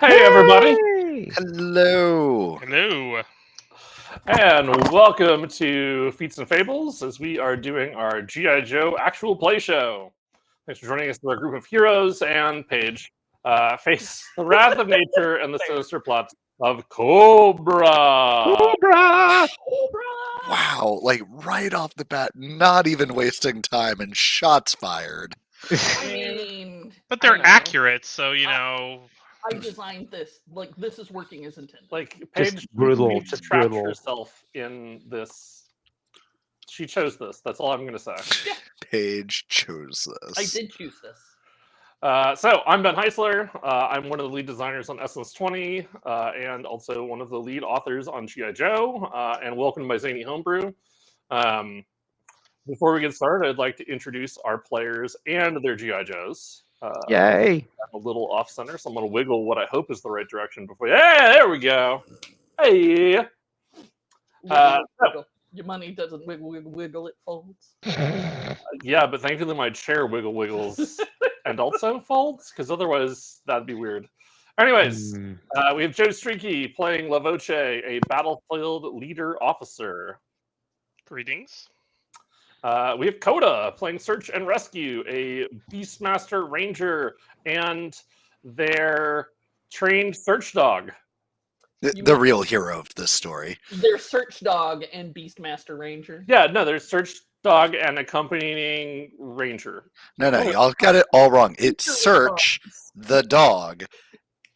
Hey, everybody, Hello. Hello. and welcome to Feats and Fables as we are doing our G.I. Joe actual play show. Thanks for joining us with our group of heroes and Paige. Face the wrath of nature and the sinister plots of Cobra. Cobra! Wow, like right off the bat, not even wasting time and shots fired. I mean, But I they're know. accurate, so you know. I designed this. Like, this is working as intended. Like, Paige brutal, just trapped herself in this. She chose this. That's all I'm going to say. Paige chose I this. did choose this. So I'm Ben Heisler. I'm one of the lead designers on Essence 20, and also one of the lead authors on G.I. Joe. And welcome to my Zany Homebrew. Before we get started, I'd like to introduce our players and their G.I. Joes. Yay! I'm a little off center, so I'm going to wiggle what I hope is the right direction before. Hey, there we go. Hey. Wiggle. Your money doesn't wiggle, it folds. Yeah, but thankfully my chair wiggles and also folds, because otherwise that'd be weird. Anyways, we have Joe Streaky playing La Voce, a battlefield leader officer. Greetings. We have Coda playing Search and Rescue, a Beastmaster Ranger and their trained search dog. The real hero of this story. Their search dog and Beastmaster Ranger. Yeah, no, there's search dog and accompanying ranger. No, y'all got it all wrong. It's Search, the dog,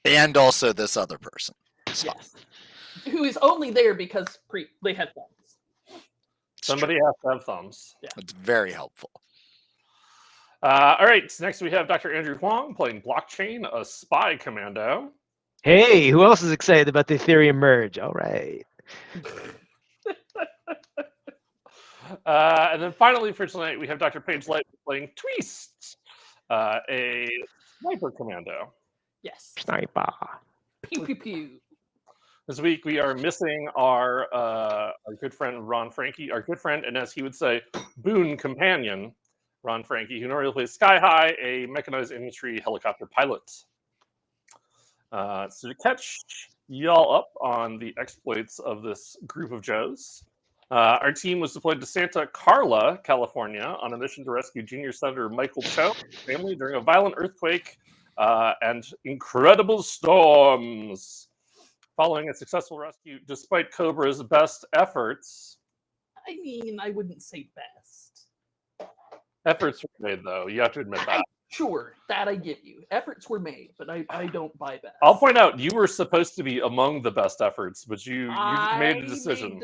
and also this other person. Yes. Who is only there because they have thumbs. Somebody has to have thumbs. Yeah. It's very helpful. All right, next we have Dr. Andrew Huang playing Blockchain, a spy commando. Hey, who else is excited about the Ethereum merge? All right. And then finally for tonight, we have Dr. Paige Light playing Twist, a sniper commando. Yes. Sniper. Pew pew pew. This week we are missing our good friend Ron Frankie, our good friend, and as he would say, boon companion, Ron Frankie, who normally plays Sky High, a mechanized infantry helicopter pilot. So to catch y'all up on the exploits of this group of Joes, our team was deployed to Santa Carla, California, on a mission to rescue Junior Senator Michael Cho and his family during a violent earthquake and incredible storms. Following a successful rescue, despite Cobra's best efforts. I mean, I wouldn't say best. Efforts were made, though. You have to admit that. Sure, that I give you. Efforts were made, but I don't buy best. I'll point out, you were supposed to be among the best efforts, but you made a decision.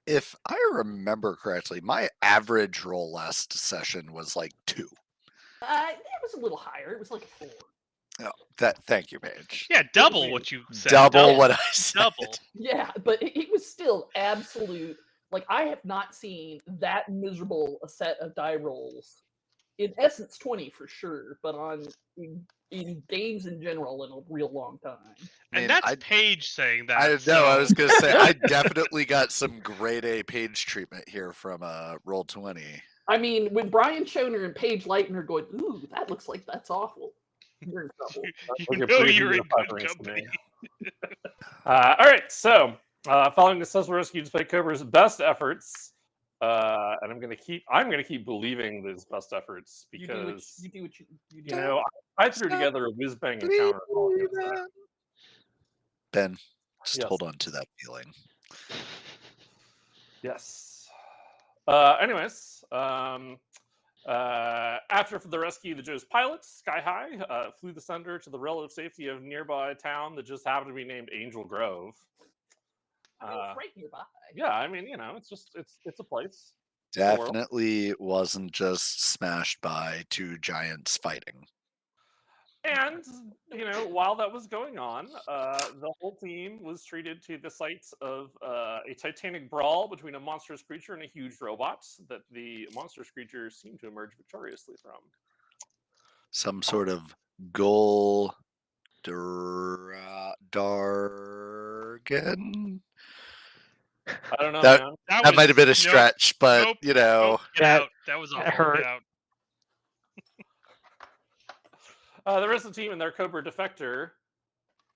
If I remember correctly, my average roll last session was like 2. It was a little higher. It was like a 4. Oh, thank you, Paige. Yeah, double what you said. Double what I said. Double. Yeah, but it was still absolute. Like, I have not seen that miserable a set of die rolls in Essence 20 for sure, but in games in general in a real long time. And that's Paige saying that. I know. So. I was going to say I definitely got some grade A Paige treatment here from Roll20. I mean, when Brian Schoner and Paige Leitner are going, ooh, that looks like that's awful. You're in trouble. You know you're in good company. All right, so following the successful rescue despite Cobra's best efforts, and I'm gonna keep believing these best efforts because you do what you do. You know, I threw together a whiz bang encounter. Ben, just hold on to that feeling. Yes. Anyways, after the rescue, the Joe's pilots, Sky High, flew the Senator to the relative safety of a nearby town that just happened to be named Angel Grove. I mean, it's right nearby. Yeah, I mean, it's a place. Definitely wasn't just smashed by 2 giants fighting. And, while that was going on, the whole team was treated to the sights of a titanic brawl between a monstrous creature and a huge robot that the monstrous creature seemed to emerge victoriously from. Some sort of Gol Dargan? I don't know, that, man. That might have been a stretch, but, Get out. That was a hurt. The rest of the team and their Cobra defector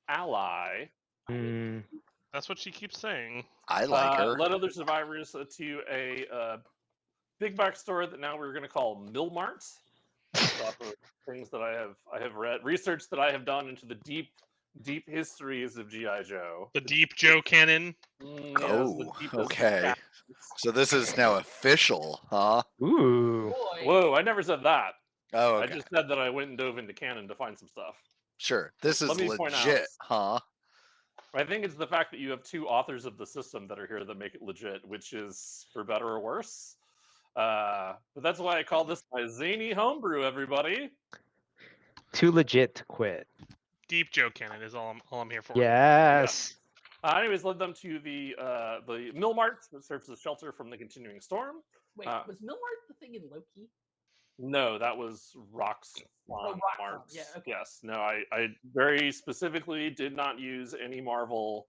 ally. That's what she keeps saying. I like her. Led other survivors to a big box store that now we're going to call Mill Mart. Based off of things that I have read, research that I have done into the deep histories of G.I. Joe. The deep Joe canon. Oh, okay. So this is now official, huh? Ooh. Whoa, I never said that. Oh, okay. I just said that I went and dove into canon to find some stuff. Sure. This is legit, huh? I think it's the fact that you have two authors of the system that are here that make it legit, which is for better or worse. But that's why I call this my zany homebrew, everybody. Too legit to quit. Deep Joe canon is all I'm here for. Yes. Anyways, led them to the Mill Mart that serves as shelter from the continuing storm. Wait, was Mill Mart the thing in Loki? No, that was Rock's Mart. Yeah, okay. Yes. No, I very specifically did not use any Marvel.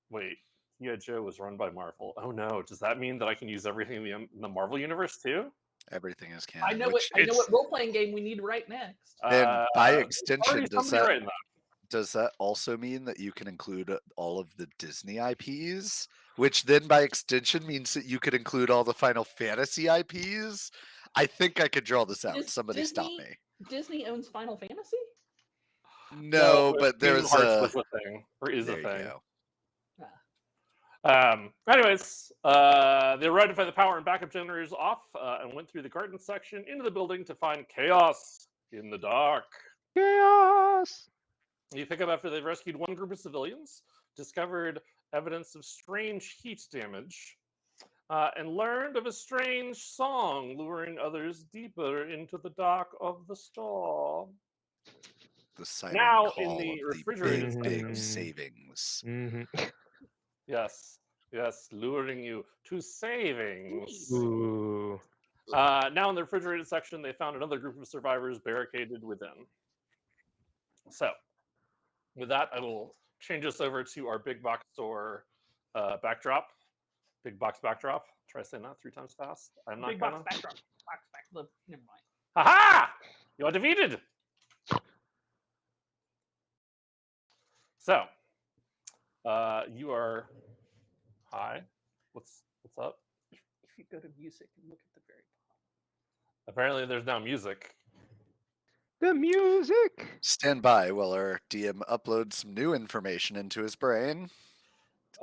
Wait, G.I. Joe was run by Marvel. Oh no, does that mean that I can use everything in the Marvel universe too? Everything is canon. I know what role-playing game we need to write next. And by extension, does that also mean that you can include all of the Disney IPs? Which then by extension means that you could include all the Final Fantasy IPs? I think I could draw this out. Somebody stop me. Disney owns Final Fantasy? No, but there's was a thing. Or is there a thing. You go. Anyways, they arrived to find the power and backup generators off and went through the garden section into the building to find chaos in the dark. Chaos! You pick up after they've rescued one group of civilians, discovered evidence of strange heat damage, and learned of a strange song luring others deeper into the dark of the store. The siren now call in the of refrigerated the big savings. Yes, luring you to savings. Ooh. Now in the refrigerated section, they found another group of survivors barricaded within. So, with that, I will change us over to our big box store backdrop. Big box backdrop. Try saying that 3 times fast. I'm not gonna. Box backdrop. Never mind. Haha! You are defeated. So, you are. Hi. What's up? If you go to music and look at the very bottom. Apparently, there's now music. The music. Stand by while our DM uploads some new information into his brain,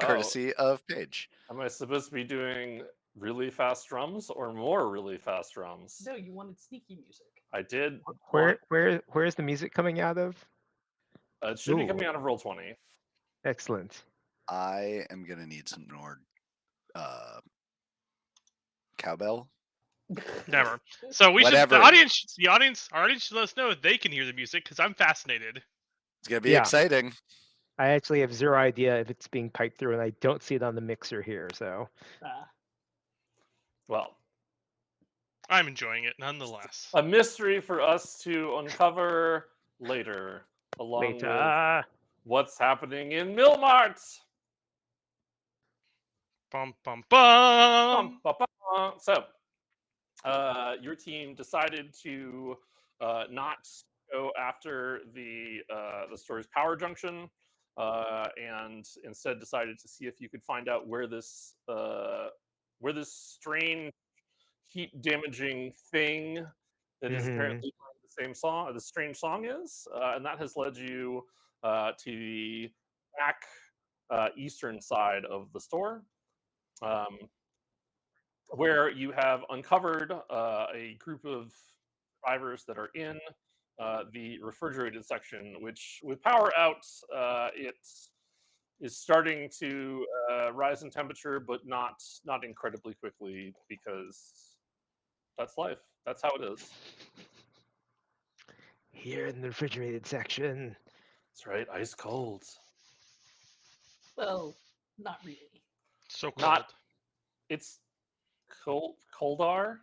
courtesy of Paige. Am I supposed to be doing really fast drums or more really fast drums? No, you wanted sneaky music. I did. Where's the music coming out of? It should be coming out of Roll20. Excellent. I am gonna need some more cowbell. Never. So we should. Our audience should let us know if they can hear the music because I'm fascinated. It's gonna be exciting. I actually have zero idea if it's being piped through, and I don't see it on the mixer here. So, well, I'm enjoying it nonetheless. A mystery for us to uncover later, along with what's happening in Mill Mart. Bum bum bum. So, your team decided to not go after the store's power junction, and instead decided to see if you could find out where this strange heat damaging thing that is apparently the same song, the strange song is, and that has led you to the back eastern side of the store. Where you have uncovered a group of survivors that are in the refrigerated section, which, with power out, it is starting to rise in temperature, but not incredibly quickly, because that's life. That's how it is. Here in the refrigerated section. That's right, ice cold. Well, not really. So cold. It's Koldar,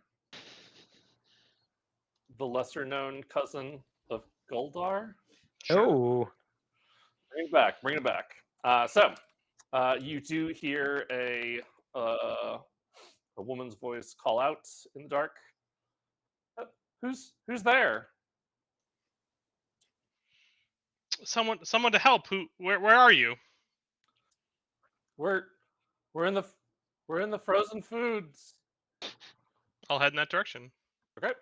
the lesser-known cousin of Goldar. Sure. Oh, Bring it back. So, you do hear a woman's voice call out in the dark. Who's there? someone to help. Where are you? We're in the frozen foods. I'll head in that direction. Okay.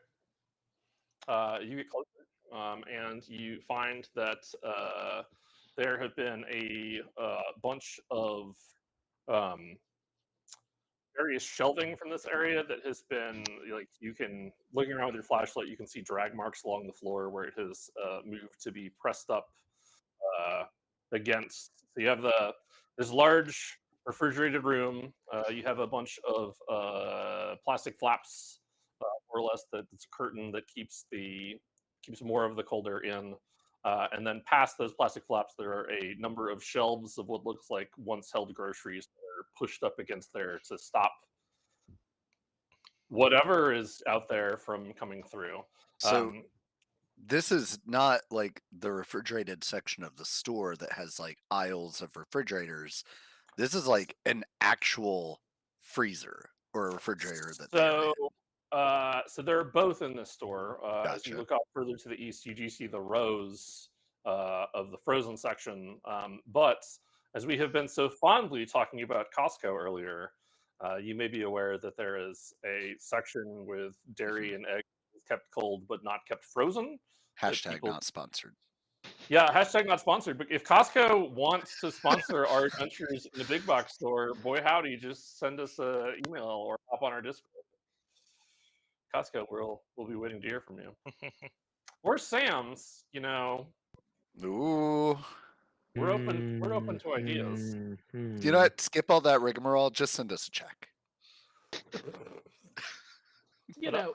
You get closer, and you find that there have been a bunch of various shelving from this area that has been like you can looking around with your flashlight, you can see drag marks along the floor where it has moved to be pressed up uh, against. So you have this large refrigerated room. You have a bunch of plastic flaps, more or less. That it's a curtain that keeps more of the cold air in. And then past those plastic flaps, there are a number of shelves of what looks like once held groceries that are pushed up against there to stop whatever is out there from coming through. So this is not like the refrigerated section of the store that has like aisles of refrigerators. This is like an actual freezer or a refrigerator that they're in. So they're both in this store. As you Gotcha. look out further to the east, you do see the rows of the frozen section. But as we have been so fondly talking about Costco earlier, you may be aware that there is a section with dairy and eggs kept cold but not kept frozen. Hashtag not sponsored. Yeah, hashtag not sponsored. But if Costco wants to sponsor our adventures in the big box store, boy howdy, just send us an email or hop on our Discord. Costco, we'll be waiting to hear from you. Or Sam's, Ooh. We're open to ideas. You know what? Skip all that rigmarole. Just send us a check.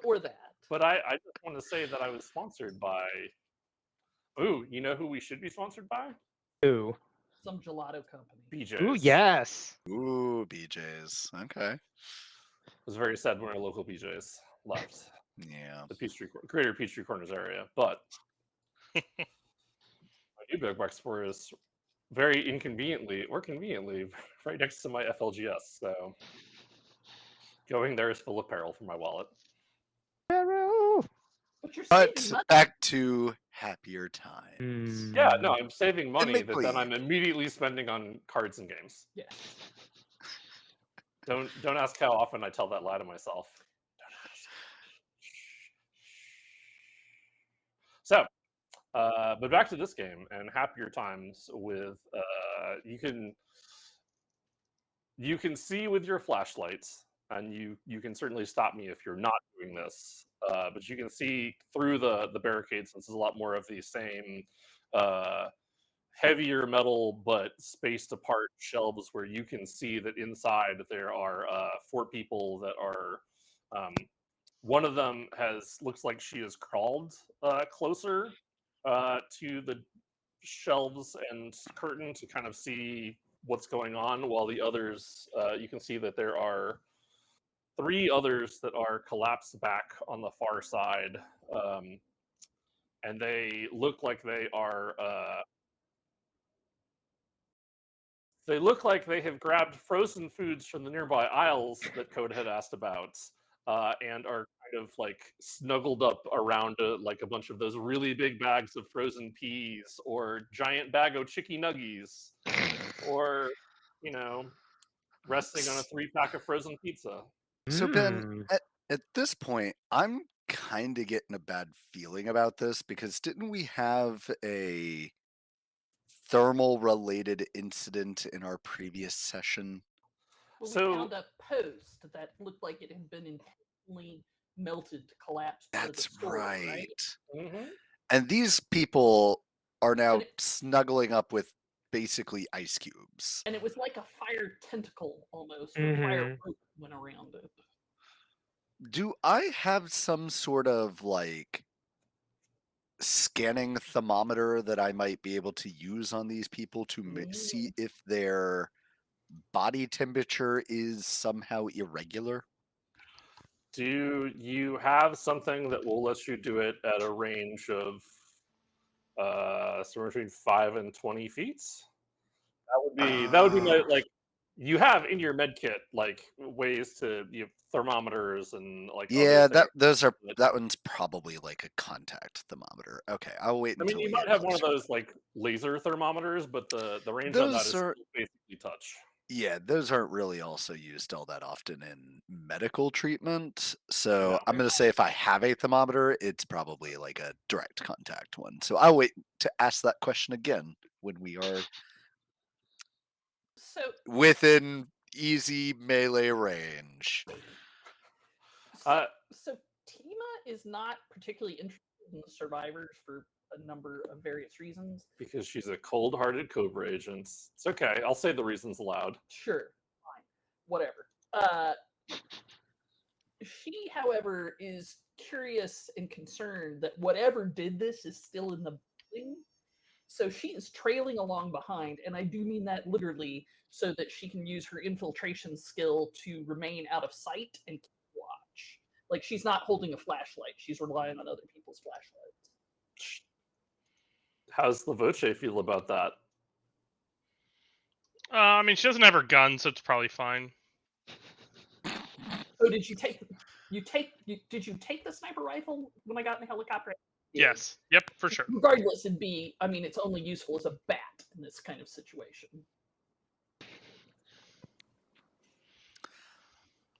Or that. But I just want to say that I was sponsored by. Ooh, you know who we should be sponsored by? Ooh. Some gelato company. BJ's. Ooh, yes. Ooh, BJ's. Okay. I was very sad when our local BJ's left. Yeah. The Greater Peachtree Corners area, but my new big box store is very conveniently right next to my FLGS. So going there is full of peril for my wallet. But you're But saving money. back to happier times. Yeah, no, I'm saving money that Typically. then I'm immediately spending on cards and games. Yes. Don't ask how often I tell that lie to myself. So, but back to this game and happier times with you can see with your flashlights, and you can certainly stop me if you're not doing this. But you can see through the barricades, since there's a lot more of the same heavier metal but spaced apart shelves, where you can see that inside there are 4 people that are. One of them looks like she has crawled closer to the shelves and curtain to kind of see what's going on, while the others, you can see that there are 3 others that are collapsed back on the far side, and they look like they are. They look like they have grabbed frozen foods from the nearby aisles that Code had asked about, and are kind of like snuggled up around like a bunch of those really big bags of frozen peas, or giant bag of chicky nuggies, or resting on a 3-pack of frozen pizza. So Ben, at this point, I'm kind of getting a bad feeling about this, because didn't we have a thermal related incident in our previous session? Well, we found a post that looked like it had been intentionally melted to collapse. That's the store, right? Mm-hmm. And these people are now snuggling up with basically ice cubes. And it was like a fire tentacle almost, or fire rope went around it. Do I have some sort of like scanning thermometer that I might be able to use on these people to see if their body temperature is somehow irregular? Do you have something that will let you do it at a range of somewhere between 5 and 20 feet? That would be my, like, You have in your med kit like ways to thermometers and like Yeah, other things. that one's probably like a contact thermometer. Okay, I'll wait I until mean, you we might get have one of closer. those like laser thermometers, but the range on that is Those are basically touch. Yeah, those aren't really also used all that often in medical treatment. So No. I'm going to say if I have a thermometer, it's probably like a direct contact one. So I'll wait to ask that question again when we are So within easy melee range. so Tima is not particularly interested in the survivors for a number of various reasons. Because she's a cold-hearted Cobra agent. It's okay. I'll say the reasons aloud. Sure, fine, whatever. She, however, is curious and concerned that whatever did this is still in the building. So she is trailing along behind, and I do mean that literally, so that she can use her infiltration skill to remain out of sight and keep watch. Like, she's not holding a flashlight, she's relying on other people's flashlights. How's Lavoche feel about that? I mean, she doesn't have her gun, so it's probably fine. Oh, did you take the sniper rifle when I got in the helicopter? Yes. Yep, for sure. Regardless, it's only useful as a bat in this kind of situation.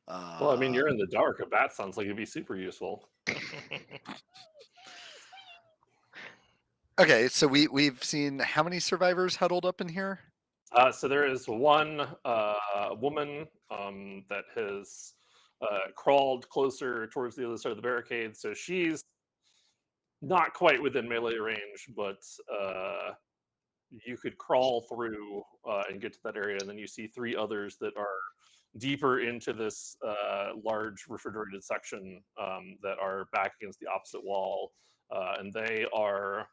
Well, I mean, you're in the dark. A bat sounds like it'd be super useful. Okay, so we've seen how many survivors huddled up in here? So there is one woman that has crawled closer towards the other side of the barricade. So she's not quite within melee range, but you could crawl through and get to that area. And then you see 3 others that are deeper into this large refrigerated section that are back against the opposite wall. And they are...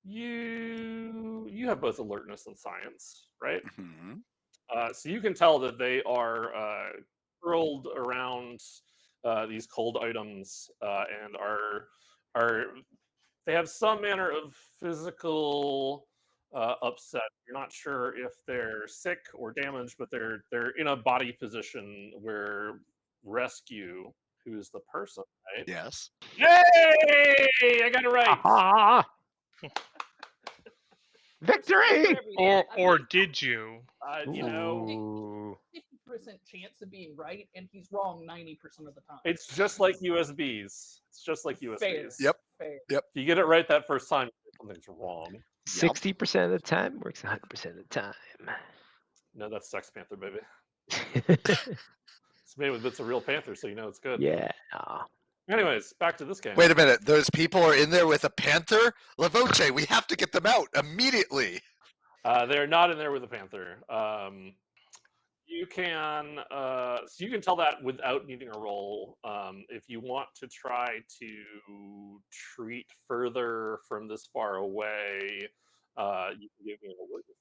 you have both alertness and science, right? Mm-hmm. So you can tell that they are curled around these cold items and are they have some manner of physical upset. You're not sure if they're sick or damaged, but they're in a body position where Rescue, who's the person, right? Yes. Yay! I got it right. Aha! Victory! Or did you? You know, Ooh. 50% chance of being right, and he's wrong 90% of the time. it's just like USBs. It's just like USBs. Fair. Yep. Fair. Yep. If you get it right that first time, something's wrong. 60% of the time works 100% of the time. No, that's Sex Panther, baby. It's made with bits of real panther, so you know it's good. Yeah. Anyways, back to this game. Wait a minute. Those people are in there with a panther? Lavoche, we have to get them out immediately. They're not in there with a panther. You can tell that without needing a roll. If you want to try to treat further from this far away, you can give me an alertness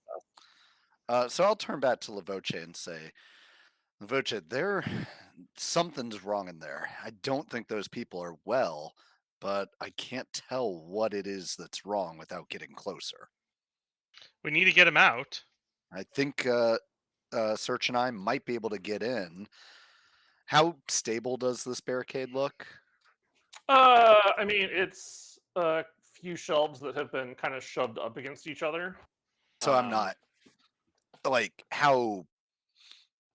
test. So I'll turn back to Lavoche and say, Lavoche, something's wrong in there. I don't think those people are well, but I can't tell what it is that's wrong without getting closer. We need to get him out. I think Search and I might be able to get in. How stable does this barricade look? I mean, it's a few shelves that have been kind of shoved up against each other. So I'm not like how.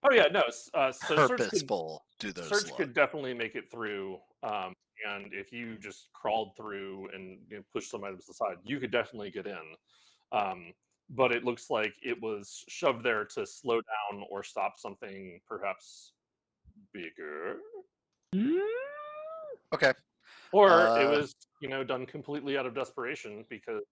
Oh yeah, no. So purposeful do those Search look? could definitely make it through. And if you just crawled through and pushed some items aside, you could definitely get in. But it looks like it was shoved there to slow down or stop something perhaps bigger. Okay. Or it was, done completely out of desperation because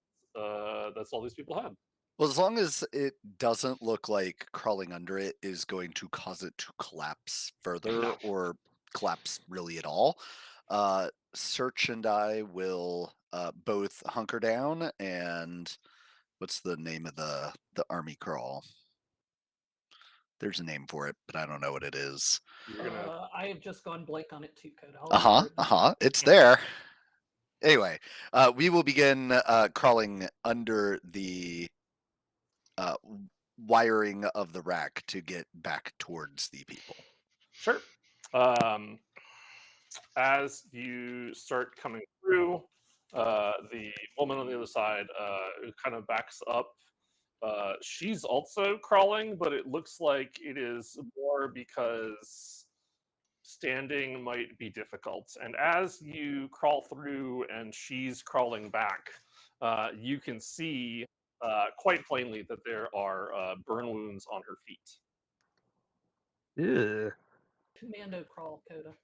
that's all these people had. Well, as long as it doesn't look like crawling under it is going to cause it to collapse further or collapse really at all, Search and I will both hunker down and what's the name of the army crawl? There's a name for it, but I don't know what it is. I have just gone blank on it too, Code. It's there. Anyway, we will begin crawling under the wiring of the rack to get back towards the people. Sure. As you start coming through, the woman on the other side kind of backs up. She's also crawling, but it looks like it is more because standing might be difficult. And as you crawl through and she's crawling back, you can see quite plainly that there are burn wounds on her feet. Ew. Commando crawl, Coda.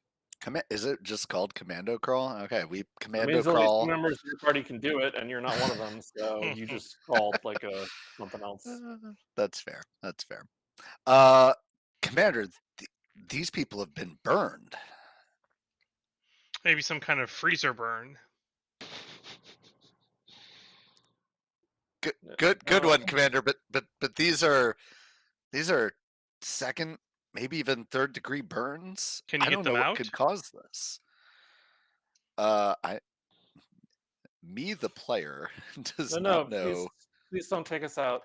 Is it just called commando crawl? Okay, we It commando means only crawl. two members of your party can do it, and you're not one of them, so you just crawled like something else. That's fair. That's fair. Commander, these people have been burned. Maybe some kind of freezer burn. Good one, Commander. But these are second, maybe even third degree burns. Can you I get don't them know out? what could cause this. The player, does not know. Please don't take us out.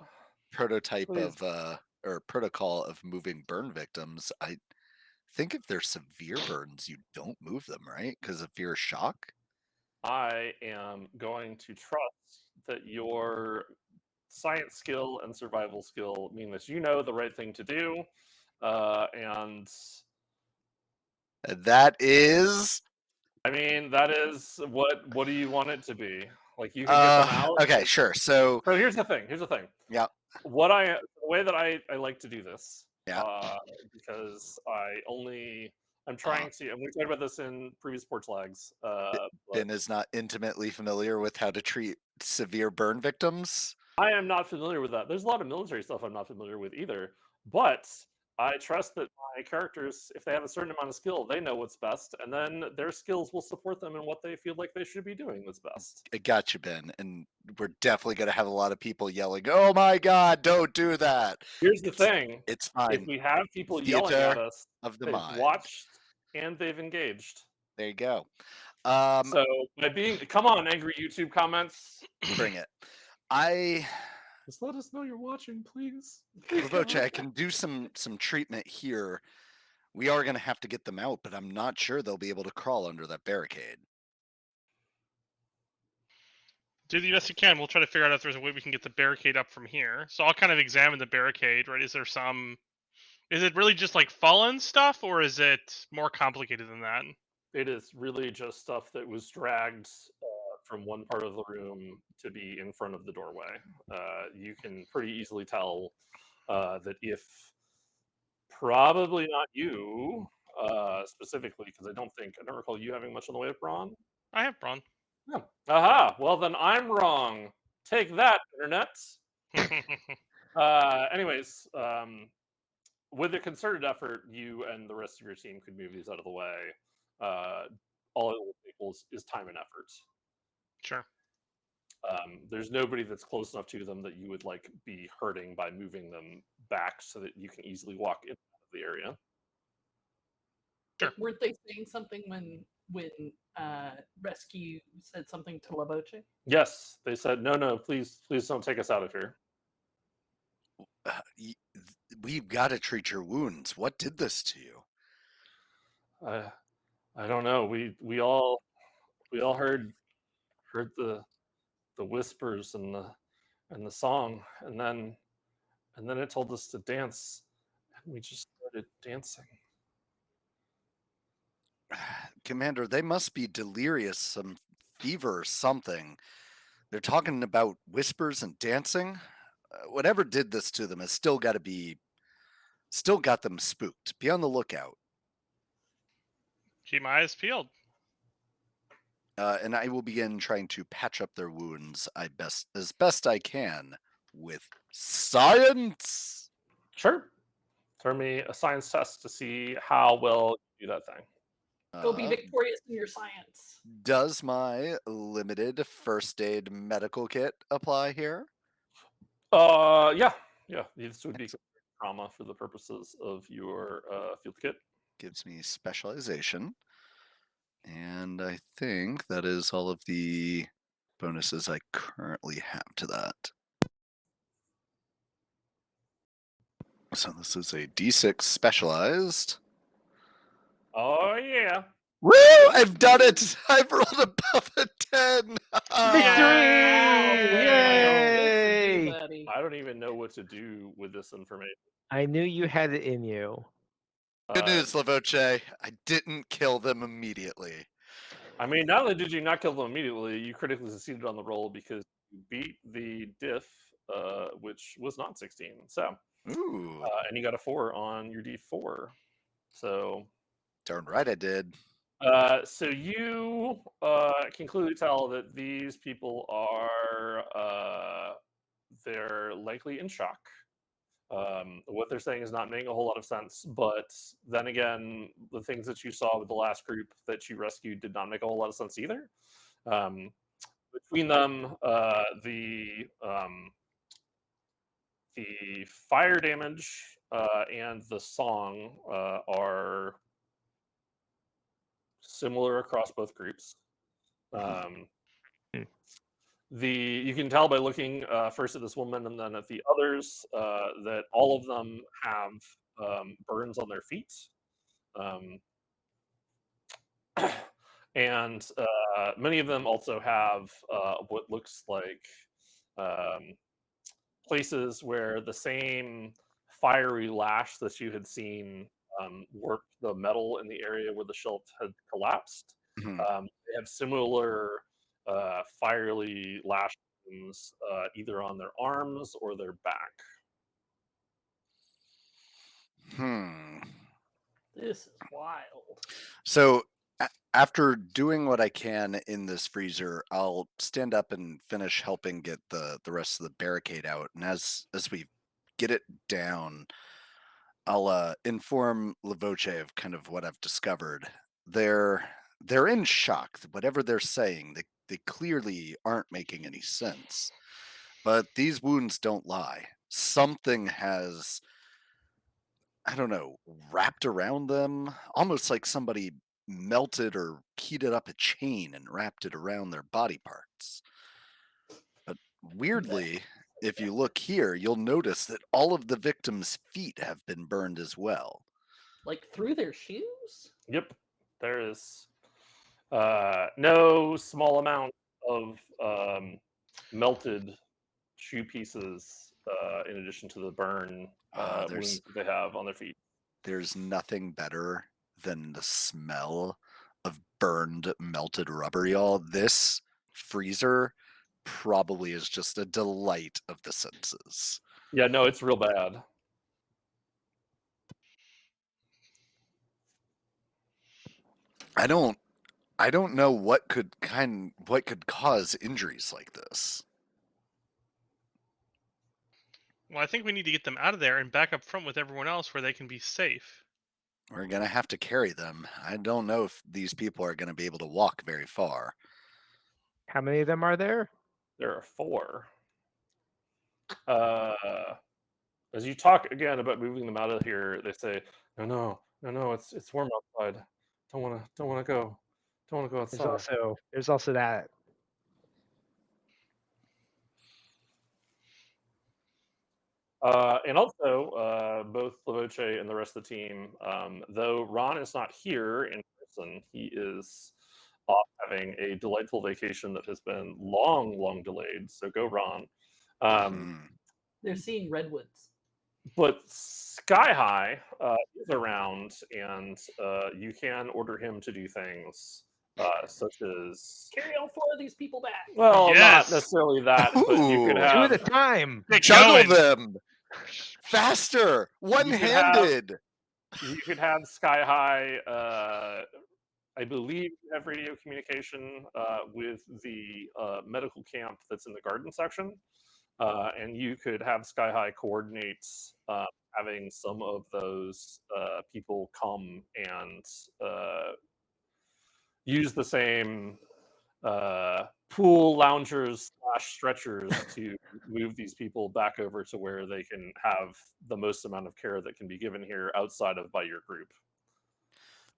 Prototype Please. of or protocol of moving burn victims. I think if they're severe burns, you don't move them, right? Because of fear of shock. I am going to trust that your science skill and survival skill mean that you know the right thing to do, and That is. I mean that is what do you want it to be? Like you can get them out. Okay, sure. So here's the thing. Yeah. The way that I like to do this. Yeah. Because I'm trying to, and we talked about this in previous sports lags. Ben is not intimately familiar with how to treat severe burn victims. I am not familiar with that. There's a lot of military stuff I'm not familiar with either. But I trust that my characters, if they have a certain amount of skill, they know what's best, and then their skills will support them in what they feel like they should be doing that's best. I got you, Ben. And we're definitely going to have a lot of people yelling, "Oh my God, don't do that." Here's the thing. It's fine. If we have people yelling at us, of the they've mind. watched and they've engaged. There you go. So come on, angry YouTube comments. Bring it. Just let us know you're watching, please. Lavoche, I can do some treatment here. We are going to have to get them out, but I'm not sure they'll be able to crawl under that barricade. Do the best you can. We'll try to figure out if there's a way we can get the barricade up from here. So I'll kind of examine the barricade, right? Is it really just like fallen stuff, or is it more complicated than that? It is really just stuff that was dragged from one part of the room to be in front of the doorway. You can pretty easily tell that if probably not you specifically, because I don't recall you having much in the way of brawn. I have brawn. Oh. Aha! Well, then I'm wrong. Take that, internet. Anyways, with a concerted effort, you and the rest of your team could move these out of the way. All it will take is time and effort. Sure. There's nobody that's close enough to them that you would like be hurting by moving them back so that you can easily walk in and out of the area. Sure. Weren't they saying something when Rescue said something to Lavoche? Yes, they said, no, please don't take us out of here. We've got to treat your wounds. What did this to you? I don't know. We all heard the whispers and the song, and then it told us to dance, and we just started dancing. Commander, they must be delirious, some fever or something. They're talking about whispers and dancing. Whatever did this to them has still got them spooked. Be on the lookout. Keep my eyes peeled. And I will begin trying to patch up their wounds as best I can with science. Sure. Turn me a science test to see how well you do that thing. Go be victorious in your science. Does my limited first aid medical kit apply here? Yeah. This would be trauma for the purposes of your field kit. Gives me specialization. And I think that is all of the bonuses I currently have to that. So this is a D6 specialized. Oh yeah. Woo! I've done it! I've rolled above a 10! Victory! Yay! Yay! I don't even know what to do with this information. I knew you had it in you. Good Uh, news, Lavoche. I didn't kill them immediately. I mean, not only did you not kill them immediately, you critically succeeded on the roll because you beat the diff, which was not 16. So, Ooh, and you got a 4 on your D4. So, darn right I did. so you can clearly tell that these people are they're likely in shock. What they're saying is not making a whole lot of sense, but then again, the things that you saw with the last group that you rescued did not make a whole lot of sense either. Um, between them, the fire damage and the song are similar across both groups. Um, Hmm. you can tell by looking first at this woman and then at the others that all of them have burns on their feet. Um, and many of them also have what looks like um, places where the same fiery lash that you had seen warped the metal in the area where the shelf had collapsed. Mhm. They have similar fiery lash wounds either on their arms or their back. This is wild. So after doing what I can in this freezer, I'll stand up and finish helping get the rest of the barricade out. And as we get it down, I'll inform Lavoche of kind of what I've discovered. They're in shock. Whatever they're saying, they clearly aren't making any sense. But these wounds don't lie. Something has, I don't know, wrapped around them, almost like somebody melted or heated up a chain and wrapped it around their body parts. But weirdly, if you look here, you'll notice that all of the victims' feet have been burned as well. Like through their shoes? Yep, there is no small amount of melted shoe pieces in addition to the burn wounds that they have on their feet. There's nothing better than the smell of burned, melted rubber, y'all. This freezer probably is just a delight of the senses. Yeah, no, it's real bad. I don't know what could cause injuries like this. Well, I think we need to get them out of there and back up front with everyone else where they can be safe. We're gonna have to carry them. I don't know if these people are gonna be able to walk very far. How many of them are there? There are 4. As you talk again about moving them out of here, they say, "No, it's warm outside. Don't wanna go. Don't wanna go outside." There's also that. And also, both Lavoche and the rest of the team, though Ron is not here in person, he is off having a delightful vacation that has been long delayed. So go, Ron. They're seeing redwoods. But Sky High is around, and you can order him to do things such as Carry all 4 of these people back. well, Yes! not necessarily that, but you could Ooh. Two at have a time. Get Juggle going! them faster, one-handed. you could have Sky High. I believe you have radio communication with the medical camp that's in the garden section, and you could have Sky High coordinate having some of those people come and use the same pool loungers / stretchers to move these people back over to where they can have the most amount of care that can be given here outside of by your group.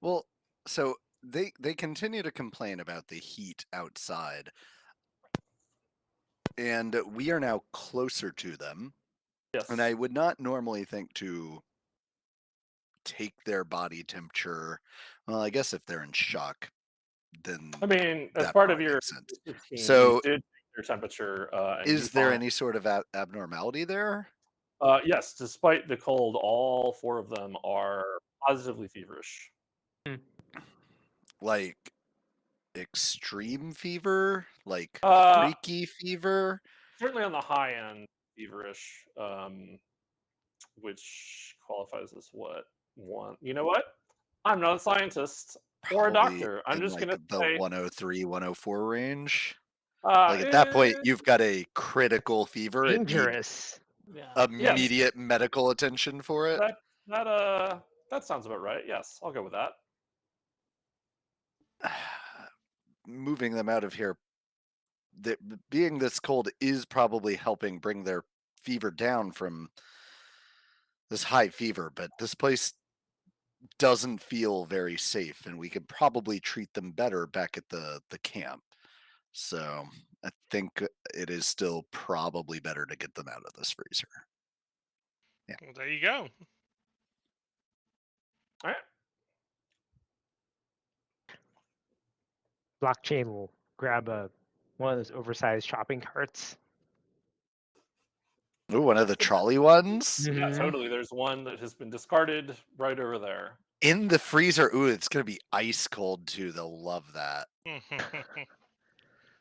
Well, so they continue to complain about the heat outside, and we are now closer to them. Yes. And I would not normally think to take their body temperature. Well, I guess if they're in shock, then I mean, as that part of probably your makes sense. research team, So, you did take their temperature, and you is there found, any sort of abnormality there? yes, despite the cold, all 4 of them are positively feverish. Like extreme fever? Like Uh, freaky fever? Certainly on the high end, feverish, which qualifies as what? One. You know what? I'm not a scientist or a Probably doctor. I'm in just like gonna the say, 103, 104 range. uh, Like at that eh, point, you've got a critical fever and need Dangerous. Yeah. yes, immediate medical attention for it. that that sounds about right. Yes, I'll go with that. Moving them out of here, being this cold is probably helping bring their fever down from this high fever, but this place doesn't feel very safe, and we could probably treat them better back at the camp. So I think it is still probably better to get them out of this freezer. Well, there you go. All right. Blockchain will grab one of those oversized shopping carts. Ooh, one of the trolley ones Yeah, Mhm. totally. There's one that has been discarded right over there. in the freezer. Ooh, it's gonna be ice cold too. They'll love that.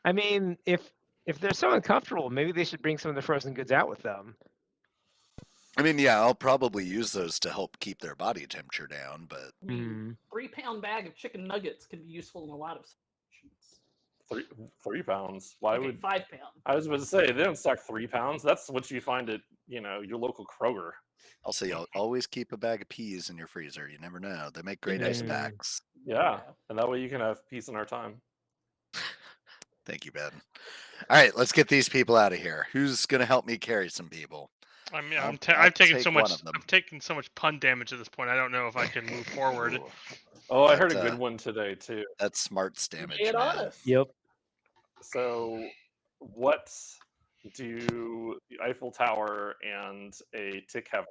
I mean, if they're so uncomfortable, maybe they should bring some of the frozen goods out with them. I mean, yeah, I'll probably use those to help keep their body temperature down, but I mean, 3-pound bag of chicken nuggets can be useful in a lot of situations. 3 pounds. Why Okay, would 5-pound. I was about to say they don't stock 3 pounds. That's what you find at your local Kroger. I'll say always keep a bag of peas in your freezer. You never know. They make great ice Mm. packs. Yeah, and that way you can have peace in our time. Thank you, Ben. All right, let's get these people out of here. Who's gonna help me carry some people? I mean, I'll I've taken so take one much. of them. I've taken so much pun damage at this point. I don't know if I can move forward. Ooh, Oh, I heard a That, good one today too. that's smarts damage, Lay it on man. us. Yep. So, what do the Eiffel Tower and a tick have?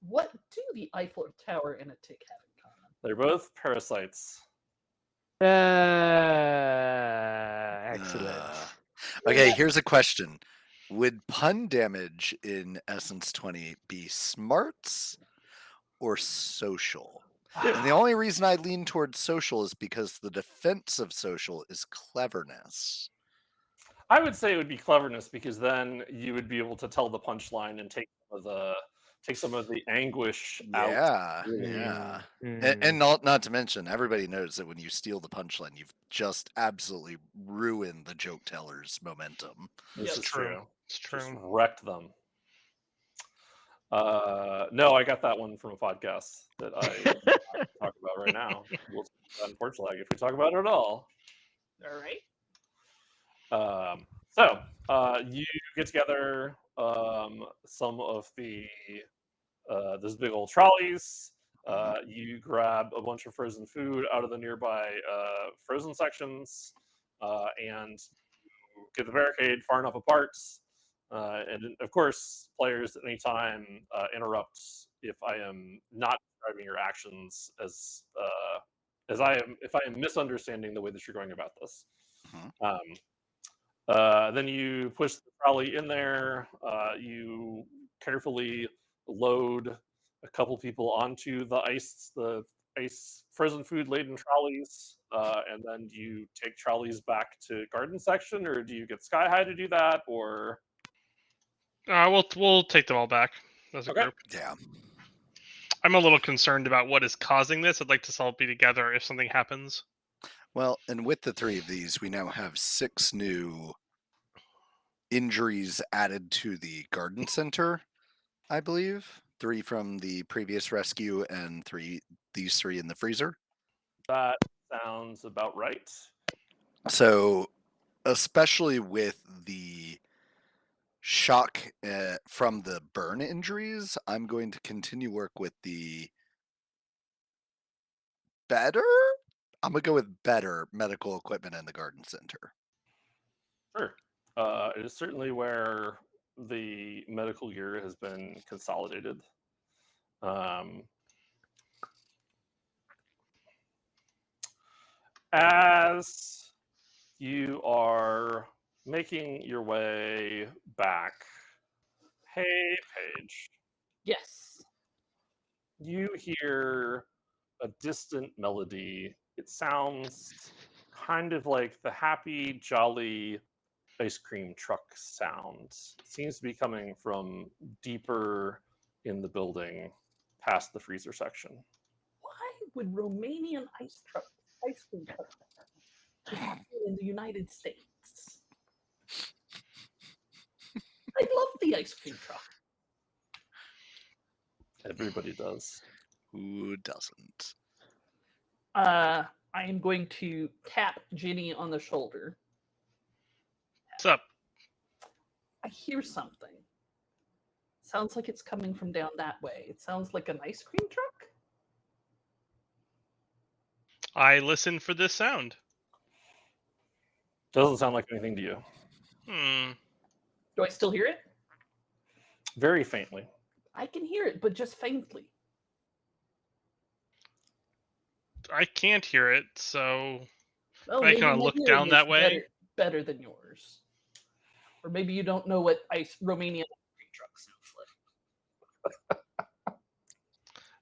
What do the Eiffel Tower and a tick have in common? They're both parasites. Excellent. Okay, here's a question. Would pun damage in Essence 20 be smarts or social? And the only reason I lean towards social is because the defense of social is cleverness. I would say it would be cleverness because then you would be able to tell the punchline and take some of the anguish out. Yeah, early. yeah. Mm. And not to mention, everybody knows that when you steal the punchline, you've just absolutely ruined the joke teller's momentum. This Yep. is True. true. It's Just true. wrecked them. No, I got that one from a podcast that I cannot talk about right now. We'll unfortunately, if we talk about it at all. All right. So you get together some of the those big old trolleys. You grab a bunch of frozen food out of the nearby frozen sections, and you get the barricade far enough apart. And of course, players at any time interrupt if I am not describing your actions as I am if I am misunderstanding the way that you're going about this. Mhm. Then you push the trolley in there. You carefully load a couple people onto the ice frozen food laden trolleys, and then you take trolleys back to garden section, or do you get Sky High to do that, or We'll take them all back as a okay? group. Yeah. I'm a little concerned about what is causing this. I'd like to all be together if something happens. Well, and with the 3 of these, we now have 6 new injuries added to the garden center, I believe. 3 from the previous rescue and these 3 in the freezer. That sounds about right. So, especially with the shock from the burn injuries, I'm going to continue work with the better. I'm gonna go with better medical equipment in the garden center. Sure. It is certainly where the medical gear has been consolidated. As you are making your way back, hey, Paige, Yes. you hear a distant melody. It sounds kind of like the happy, jolly ice cream truck sound. It seems to be coming from deeper in the building, past the freezer section. Why would Romanian ice cream truck be popular in the United States? I love the ice cream truck. Everybody does. Who doesn't? I am going to tap Ginny on the shoulder. What's up? I hear something. Sounds like it's coming from down that way. It sounds like an ice cream truck. I listen for this sound. Doesn't sound like anything to you. Do I still hear it? Very faintly. I can hear it, but just faintly. I can't hear it, so Well, I maybe kinda my look hearing down is that way. better than yours. Or maybe you don't know what Romanian ice cream truck sounds like.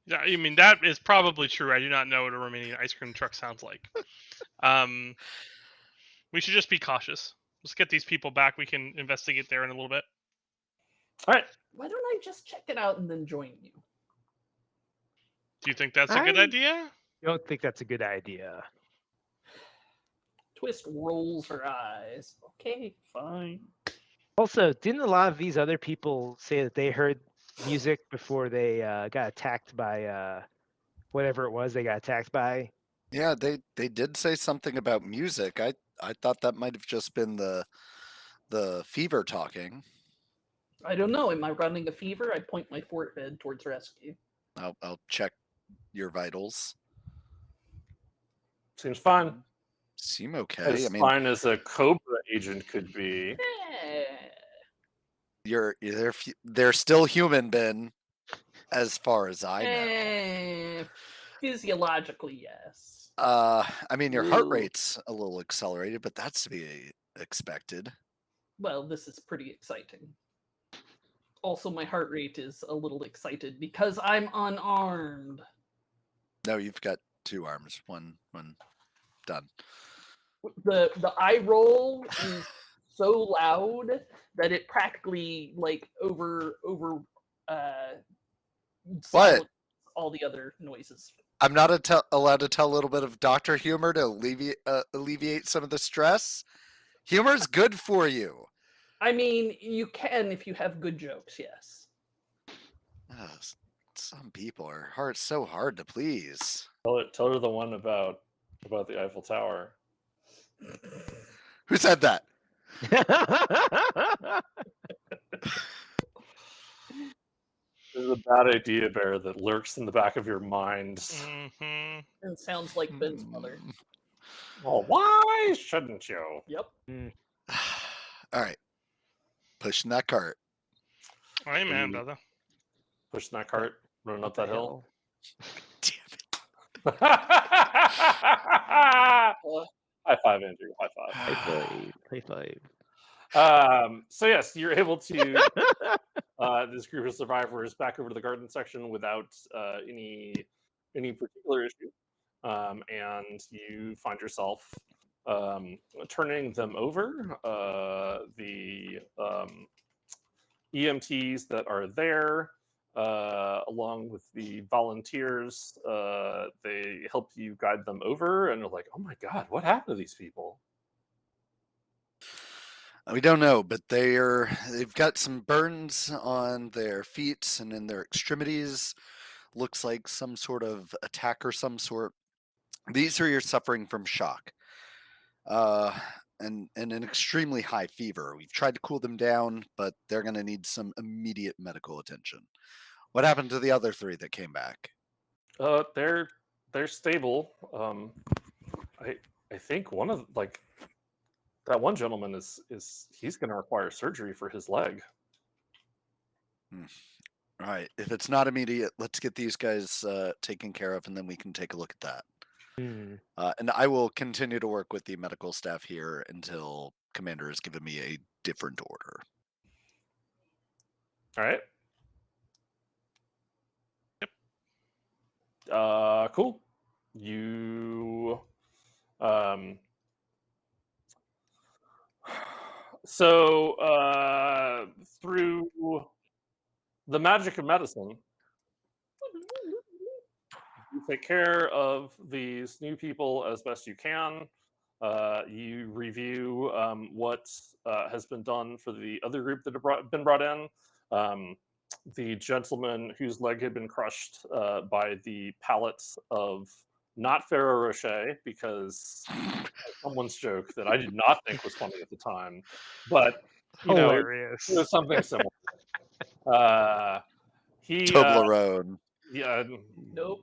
Yeah, I mean that is probably true. I do not know what a Romanian ice cream truck sounds like. We should just be cautious. Let's get these people back. We can investigate there in a little bit. All right. Why don't I just check it out and then join you? Do you think that's a good I- idea? Don't think that's a good idea. Twist rolls her eyes. Okay, fine. Also, didn't a lot of these other people say that they heard music before they got attacked by whatever it was they got attacked by? Yeah, they did say something about music. I thought that might have just been the fever talking. I don't know. Am I running a fever? I point my forehead towards rescue. I'll check your vitals. Seems fine. Seem okay. As I mean, fine as a Cobra agent could be. they're still human, Ben, as far as I know. Physiologically, yes. I mean, your heart Ooh. rate's a little accelerated, but that's to be expected. Well, this is pretty exciting. Also, my heart rate is a little excited because I'm unarmed. No, you've got 2 arms. One done. The eye roll is so loud that it practically like over silences all the other noises. I'm not allowed to tell a little bit of doctor humor to alleviate some of the stress. Humor's good for you. I mean, you can if you have good jokes, yes. Some people are so hard to please. Tell her the one about the Eiffel Tower. Who said that? This is a bad idea, Bear, that lurks in the back of your mind. Mm-hmm. And sounds like Ben's mother. Well, why shouldn't you? Yep. All right. Pushing that cart. Amen, brother. Pushing that cart, running up that hill. Damn it. High five, Andrew. High five. High five. So yes, you're able to this group of survivors back over to the garden section without any particular issue, and you find yourself turning them over. The EMTs that are there, along with the volunteers, they help you guide them over, and they're like, "Oh my God, what happened to these people?" We don't know, but they've got some burns on their feet and in their extremities. Looks like some sort of attack or some sort. These are your suffering from shock. And an extremely high fever. We've tried to cool them down, but they're going to need some immediate medical attention. What happened to the other 3 that came back? They're stable. I think one of that one gentleman is he's going to require surgery for his leg. All right. If it's not immediate, let's get these guys taken care of, and then we can take a look at that. Hmm. And I will continue to work with the medical staff here until Commander has given me a different order. All right. Cool. You so through the magic of medicine, you take care of these new people as best you can. You review what has been done for the other group that have been brought in. The gentleman whose leg had been crushed by the pallets of not Ferrero Rocher, because someone's joke that I did not think was funny at the time, but you know, it Hilarious. was something similar. He, Toblerone, yeah, Nope.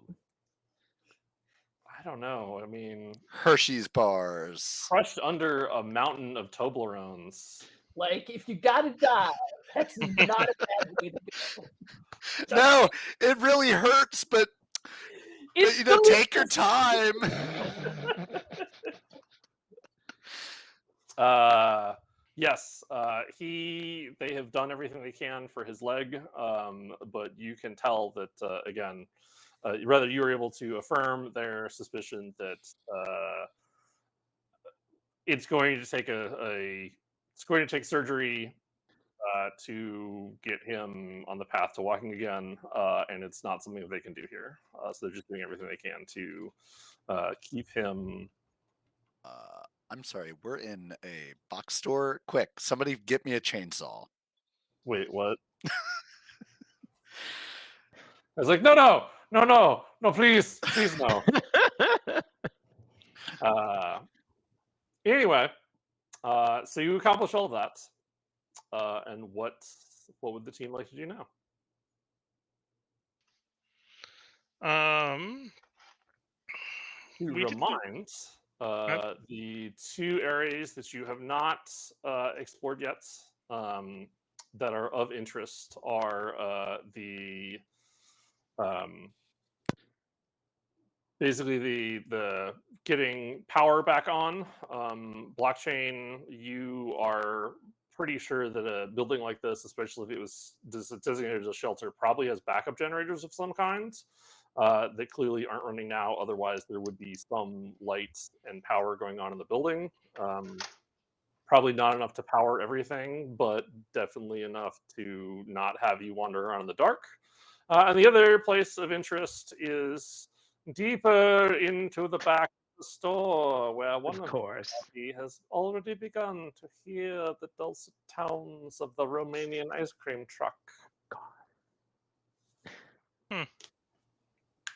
I don't know. I mean, Hershey's bars. crushed under a mountain of Toblerones. Like, if you gotta die, that's not a bad way to go. No, it really hurts, but It's you know, take your delicious. time. Yes, they have done everything they can for his leg, but you can tell that again, rather you were able to affirm their suspicion that it's going to take it's going to take surgery to get him on the path to walking again, and it's not something that they can do here. So they're just doing everything they can to keep him. I'm sorry, we're in a box store. Quick, somebody get me a chainsaw. Wait, what? I was like, no, please, no. Anyway, so you accomplish all of that, and what would the team like to do now? To We did remind, the two areas that you have not explored yet, that are of interest are the basically the getting power back on blockchain. You are pretty sure that a building like this, especially if it was designated as a shelter, probably has backup generators of some kind that clearly aren't running now. Otherwise, there would be some light and power going on in the building. Probably not enough to power everything, but definitely enough to not have you wander around in the dark. And the other place of interest is deeper into the back of the store, where one Of of course. the has already begun to hear the dulcet tones of the Romanian ice cream truck.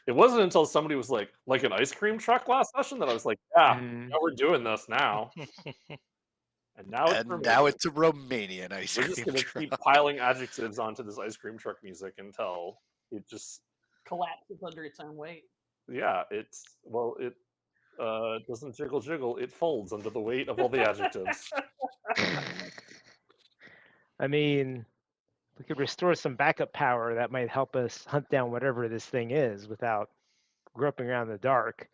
It wasn't until somebody was like an ice cream truck last session that I was like, yeah, Mhm. we're doing this now. And now it's And now Romanian. it's a Romanian ice We're just cream gonna truck. keep piling adjectives onto this ice cream truck music until it just Collapses under its own weight. it doesn't jiggle, it folds under the weight of all the adjectives. I mean, we could restore some backup power that might help us hunt down whatever this thing is without groping around in the dark.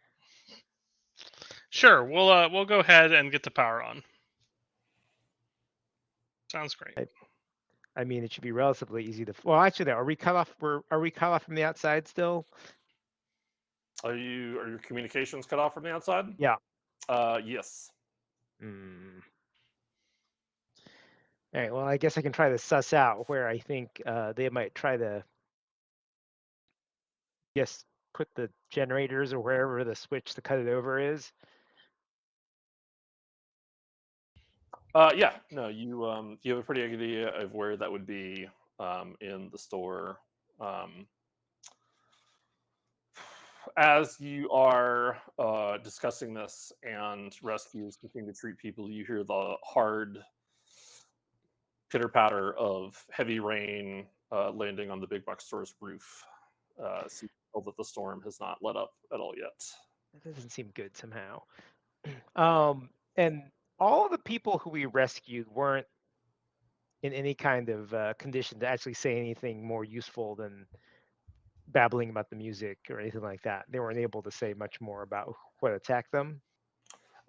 Sure, we'll go ahead and get the power on. Sounds great. I mean, it should be relatively easy to. Well, actually, are we cut off? Are we cut off from the outside still? Are your communications cut off from the outside? Yeah. Yes. Mm. All right. Well, I guess I can try to suss out where I think they might try to, yes, put the generators or wherever the switch to cut it over is. Yeah. No, you have a pretty good idea of where that would be in the store. As you are discussing this and rescues continue to treat people, you hear the hard pitter patter of heavy rain landing on the big box store's roof. So you know that the storm has not let up at all yet. That doesn't seem good somehow. And all the people who we rescued weren't in any kind of condition to actually say anything more useful than babbling about the music or anything like that. They weren't able to say much more about what attacked them.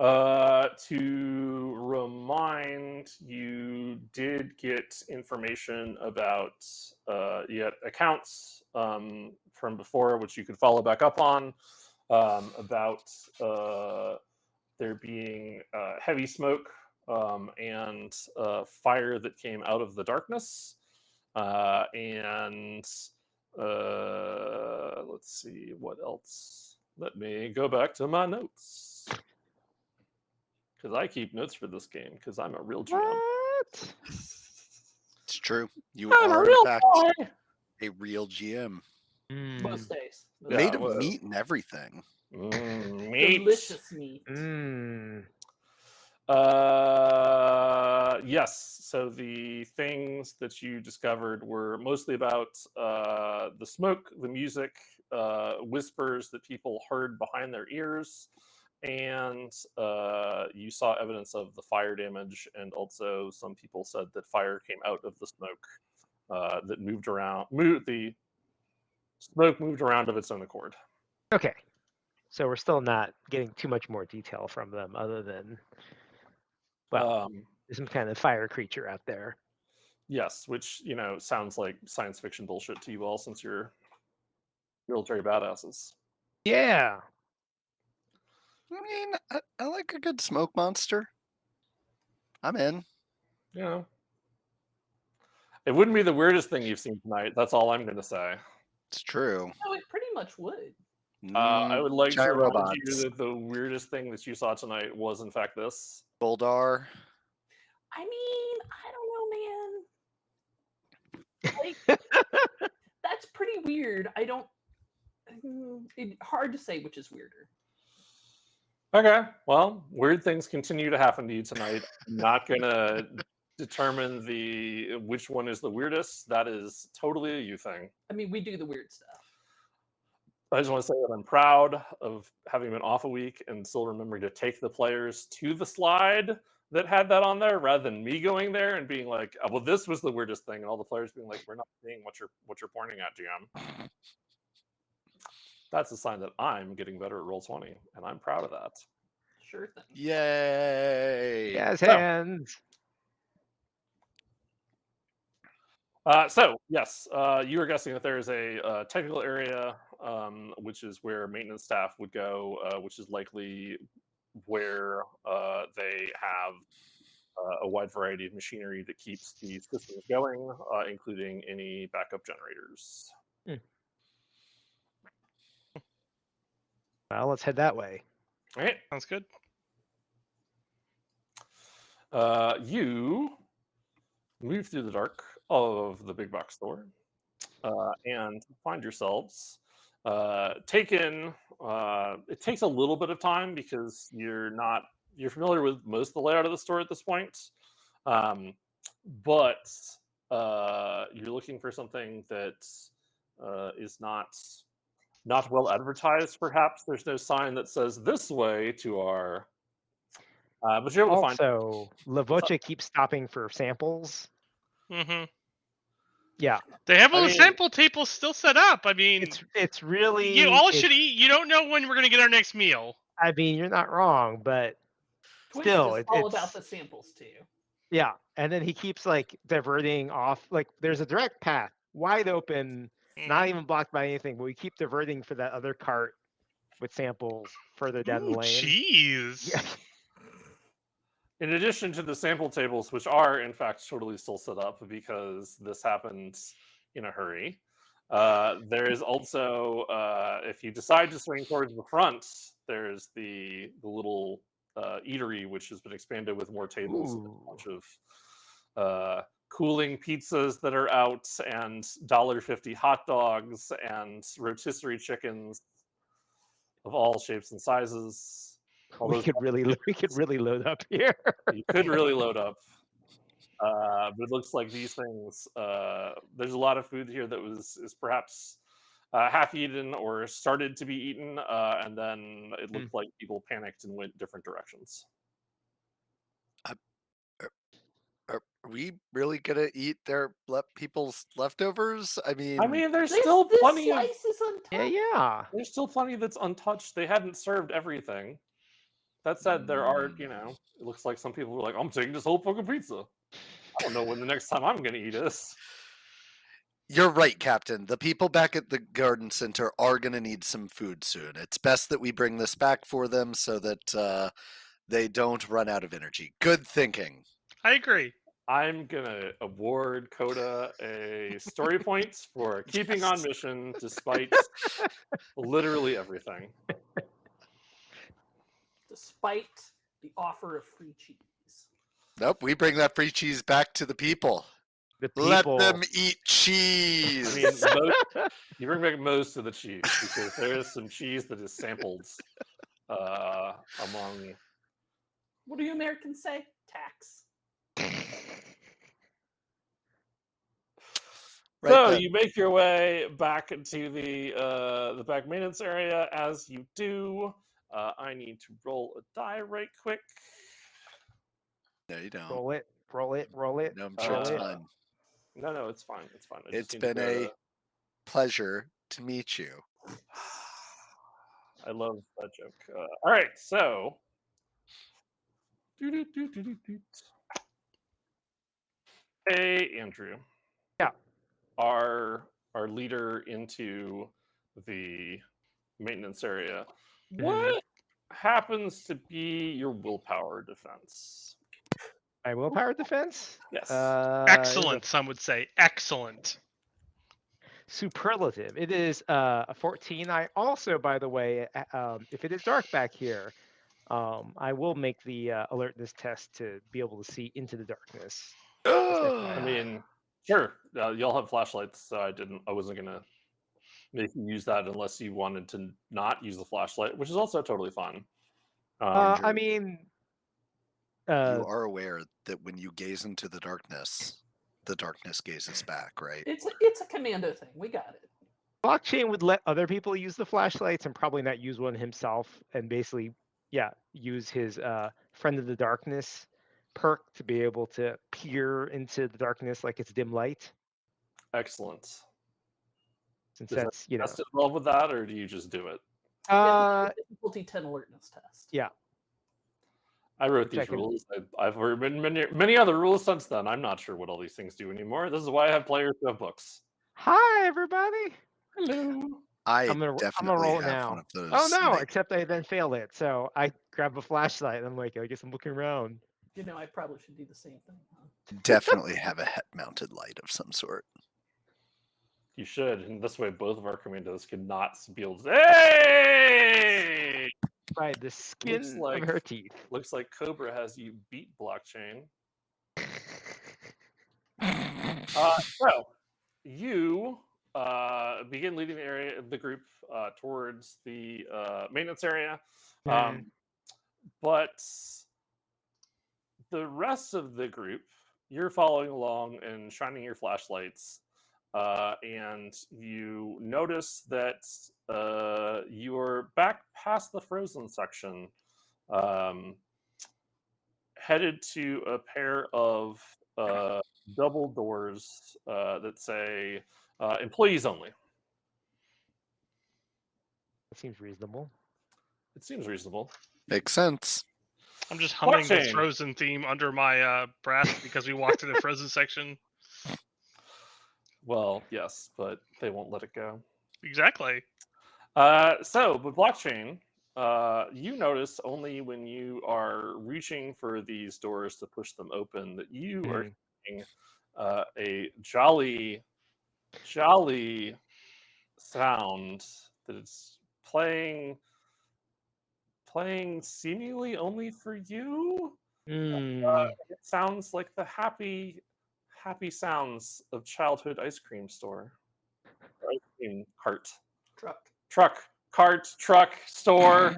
To remind, you did get information about you had accounts from before, which you could follow back up on, about there being heavy smoke and fire that came out of the darkness. And let's see, what else? Let me go back to my notes. Because I keep notes for this game, because I'm a real GM. What? It's true. You I'm a are, in real fact, boy. a real GM. Most days. Yeah, Made of well, meat and everything. Meat. Delicious meat. Yes. So the things that you discovered were mostly about the smoke, the music, whispers that people heard behind their ears, and you saw evidence of the fire damage, and also some people said that fire came out of the smoke that moved around. The smoke moved around of its own accord. Okay. So we're still not getting too much more detail from them other than, well, there's some kind of fire creature out there. Yes, which, sounds like science fiction bullshit to you all since you're military badasses. Yeah. I mean, I like a good smoke monster. I'm in. Yeah. It wouldn't be the weirdest thing you've seen tonight. That's all I'm going to say. It's true. No, it pretty much would. I would like to Giant remind robots. you that the weirdest thing that you saw tonight was, in fact, this. Boldar. I mean, I don't know, man. Like, that's pretty weird. I don't. Hard to say which is weirder. Okay, well, weird things continue to happen to you tonight. I'm not going to determine which one is the weirdest. That is totally a you thing. I mean, we do the weird stuff. I just want to say that I'm proud of having been off a week and still remembering to take the players to the slide that had that on there, rather than me going there and being like, "Oh, well, this was the weirdest thing," and all the players being like, "We're not seeing what you're pointing at, GM." That's a sign that I'm getting better at Roll20, and I'm proud of that. Sure thing. Yay! Yes, So- hands. So yes, you were guessing that there is a technical area, which is where maintenance staff would go, which is likely where they have a wide variety of machinery that keeps the systems going, including any backup generators. Well, let's head that way. All right. Sounds good. You move through the dark of the big box store and find yourselves taken. It takes a little bit of time because you're familiar with most of the layout of the store at this point, but you're looking for something that is not well advertised. Perhaps there's no sign that says this way to our. But you're able to find. Also, La Voce keeps stopping for samples. Mm-hmm. Yeah, They have all I the mean- sample tables still set up. I mean, it's really you all it's- should eat. You don't know when we're gonna get our next meal. I mean, you're not wrong, but Twist still, is all it's about the samples too. yeah. And then he keeps like diverting off. Like there's a direct path, wide open, not Mhm. even blocked by anything. But we keep diverting for that other cart with samples further down the Ooh, lane. cheese. Yeah. In addition to the sample tables, which are in fact totally still set up because this happened in a hurry, there is also, if you decide to swing towards the front, there's the little eatery which has been expanded with more tables and a Ooh. bunch of cooling pizzas that are out, and $1.50 hot dogs and rotisserie chickens of all shapes and sizes. All We those could really load up here. You could really load up. But it looks like these things, there's a lot of food here that is perhaps half eaten or started to be eaten, and then it looked like people panicked and went different directions. Are we really gonna eat people's leftovers? I mean, there's This, still this plenty of slice is untouched. Yeah. there's still plenty that's untouched. They hadn't served everything. That said, there are, it looks like some people were like, I'm taking this whole fucking pizza. I don't know when the next time I'm gonna eat this. you're right, Captain. The people back at the garden center are gonna need some food soon. It's best that we bring this back for them so that they don't run out of energy. Good thinking. I agree. I'm gonna award Coda a story point for keeping on Yes. mission despite literally everything. Despite the offer of free cheese. Nope, we bring that free cheese back to the people. The Let people. them eat cheese. You bring back most of the cheese because there is some cheese that is sampled among. What do you Americans say? Tax. Right So then. you make your way back into the back maintenance area. As you do, I need to roll a die right quick. No, you don't. Roll it. Roll it. Roll it. No, I'm sure it's roll it. fine. No, it's fine. It's fine. I just It's need to been go a to- pleasure to meet you. I love that joke. All right, so. Hey, Andrew. Yeah. Our leader into the maintenance area. What happens to be your willpower defense? My willpower defense? Yes. Is a Excellent, some would say. Excellent. superlative. It is a 14. I also, by the way, if it is dark back here, I will make the alertness test to be able to see into the darkness. Just I FYI. mean, sure. Y'all have flashlights, so I wasn't gonna make you use that unless you wanted to not use the flashlight, which is also totally fine. I mean, You are aware that when you gaze into the darkness gazes back, right? It's a commando thing. We got it. blockchain would let other people use the flashlights and probably not use one himself, and basically, use his friend of the darkness perk to be able to peer into the darkness like it's dim light. Excellent. Since Does that's that test involved with that, or do you just do it? We have to do a difficulty 10 alertness test. Yeah. I wrote Which I these can- rules. I've written many other rules since then. I'm not sure what all these things do anymore. This is why I have players who have books. Hi everybody. Hello. I I'm gonna definitely roll it have now. one of those. Oh no! like- Except I then failed it, so I grab a flashlight and I'm like, I guess I'm looking around. You know, I probably should do the same thing. Huh? definitely have a head-mounted light of some sort. You should, and this way both of our commandos can not be able to. Hey! By the skin like- of her teeth. Looks like Cobra has you beat blockchain. So you begin leading the group towards the maintenance area, but the rest of the group, you're following along and shining your flashlights, and you notice that you're back past the frozen section, headed to a pair of double doors that say employees only. That seems reasonable. It seems reasonable. Makes sense. I'm just humming the Blockchain. Frozen theme under my breath because we walked to the Frozen section. Well, yes, but they won't let it go. Exactly. But blockchain, you notice only when you are reaching for these doors to push them open that you are hearing a jolly sound that is playing seemingly only for you. It sounds like the happy sounds of childhood ice cream store. Or ice cream cart. Truck, store.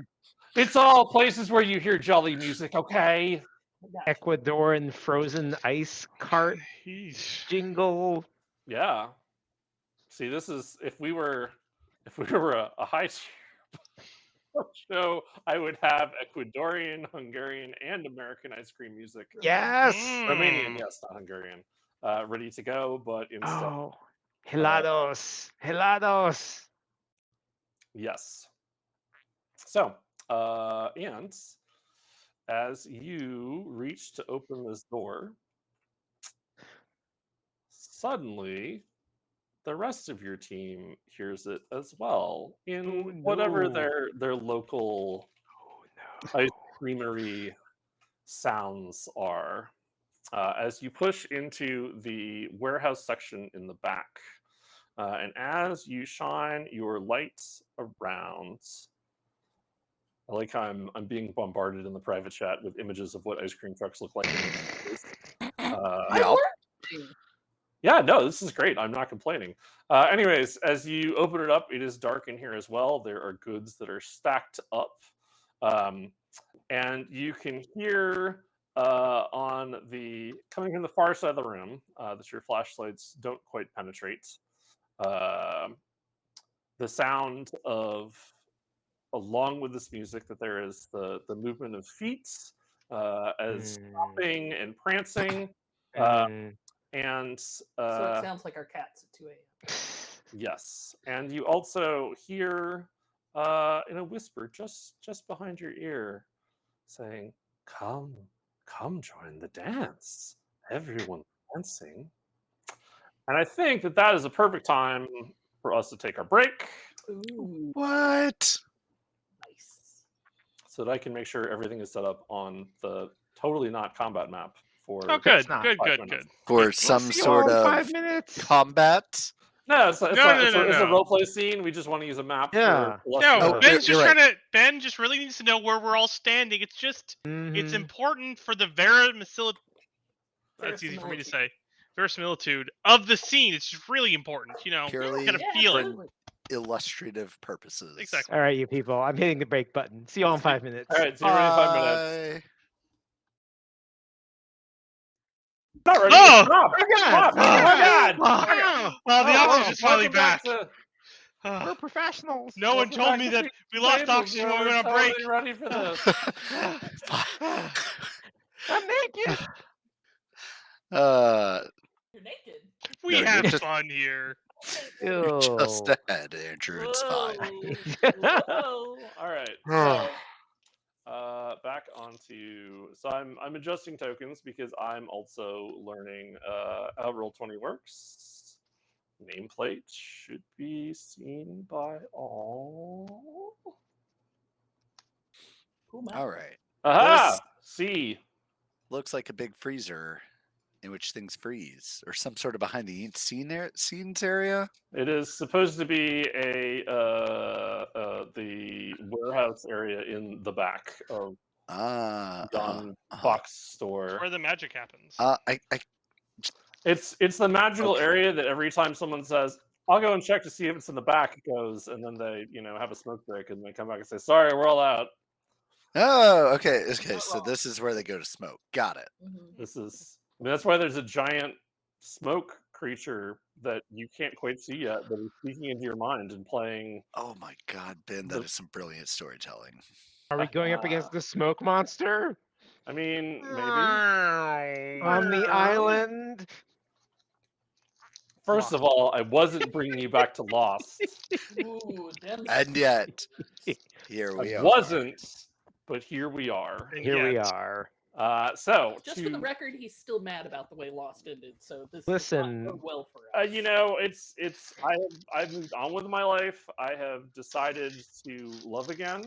It's all places where you hear jolly music, okay? Ecuadorian frozen ice cart Yeesh. jingle. Yeah. See, this is if we were a high tier. show, I would have Ecuadorian, Hungarian, and American ice cream music. Yes. Romanian, yes, not Hungarian. Ready to go, but instead, Oh, helados. yes. So, and as you reach to open this door, suddenly the rest of your team hears it as well in Oh, whatever no. their local Oh, ice creamery sounds are. As you push into the warehouse section in the back, and as you shine your lights around, I like how I'm being bombarded in the private chat with images of what ice cream trucks look like. I Yup. learned. Yeah, no, this is great. I'm not complaining. Anyways, as you open it up, it is dark in here as well. There are goods that are stacked up. Um, and you can hear on the coming from the far side of the room that your flashlights don't quite penetrate uh, the sound of, along with this music, that there is the movement of feet as hopping and prancing and So it sounds like our cats at 2 a.m. yes, and you also hear in a whisper just behind your ear saying, "Come, come, join the dance. Everyone dancing." And I think that that is a perfect time for us to take our break Ooh, What? nice. so that I can make sure everything is set up on the totally not combat map for Oh, good, not. good, 5 good, minutes. good. For Good. We'll some see you sort all in of 5 minutes. combat? No, it's, it's, No, not, no, it's, no, a, it's a no. role play scene. We just want to use a map Yeah. for less No, Oh, work. Ben's you're just right. trying to. Ben just really needs to know where we're all standing. It's just, it's Mhm. important for the verisimilitude. That's easy for me to say. Verisimilitude of the scene. It's just really important. You know, Purely gotta Yeah, feel it. absolutely. illustrative purposes. Exactly. All right, you people. I'm hitting the break button. See you all in 5 minutes. All right, so you're ready in 5 minutes. Bye. Not ready. Oh! Stop! Oh, God. Stop! Oh, Oh, God. God! Oh, the Oh, oxygen's just finally welcome back back. to- We're professionals. No one welcome told back me to that Feats we lost Fables. oxygen when we We're went on break. totally ready for this. I'm naked. You're naked. We No, you're have just- fun here. You're just Ew. ahead, Andrew. It's fine. Whoa. All right. So, back onto. So I'm adjusting tokens because I'm also learning how Roll20 works. Nameplate should be seen by all. Cool map. All right. Aha! See. Looks like a big freezer in which things freeze, or some sort of behind the scenes area. It is supposed to be the warehouse area in the back of John Box store. Where the magic happens. It's the magical Okay. area that every time someone says, "I'll go and check to see if it's in the back," it goes, and then they have a smoke break, and they come back and say, "Sorry, we're all out." Oh, okay. Okay, Not so wrong. this is where they go to smoke. Got it. Mhm. This is that's why there's a giant smoke creature that you can't quite see yet, but is speaking into your mind and playing. Oh my God, Ben, that is some brilliant storytelling. Are we going up against the smoke monster I mean, maybe. on the island? First of all, I wasn't bringing you back to Lost. Ooh, Dem's And yet, here I we are. wasn't, but here we are. And Here we yet- are. So just for the record, he's still mad about the way Lost ended. So this Listen. does not go well for us. it's I've moved on with my life. I have decided to love again.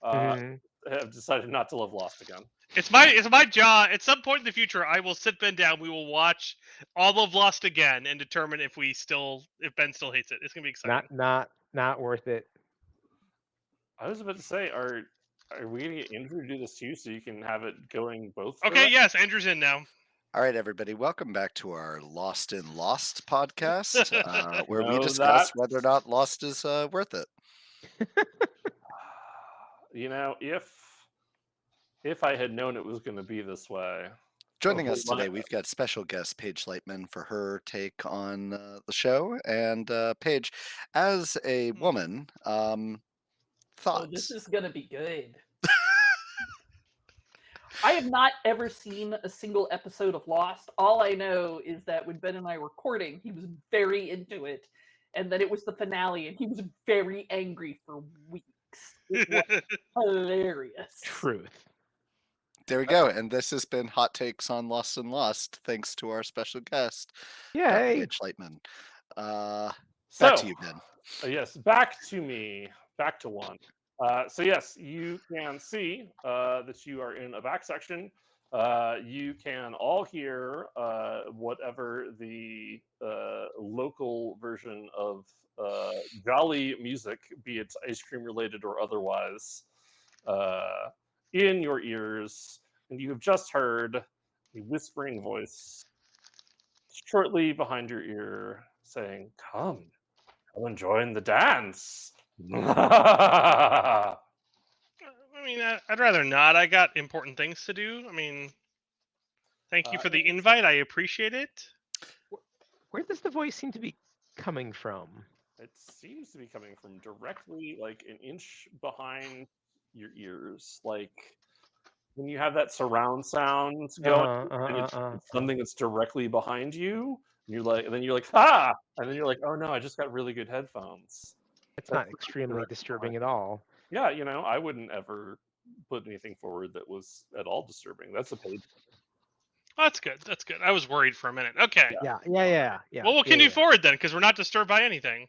Mhm. I have decided not to love Lost again. It's my job. At some point in the future, I will sit Ben down. We will watch all of Lost again and determine if Ben still hates it. It's gonna be exciting. Not worth it. I was about to say, are we gonna get Andrew to do this too, so you can have it going both? Okay, directions? yes, Andrew's in now. All right, everybody, welcome back to our Lost in Lost podcast, where we Know discuss that- whether or not Lost is worth it. If I had known it was going to be this way. Joining Oh, us today, we've got special guest Paige Lightman for her take on the show. And Paige, as a woman, Thoughts? Oh, this is gonna be good. I have not ever seen a single episode of Lost. All I know is that when Ben and I were recording, he was very into it, and then it was the finale, and he was very angry for weeks. It was hilarious. Truth. There we go. And this has been Hot Takes on Lost and Lost, thanks to our special guest, Yeah. Dr. Hey. Mitch Lightman. Back So, to you, Ben. yes, back to me. Back to one. So yes, you can see that you are in a back section. You can all hear whatever the local version of jolly music, be it ice cream related or otherwise, in your ears. And you have just heard a whispering voice shortly behind your ear saying, "Come, come join the dance." I mean, I'd rather not. I got important things to do. I mean, thank you for the invite. I appreciate it. Where does the voice seem to be coming from? It seems to be coming from directly like an inch behind your ears. Like when you have that surround sound going, and it's something that's directly behind you, and then you're like, ah! And then you're like, oh no, I just got really good headphones. It's That's not not extremely direct disturbing behind. at all. Yeah, I wouldn't ever put anything forward that was at all disturbing. That's a page. Oh, that's good. That's good. I was worried for a minute. Okay. Yeah. Well, we'll continue forward then, because we're not disturbed by anything.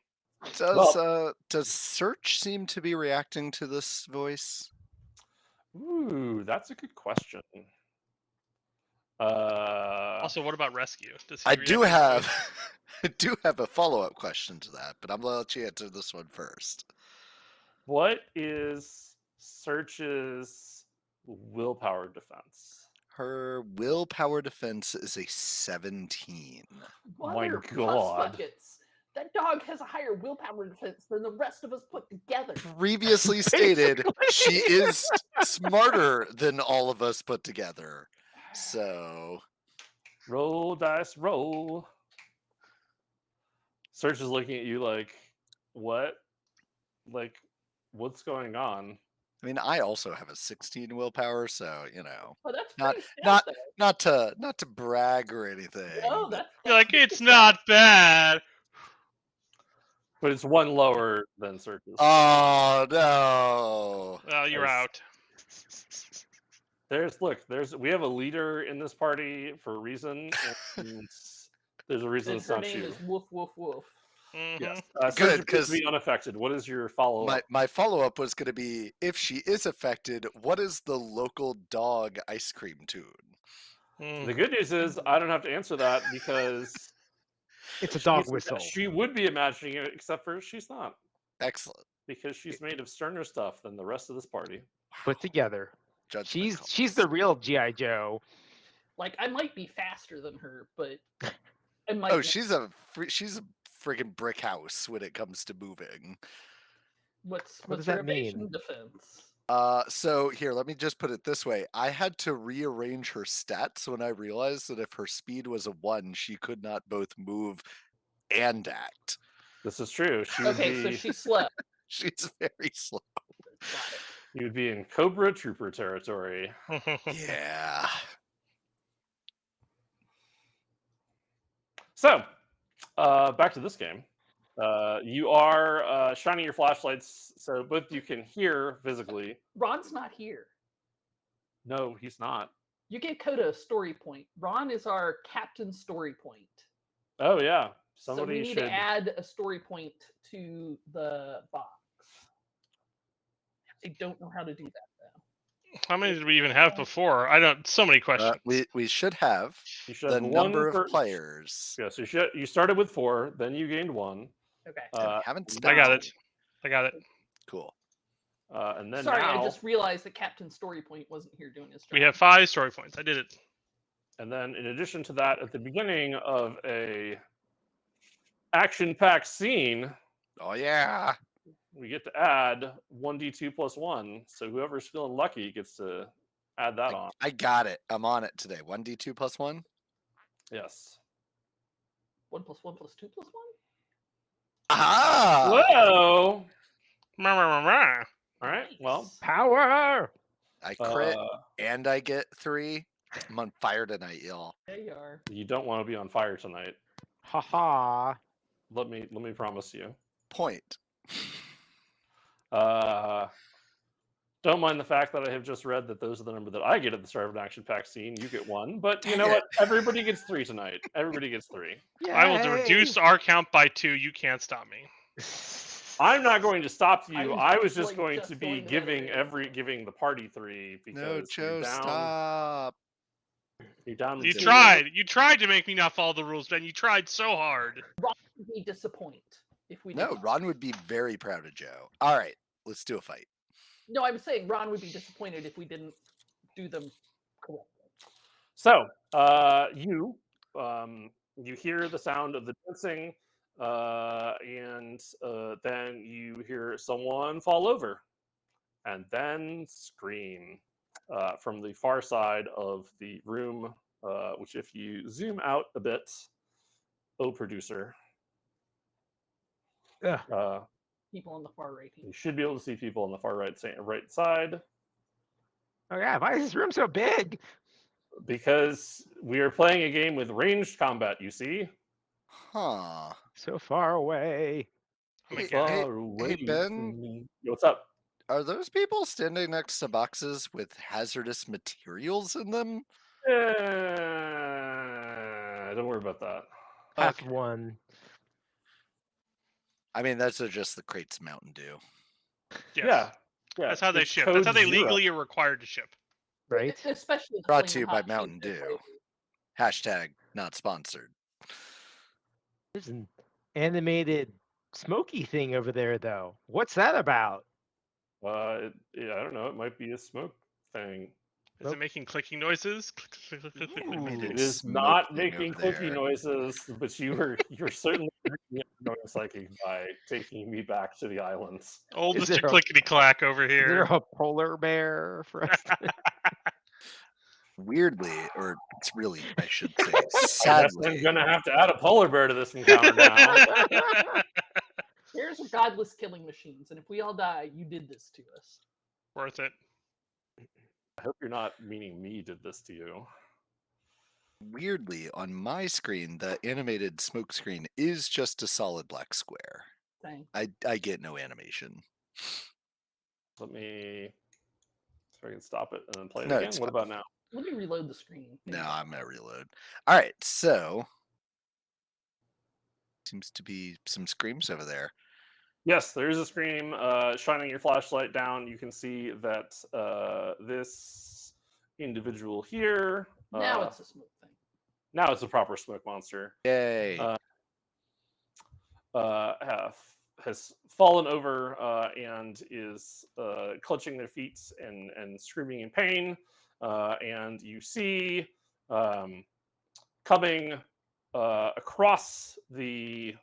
Does Search seem to be reacting to this voice? Ooh, that's a good question. Also, what about Rescue? Does he I react do to this have voice? I do have a follow-up question to that, but I'm gonna let you answer this one first. What is Search's willpower defense? Her willpower defense is a 17. My Mother puss God. buckets. That dog has a higher willpower defense than the rest of us put together. Previously stated, she is smarter than all of us put together. So Roll dice, roll. Search is looking at you like, what? Like, what's going on? I mean, I also have a 16 willpower, so Oh, that's not pretty not stout, not to brag or anything. though. No, but You're like, pretty it's stout. not bad. But it's one lower than Search's. Oh no! Well, you're Nice. out. We have a leader in this party for a reason, and there's a reason And it's her not name you. is Woof Woof Woof. Mhm. Yes. Good, Search appears 'cause to be unaffected. What is your follow-up? My follow-up was going to be, if she is affected, what is the local dog ice cream tune? The good news is I don't have to answer that because It's a dog whistle. she would be imagining it, except for she's not, Excellent. because she's made of sterner stuff than the rest of this party. Put together. Judgment She's calls. the real G.I. Joe. Like, I might be faster than her, but I might. Oh, not. she's a friggin' brick house when it comes to moving. What's does her that mean? evasion defense? So here, let me just put it this way. I had to rearrange her stats when I realized that if her speed was a 1, she could not both move and act. This is true. Okay, so she's slow. She's very slow. Got it. You would be in Cobra Trooper territory. Yeah. So, back to this game. You are shining your flashlights so both you can hear physically. Ron's not here. No, he's not. You gave Coda a story point. Ron is our captain story point. Oh yeah, So we somebody need should. to add a story point to the box. I don't know how to do that though. How many did we even have before? I don't. So many questions. We should have You should the have number one of per- players. Yeah, so you started with 4, then you gained 1. Okay. And we haven't I got stopped. it. I got it. Cool. And then Sorry, now, I just realized that Captain Story Point wasn't here doing his job. We have 5 story points. I did it. and then in addition to that, at the beginning of a action-packed scene, Oh yeah. we get to add 1d2 plus 1. So whoever's feeling lucky gets to add that on. I got it. I'm on it today. 1d2 plus 1? Yes. 1 + 1 + 2 + 1? Ah! Whoa! Rah, rah, rah, rah. All right. Well, Nice. Power. I crit uh, and I get 3. I'm on fire tonight, y'all. There you are. you don't want to be on fire tonight. Haha. Let me promise you. Point. Don't mind the fact that I have just read that those are the number that I get at the start of an action pack scene. You get 1, but you Dang know it. what? Everybody gets 3 tonight. Everybody gets 3. I will Yay. reduce our count by 2. You can't stop me. I'm not going to stop you. was I was just just going just to be going to that giving area. giving the party 3 No, because Joe, stop. you're down. You with tried. You tried to make me not follow the rules, Ben. You tried so hard. Ron would be disappointed if we did No, not. Ron would be very proud of Joe. All right, let's do a fight. No, I was saying Ron would be disappointed if we didn't do them correctly. So, you hear the sound of the dancing, and then you hear someone fall over, and then scream from the far side of the room. Which, if you zoom out a bit, producer, Ugh. People on the far right you here. should be able to see people on the far right side. Oh yeah, why is this room so big? Because we are playing a game with ranged combat, you see. Huh. So far away. I'm Hey, again. Far away Ben. from me. Yo, what's up? Are those people standing next to boxes with hazardous materials in them? Don't worry about that. Half Okay. one. I mean, those are just the crates of Mountain Dew. Yes. Yeah. That's how they it's ship. That's how code they 0. legally are required to ship. Right? Especially the Brought to flaming you by hot Mountain Cheetos Dew. flavor. Hashtag not sponsored. There's an animated smoky thing over there, though. What's that about? I don't know. It might be a smoke thing. Is Nope. it making clicking noises? Click, click, click, click, click, click. Animated It is smoke not thing making over clicky there. noises, but you're certainly going psychic by taking me back to the islands. Old Is Mr. there a- Clickety Clack over Is there here. a polar bear for us? Weirdly, or it's really, I should say, I guess sadly. I'm gonna have to add a polar bear to this encounter now. Bears are godless killing machines, and if we all die, you did this to us. Worth it. I hope you're not meaning me did this to you. Weirdly, on my screen, the animated smoke screen is just a solid black square. Dang. I get no animation. Let me so I can stop it and then play it No, again. it's What fine. about now? Let me reload the screen. There No, you go. I'm gonna reload. All right, so seems to be some screams over there. Yes, there is a scream. Shining your flashlight down, you can see that this individual here. Now it's a smoke thing. Now it's a proper smoke monster. Yay! Has fallen over and is clutching their feet and screaming in pain. And you see coming across the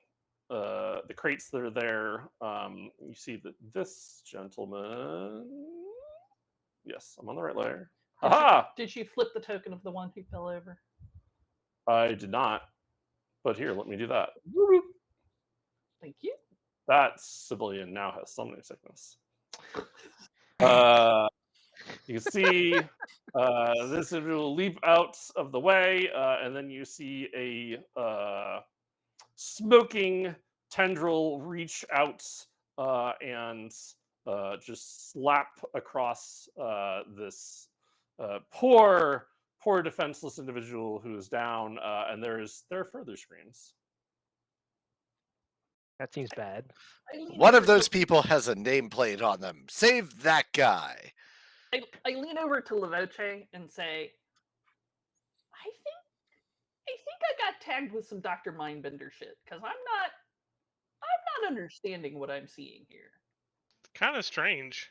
crates that are there. You see that this gentleman. Yes, I'm on the right layer. Aha! Did you flip the token of the one who fell over? I did not. But here, let me do that. Thank you. That civilian now has summoning sickness. You can see this individual leap out of the way, and then you see a smoking tendril reach out and just slap across this poor defenseless individual who is down, and there are further screams. That seems bad. One of those people has a nameplate on them. Save that guy. I lean over to Lavoche and say, I think I got tagged with some Dr. Mindbender shit, because I'm not understanding what I'm seeing here. Kind of strange.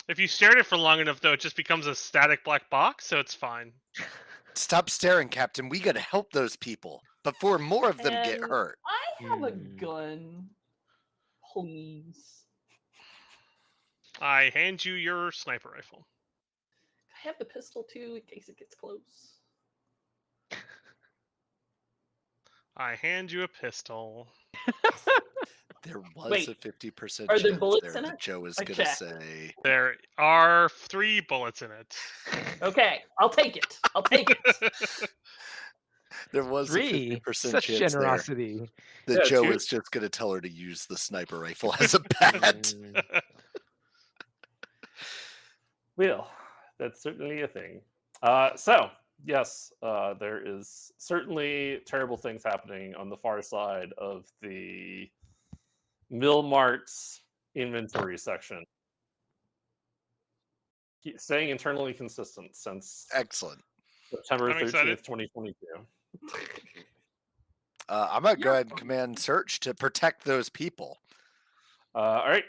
If you stare at it for long enough, though, it just becomes a static black box, so it's fine. Stop staring, Captain. We gotta help those people before more of them get And hurt. I have a Hmm. gun. Please. I hand you your sniper rifle. I have the pistol too in case it gets close. I hand you a pistol. There was Wait, a 50% are there chance bullets there in that it? Joe was I going to checked. say. There are 3 bullets in it. Okay, I'll take it. I'll take it. There was a 3. 50% Such chance generosity. there Yeah, that Joe 2. was just going to tell her to use the sniper rifle as a bat. Mm. Well, that's certainly a thing. So, yes, there is certainly terrible things happening on the far side of the Milmart's inventory section. Staying internally consistent since Excellent. September I'm excited. 13th, 2022. I'm going to go ahead and command search to protect those people. All right.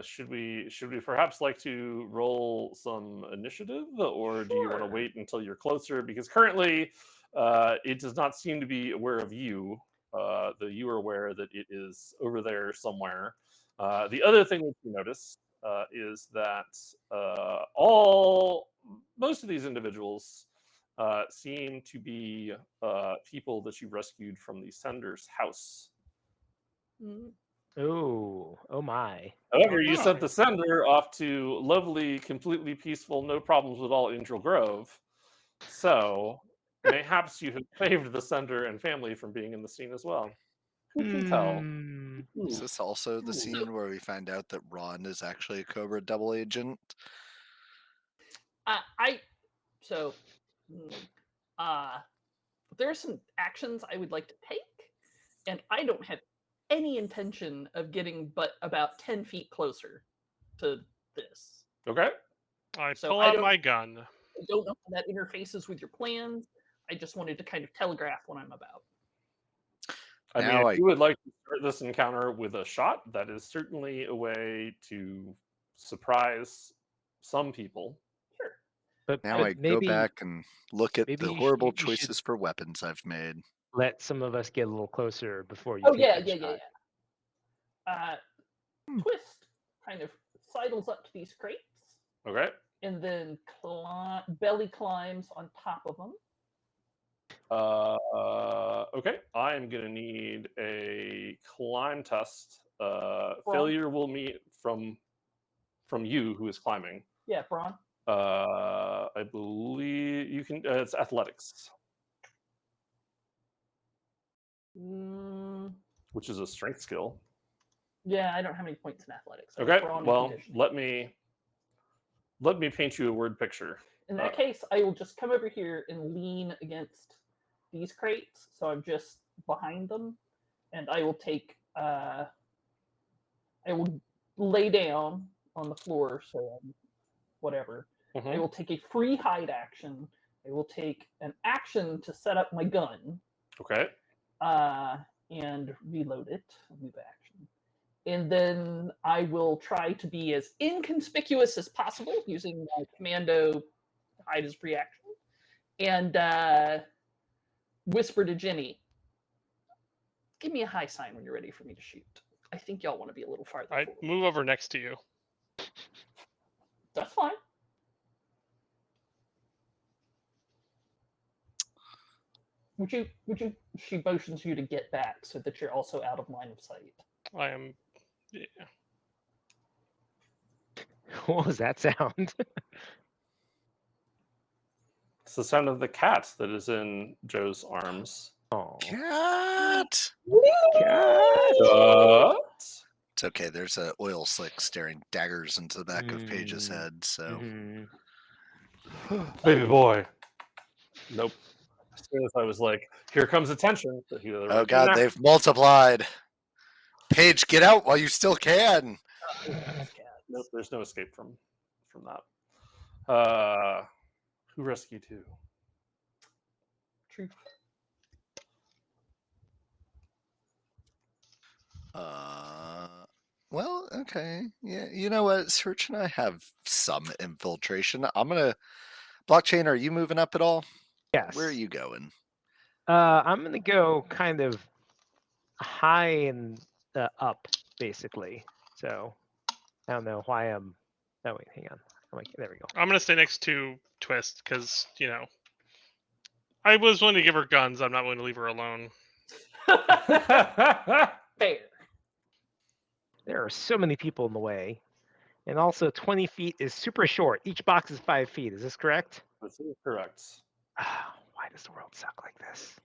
Should we perhaps like to roll some initiative, or do you want to Sure. wait until you're closer? Because currently, it does not seem to be aware of you. Though you are aware that it is over there somewhere. The other thing that you notice is that most of these individuals seem to be people that you rescued from the sender's house. Mm, Oh my. However, you sent Oh. the sender off to lovely, completely peaceful, no problems at all Angel Grove. So mayhaps you have saved the sender and family from being in the scene as well. Who can tell? Hmm. Is Ooh. this also the Ooh. scene where we find out that Ron is actually a Cobra double agent? So, mm, there are some actions I would like to take, and I don't have any intention of getting but about 10 feet closer to this. Okay. I So pull I out don't- my gun. I don't know how that interfaces with your plans. I just wanted to kind of telegraph what I'm about. I mean, Now if you would like to start this encounter with a shot, that is certainly a way to surprise some people. Sure. But, Now but I go maybe back and look at maybe the you sh- horrible you should choices for weapons I've made. let some of us get a little closer before you Oh take yeah, that yeah, shot. yeah, yeah. Twist kind of sidles up to these crates Okay. and then belly climbs on top of them. Okay. I am going to need a climb test. Braun? Failure will meet from you, who is climbing. Yeah, Braun. I believe you can. It's athletics, Mm, which is a strength skill. yeah, I don't have any points in athletics. I have Okay. brawn and Well, conditioning. let me paint you a word picture. In that case, I will just come over here and lean against these crates, so I'm just behind them, and I will take. I will lay down on the floor, so whatever. I Mhm. will take a free hide action. I will take an action to set up my gun, Okay. and reload it. Move action. And then I will try to be as inconspicuous as possible using my commando hide as free action. And whisper to Jenny, give me a high sign when you're ready for me to shoot. I think y'all want to be a little farther I forward. move over next to you. That's fine. Would you? She motions you to get back so that you're also out of line of sight. I am. Yeah. What was that sound? It's the sound of the cat that is in Joe's arms. Oh, Cat! cat. It's okay. There's a oil slick staring daggers into the back of Paige's head. So Mhm. Baby boy. Nope. As soon as I was like, here comes attention. But he was oh like, god, "Nah." they've multiplied. Paige, get out while you still can. Nope, there's no escape from that. Who rescued who? Truth. Well, okay. Yeah, you know what? Search and I have some infiltration. I'm gonna blockchain. Are you moving up at all? Yes. Where are you going? I'm gonna go kind of high and up, basically. So I don't know why I'm. Oh wait, hang on. Oh, wait, there we go. I'm gonna stay next to Twist because I was willing to give her guns. I'm not willing to leave her alone. Fair. There are so many people in the way. And also 20 feet is super short. Each box is 5 feet. Is this correct? This is correct. Why does the world suck like this?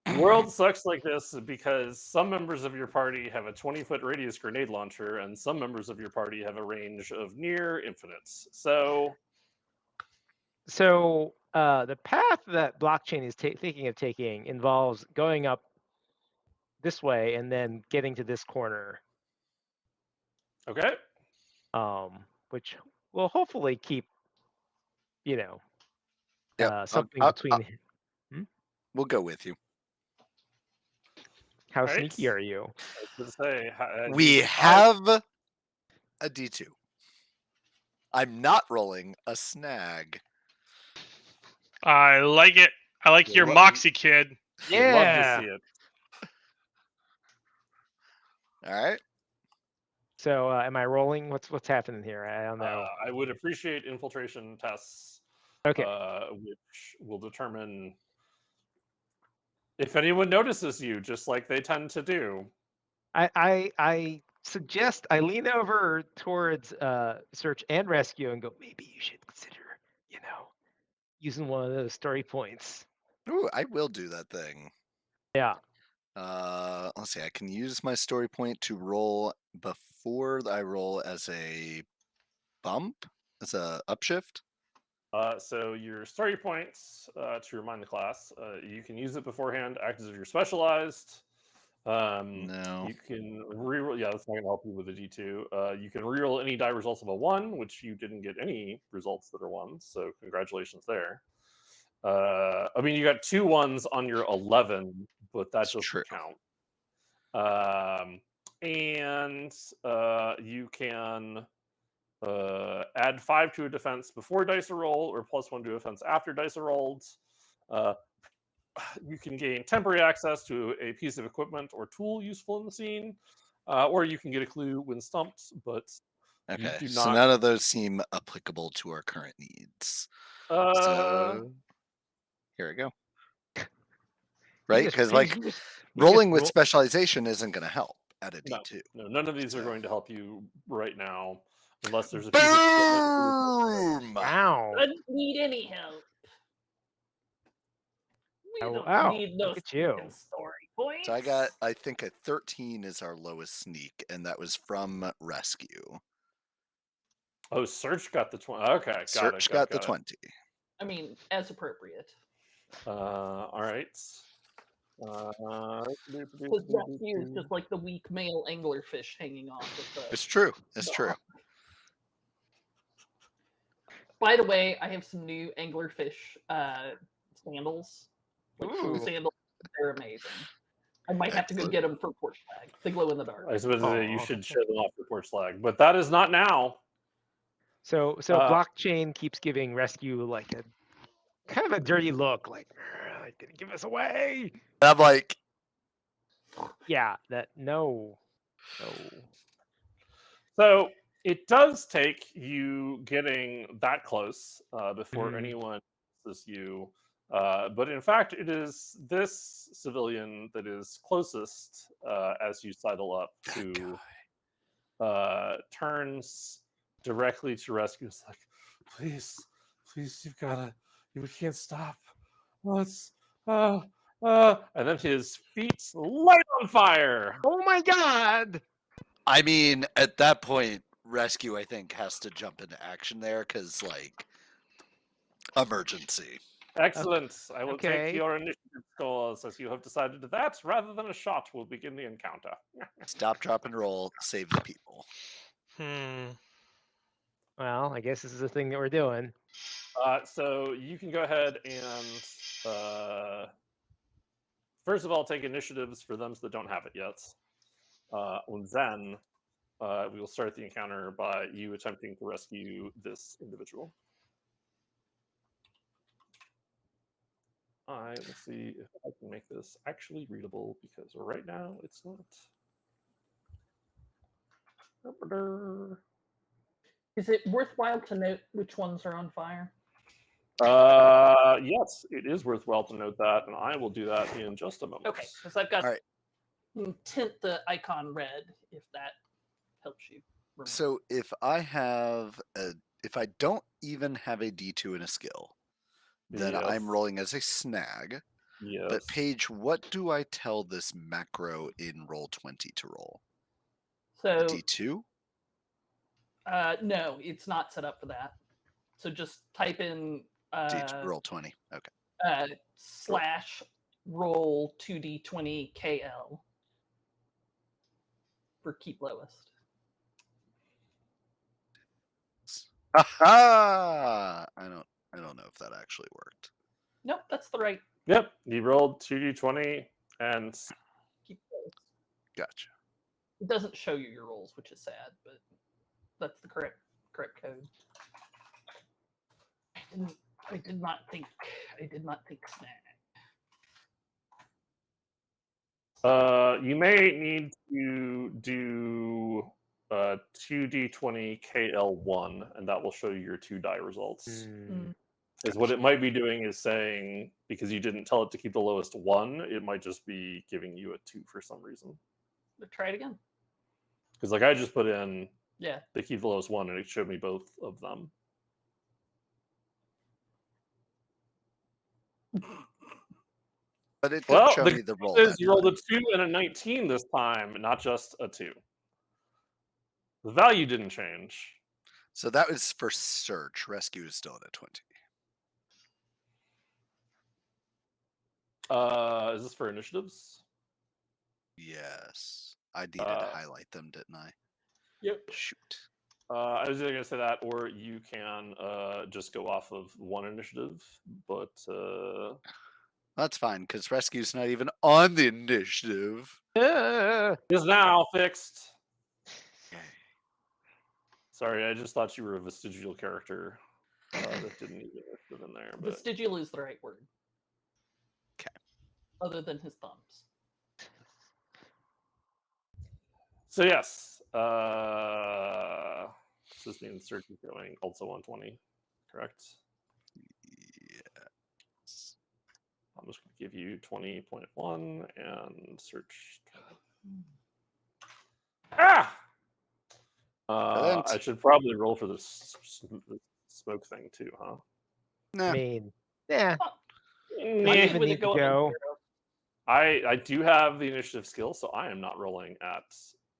The world sucks like this because some members of your party have a 20-foot radius grenade launcher, and some members of your party have a range of near infinites. So, the path that blockchain is thinking of taking involves going up this way and then getting to this corner, okay. which will hopefully keep, Yep, something between. We'll go with you. How Right. sneaky are you? I was gonna say, We have a D2. I'm not rolling a snag. I like it. I like your moxie, kid. You'd love to see it. All right. So, am I rolling? What's happening here? I don't know. I would appreciate infiltration tests, Okay. which will determine if anyone notices you, just like they tend to do. I suggest I lean over towards search and rescue and go, maybe you should consider, using one of those story points. Ooh, I will do that thing. Yeah. Let's see. I can use my story point to roll before I roll as a bump, as a upshift. So your story points, to remind the class, you can use it beforehand, act as if you're specialized. No. You can reroll. Yeah, that's not going to help you with a D2. You can reroll any die results of a 1, which you didn't get any results that are 1s, so congratulations there. I mean, you got 2 1s on your 11, but that doesn't true. count. And you can add 5 to a defense before dice are rolled, or +1 to a defense after dice are rolled. You can gain temporary access to a piece of equipment or tool useful in the scene, or you can get a clue when stumped, but you Okay, do so not. none of those seem applicable to our current needs. So here we go. Right? Because rolling with specialization isn't going to help at a D2. No, none of these are going to help you right now, unless there's a piece of equipment. Wow. Doesn't need any help. We don't need no look at you. story points. So I think a 13 is our lowest sneak, and that was from rescue. Oh, Search got the 20. Okay, Search got the 20. I mean, as appropriate. All right. Because rescue is just like the weak male anglerfish hanging off of the. It's true. It's true. By the way, I have some new anglerfish sandals. Like shoe Ooh. sandals. They're amazing. I might have to go get them for porch flag. They glow in the dark. I suppose you should show them off for porch flag, but that is not now. So blockchain keeps giving rescue like a kind of a dirty look, like gonna give us away. I'm like, yeah, no. So it does take you getting that close before anyone notices you. But in fact, it is this civilian that is closest as you sidle up to turns directly to rescue. It's like, please, we can't stop. Let's, and then his feet light on fire. Oh my god! I mean, at that point, rescue, I think, has to jump into action there because, like, emergency. Excellent. I will take your initiative scores as you have decided that rather than a shot will begin the encounter. Stop, drop, and roll. Save the people. Well, I guess this is the thing that we're doing. So you can go ahead and first of all take initiatives for them that don't have it yet. And then we will start the encounter by you attempting to rescue this individual. Let's see if I can make this actually readable, because right now it's not. Is it worthwhile to note which ones are on fire? Yes, it is worthwhile to note that, and I will do that in just a moment. Okay, because I've got All right. tint the icon red, if that helps you. Remember. So if I don't even have a D2 in a skill, then Yes. I'm rolling as a snag. Yes. But Paige, what do I tell this macro in Roll20 to roll? A So D2? no, it's not set up for that. So just type in Roll20. Okay. slash roll 2d20 KL for keep lowest. Aha! I don't know if that actually worked. Nope, that's the right Yep. You rolled 2d20 and keep lowest. Gotcha. It doesn't show you your rolls, which is sad, but that's the correct code. I did not think snag. You may need to do 2d20 KL1, and that will show you your 2 die results. Because what it might be doing is saying, because you didn't tell it to keep the lowest 1, it might just be giving you a 2 for some reason. But try it again. Because like I just put in, Yeah. they keep the lowest 1, and it showed me both of them. But it didn't Well, show the me the good roll. news is that you rolled a time. 2 and a 19 this time, not just a 2. The value didn't change. So that was for search. Rescue is still at a 20. Is this for initiatives? Yes. I needed to highlight them, didn't I? Yep. Shoot. I was either going to say that, or you can just go off of 1 initiative, but That's fine, because rescue's not even on the initiative. is now fixed. Yay. Sorry, I just thought you were a vestigial character that didn't need initiative in there. But Vestigial is the right word. Okay. Other than his thumbs. so yes, this means search is going also 120, correct? Yes. I'm just going to give you 20.1 and search 20. Ah! I should probably roll for this smoke thing too, huh? Nah. I mean, yeah. I'm Might good even with need it to going go. I do have the initiative skill, so I am not rolling at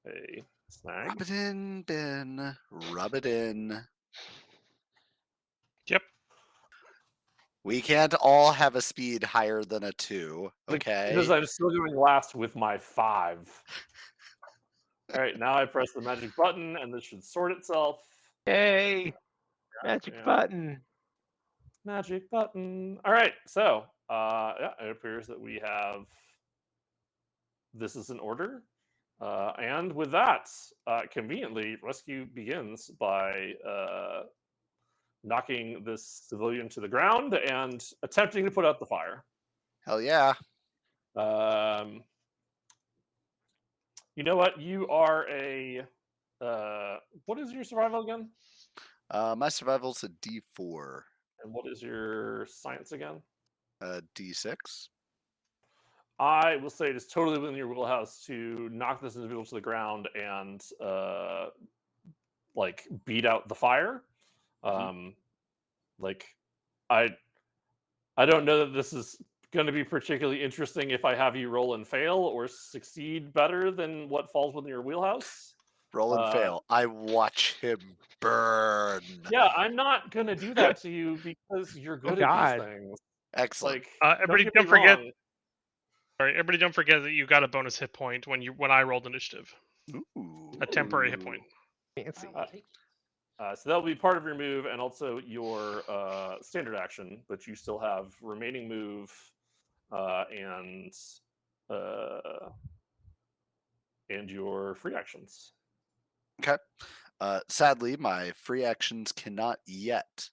a snag. Rub it in, Ben. Rub it in. Yep. We can't all have a speed higher than a 2, okay? Because I'm still going last with my 5. All right, now I press the magic button, and this should sort itself. Yay! Magic Yeah. button. Magic button. All right, so yeah, it appears that we have this is in order. And with that, conveniently, rescue begins by knocking this civilian to the ground and attempting to put out the fire. Hell yeah. You know what? You are a. What is your survival again? My survival's a D4. And what is your science again? D6. I will say it is totally within your wheelhouse to knock this individual to the ground and like beat out the fire. Like I don't know that this is going to be particularly interesting if I have you roll and fail or succeed better than what falls within your wheelhouse. Roll and fail. I watch him burn. Yeah, I'm not going to do that to you because you're good at God. these things. Excellent. Like, Everybody, get don't me forget. wrong. Sorry, everybody, don't forget that you got a bonus hit point when I rolled initiative. Ooh. A temporary hit point. Fancy. So that'll be part of your move and also your standard action, but you still have remaining move and your free actions. Okay. Sadly, my free actions cannot yet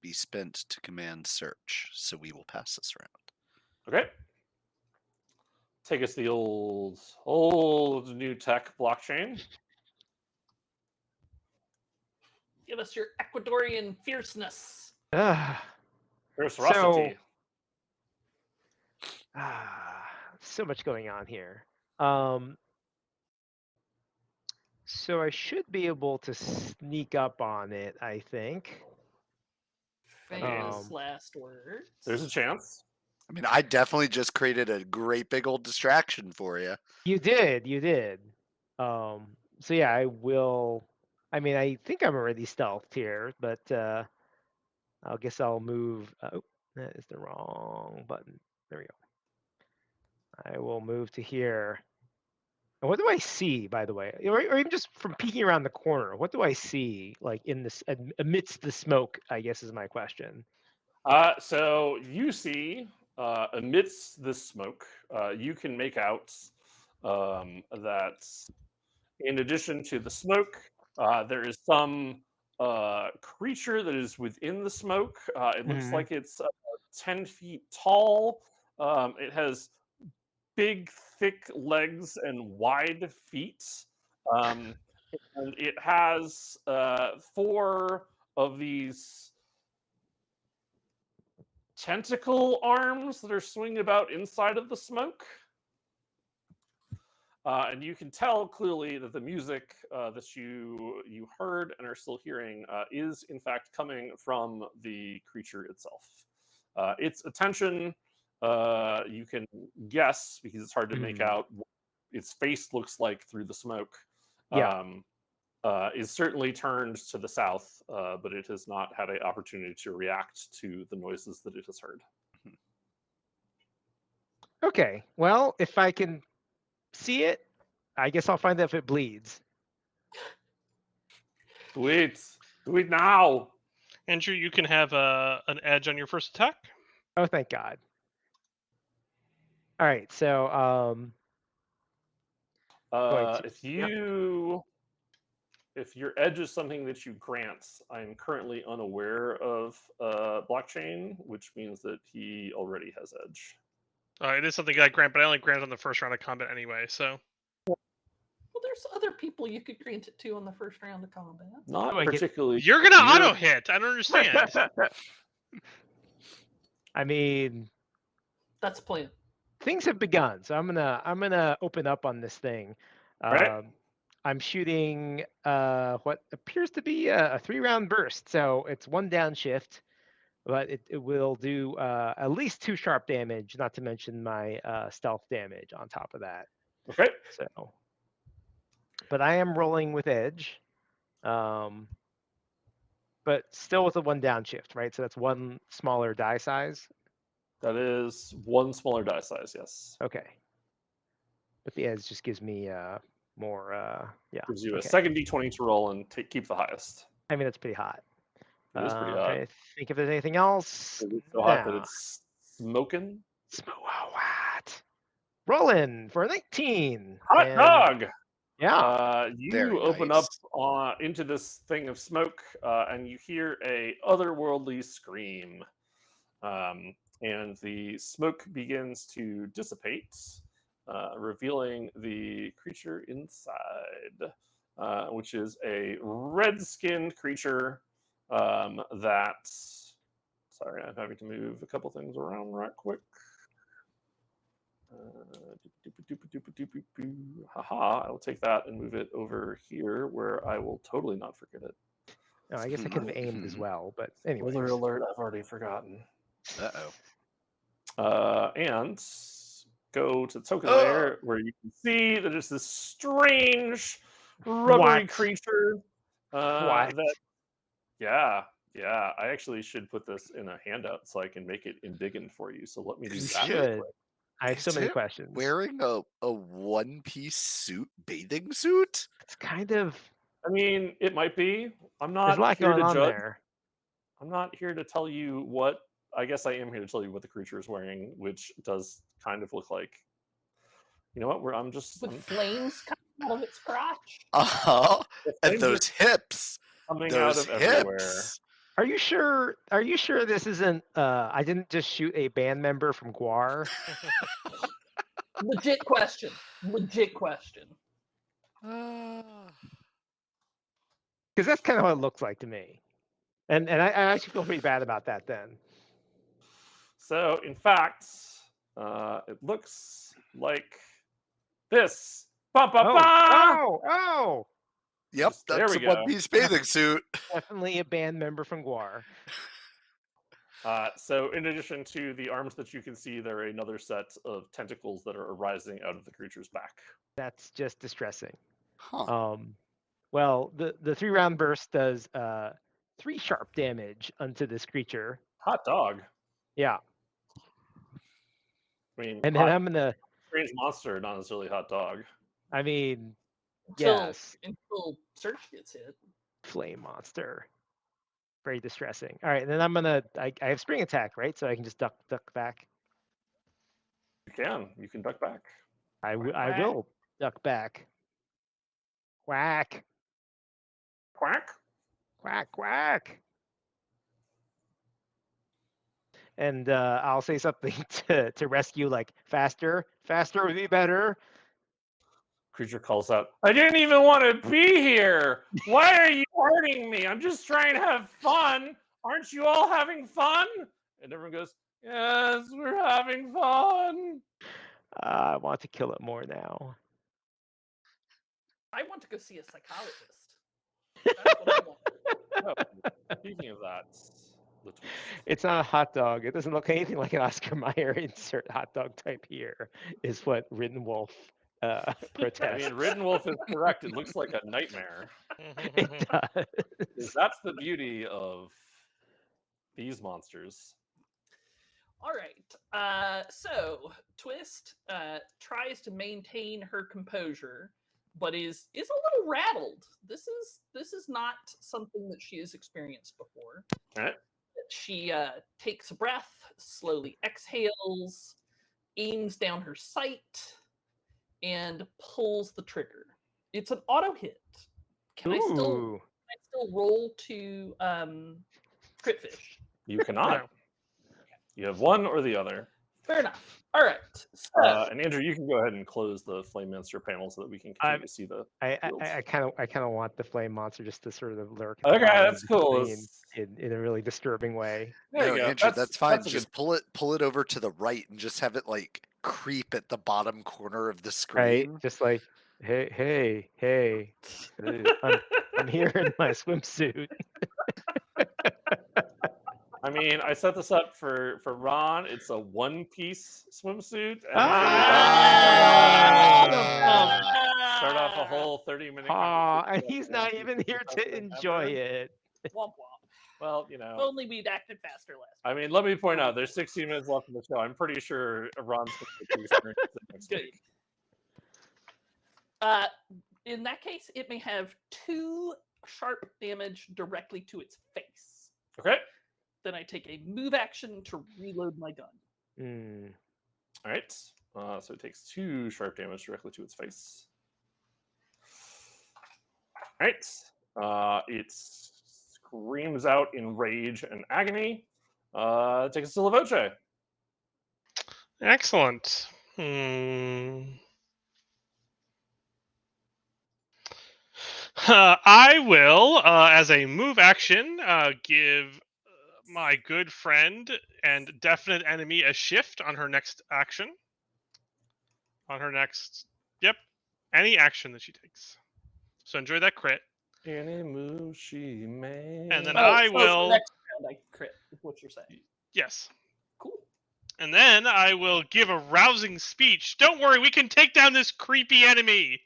be spent to command search, so we will pass this round. Okay. Take us the old new tech blockchain. Give us your Ecuadorian fierceness. Ferocity. So much going on here. So I should be able to sneak up on it, I think. Famous Um, last words. There's a chance. I mean, I definitely just created a great big old distraction for you. You did. So yeah, I will. I mean, I think I'm already stealthed here, but I guess I'll move. Oh, that is the wrong button. There we go. I will move to here. And what do I see, by the way, or even just from peeking around the corner? What do I see, like in this amidst the smoke? I guess is my question. So you see, amidst this smoke, you can make out that in addition to the smoke, there is some creature that is within the smoke. It looks like it's 10 feet tall. It has big, thick legs and wide feet. Um, and it has 4 of these tentacle arms that are swinging about inside of the smoke. And you can tell clearly that the music that you heard and are still hearing is in fact coming from the creature itself. Its attention, you can guess because it's hard to make out what its face looks like through the smoke. Yeah. Is certainly turned to the south, but it has not had an opportunity to react to the noises that it has heard. Okay. Well, if I can see it, I guess I'll find out if it bleeds. Do it! Do it now! Andrew, you can have an edge on your first attack. Oh, thank God. All right. So, going to, If your edge is something that you grant, I'm currently unaware of blockchain, which means that he already has edge. It is something I grant, but I only grant on the first round of combat anyway. So Well, there's other people you could grant it to on the first round of combat. Not I get- particularly. you're gonna auto hit. I don't understand. I mean, That's the plan. things have begun, so I'm gonna open up on this thing. Right. I'm shooting what appears to be a 3-round burst, so it's 1 downshift, but it will do at least 2 sharp damage, not to mention my stealth damage on top of that. Okay. So, but I am rolling with edge, but still with a 1 downshift, right? So that's 1 smaller die size. That is 1 smaller die size. Yes. Okay. But the edge just gives me more. Yeah. Gives you a okay. second d20 to roll and keep the highest. I mean, it's pretty hot. It is pretty hot. Trying to think if there's anything else. It is so hot that Nah. it's smoking. What? Rolling for 19. Hot and- dog! Yeah. You Very open nice. up into this thing of smoke, and you hear a otherworldly scream. And the smoke begins to dissipate, revealing the creature inside, which is a red-skinned creature that... Sorry, I'm having to move a couple things around right quick. Haha, I will take that and move it over here where I will totally not forget it. Oh, I guess I could have aimed as well, but anyway. Spoiler alert, I've already forgotten. Uh-oh. And go to the token layer where you can see that it's this strange rubbery What? creature. What? Yeah. I actually should put this in a handout so I can make it indignant for you. So let me do You that. should. real quick. I have so Is many it questions. Wearing a one-piece suit, bathing suit? It's kind of. I mean, it might be. I'm There's a not lot here going to on judge. there. I'm not here to tell you what. I guess I am here to tell you what the creature is wearing, which does kind of look like. You know what? With flames coming out of its crotch. Uh-huh. the And flames those hips. are coming Those out of everywhere. hips. Are you sure? Are you sure this isn't? I didn't just shoot a band member from Guar. Legit question. Because that's kind of what it looks like to me. And I actually feel pretty bad about that then. So, in fact, it looks like this. Ba, ba, ba! Oh! Yep, There that's we a go. one-piece bathing suit. Definitely a band member from Guar. So in addition to the arms that you can see, there are another set of tentacles that are arising out of the creature's back. That's just distressing. Huh. Well, the 3-round burst does 3 sharp damage unto this creature. Hot dog. Yeah, I mean, and then hot, I'm gonna. strange monster, not necessarily hot dog. I mean, Until yes, until Search gets hit. flame monster. Very distressing. All right, and then I'm gonna. I have spring attack, right? So I can just duck back. You can duck back. I Quack. will duck back. Quack, Quack. quack, quack. And I'll say something to rescue, like faster would be better. Creature calls out, I didn't even want to be here. Why are you hurting me? I'm just trying to have fun. Aren't you all having fun? And everyone goes, yes, we're having fun. I want to kill it more now. I want to go see a psychologist. That's what I want. Oh, speaking of that, the twist. It's not a hot dog. It doesn't look anything like an Oscar Mayer insert hot dog type here, is what Ridden Wolf I protests. mean, Ridden Wolf is correct. It looks like a nightmare. It does. That's the beauty of these monsters. All right. So Twist tries to maintain her composure, but is a little rattled. This is not something that she has experienced before. All right. She takes a breath, slowly exhales, aims down her sight, and pulls the trigger. It's an auto hit. Can I still roll to crit fish? You cannot. No. You have one or the other. Fair enough. All right. So, And Andrew, you can go ahead and close the Flame Monster panel so that we can continue to see the. I kind of want the flame monster just to sort of lurk. Okay, that's cool. In a really disturbing way. There No, you go. Andrew, that's fine. a good- Just pull it over to the right and just have it like creep at the bottom corner of the Right? screen. Just like, hey. I'm here in my swimsuit. I mean, I set this up for Ron. It's a one-piece swimsuit. And start off a whole 30-minute. And he's not even here to enjoy it. womp womp. Well, If only we'd acted faster last. I mean, let me point out, there's 16 minutes left in the show. I'm pretty sure Ron's going to experience it next Good. week. In that case, it may have 2 sharp damage directly to its face. Okay. Then I take a move action to reload my gun. All right. So it takes 2 sharp damage directly to its face. All right. It screams out in rage and agony. It takes a Silavoce. Excellent. I will, as a move action, give my good friend and definite enemy a shift on her next action. Any action that she takes. So enjoy that crit. Any move she made. And then So next round I crit, is what you're saying. Yes. Cool. And then I will give a rousing speech. Don't worry, we can take down this creepy enemy.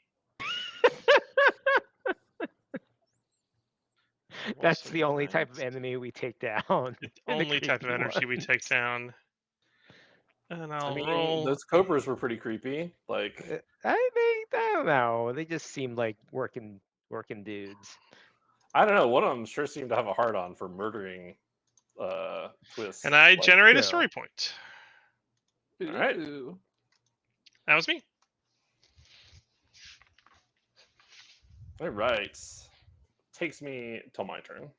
That's the only type of enemy we take down. Only type of energy we take down. And I'll roll. Those Cobras were pretty creepy. Like, I don't know. They just seemed like working dudes. I don't know. One of them sure seemed to have a hard on for murdering Twist. And I like, generate a story point. All right. Ooh. That was me. All right. Takes me till my turn.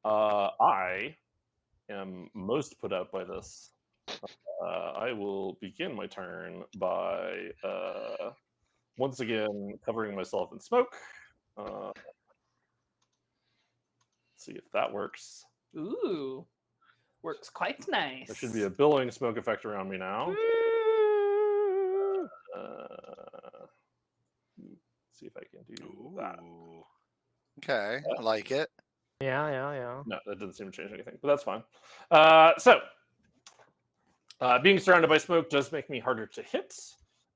I am most put out by this. I will begin my turn by once again covering myself in smoke. Let's see if that works. Ooh. Works quite nice. There should be a billowing smoke effect around me now. Let's see if I can do that. Ooh. Okay, I like it. Yeah. No, that doesn't seem to change anything, but that's fine. Being surrounded by smoke does make me harder to hit.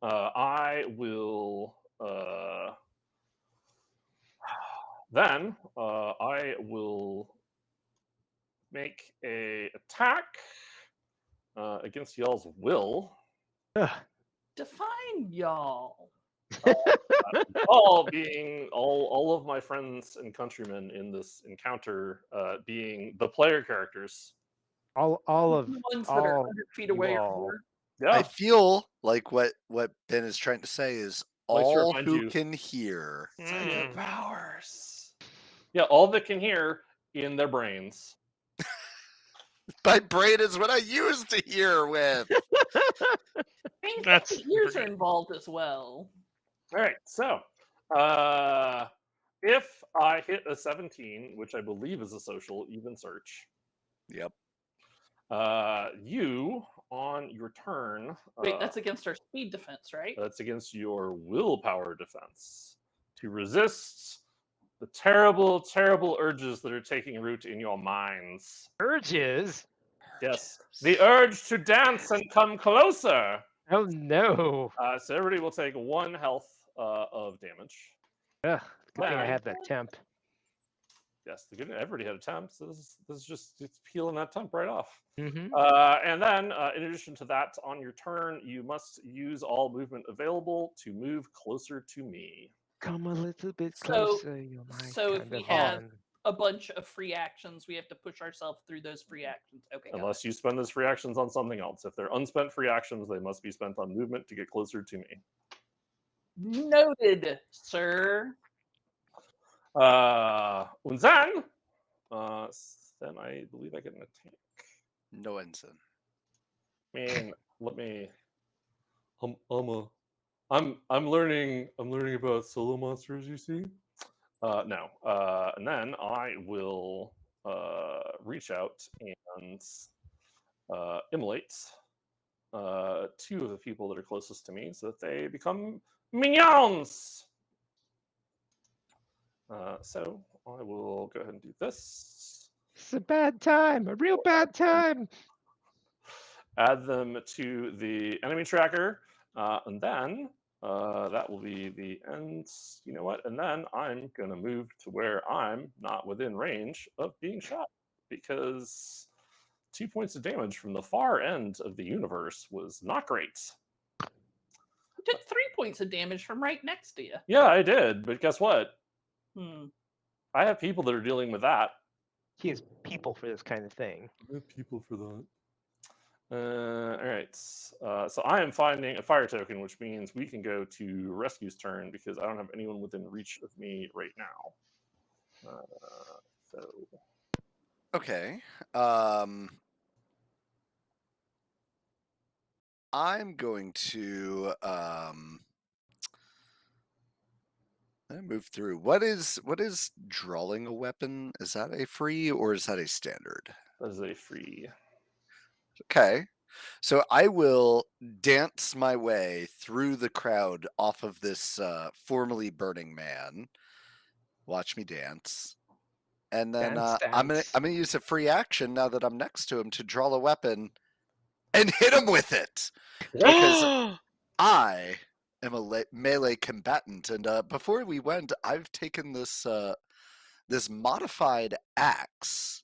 I will then I will make a attack against y'all's will. Ugh. Define y'all. All being all of my friends and countrymen in this encounter being the player characters. all of The ones that are all 100 feet you away or all. more. I Yeah, feel like what Ben is trying to say is Like to all remind who you- can hear. psychic Mm. powers. Yeah, all that can hear in their brains. My brain is what I used to hear with. And That's the ears are pretty- involved as well. All right, so if I hit a 17, which I believe is a social even search, Yep. you on your turn. Wait, that's against our speed defense, right? That's against your willpower defense to resist the terrible, terrible urges that are taking root in your minds. Urges. Yes, the urge to dance and come closer. Oh no. So everybody will take 1 health of damage. Ugh. Good thing I Then- have that temp. Yes, the good. Everybody had a temp, so this is just it's peeling that temp right off. Mm-hmm. And then, in addition to that, on your turn, you must use all movement available to move closer to me. Come a little bit So- closer. You're my so if kind we of have- one. A bunch of free actions. We have to push ourselves through those free actions. Okay. got Unless you spend those free actions on something else. If they're unspent free actions, they must be spent on movement to get closer to me. it. Noted, sir. Und then I believe I get an attack. No ensign. I mean, let me. I'm learning about solo monsters. You see. No. And then I will reach out and immolate 2 of the people that are closest to me so that they become minions. So I will go ahead and do this. It's a bad time. A real bad time. Add them to the enemy tracker, and then that will be the end. You know what? And then I'm going to move to where I'm not within range of being shot because 2 points of damage from the far end of the universe was not great. You took 3 points of damage from right next to you. Yeah, I did, but guess what? Hmm. I have people that are dealing with that. He has people for this kind of thing. I have people for that. All right. So I am finding a fire token, which means we can go to Rescue's turn because I don't have anyone within reach of me right now. So Okay. I'm going to move through. What is drawing a weapon? Is that a free or is that a standard? that is a free. Okay. So I will dance my way through the crowd off of this formerly burning man. Watch me dance. And then Dance, I'm dance. gonna use a free action now that I'm next to him to draw a weapon and hit him with it. Because I am a melee combatant, and before we went, I've taken this this modified axe,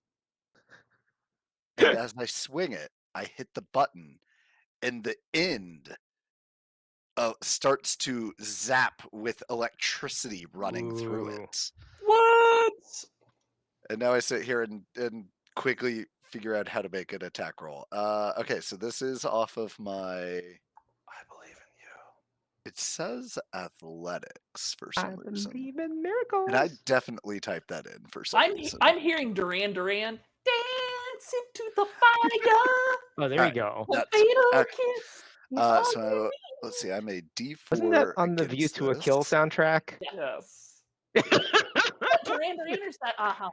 and as I swing it, I hit the button, and the end starts to zap with electricity running through Ooh. it. What? And now I sit here and quickly figure out how to make an attack roll. Okay, so this is off of my. I believe in you. It says athletics for I some reason. believe in miracles. And I definitely typed that in for some reason. I'm hearing Duran Duran dance into the fire. Oh, there you go. A That's- fatal kiss. So let's see. I made D4. Wasn't that on the View against to a Kill this. soundtrack? Yes. Duran Duran or is that aha?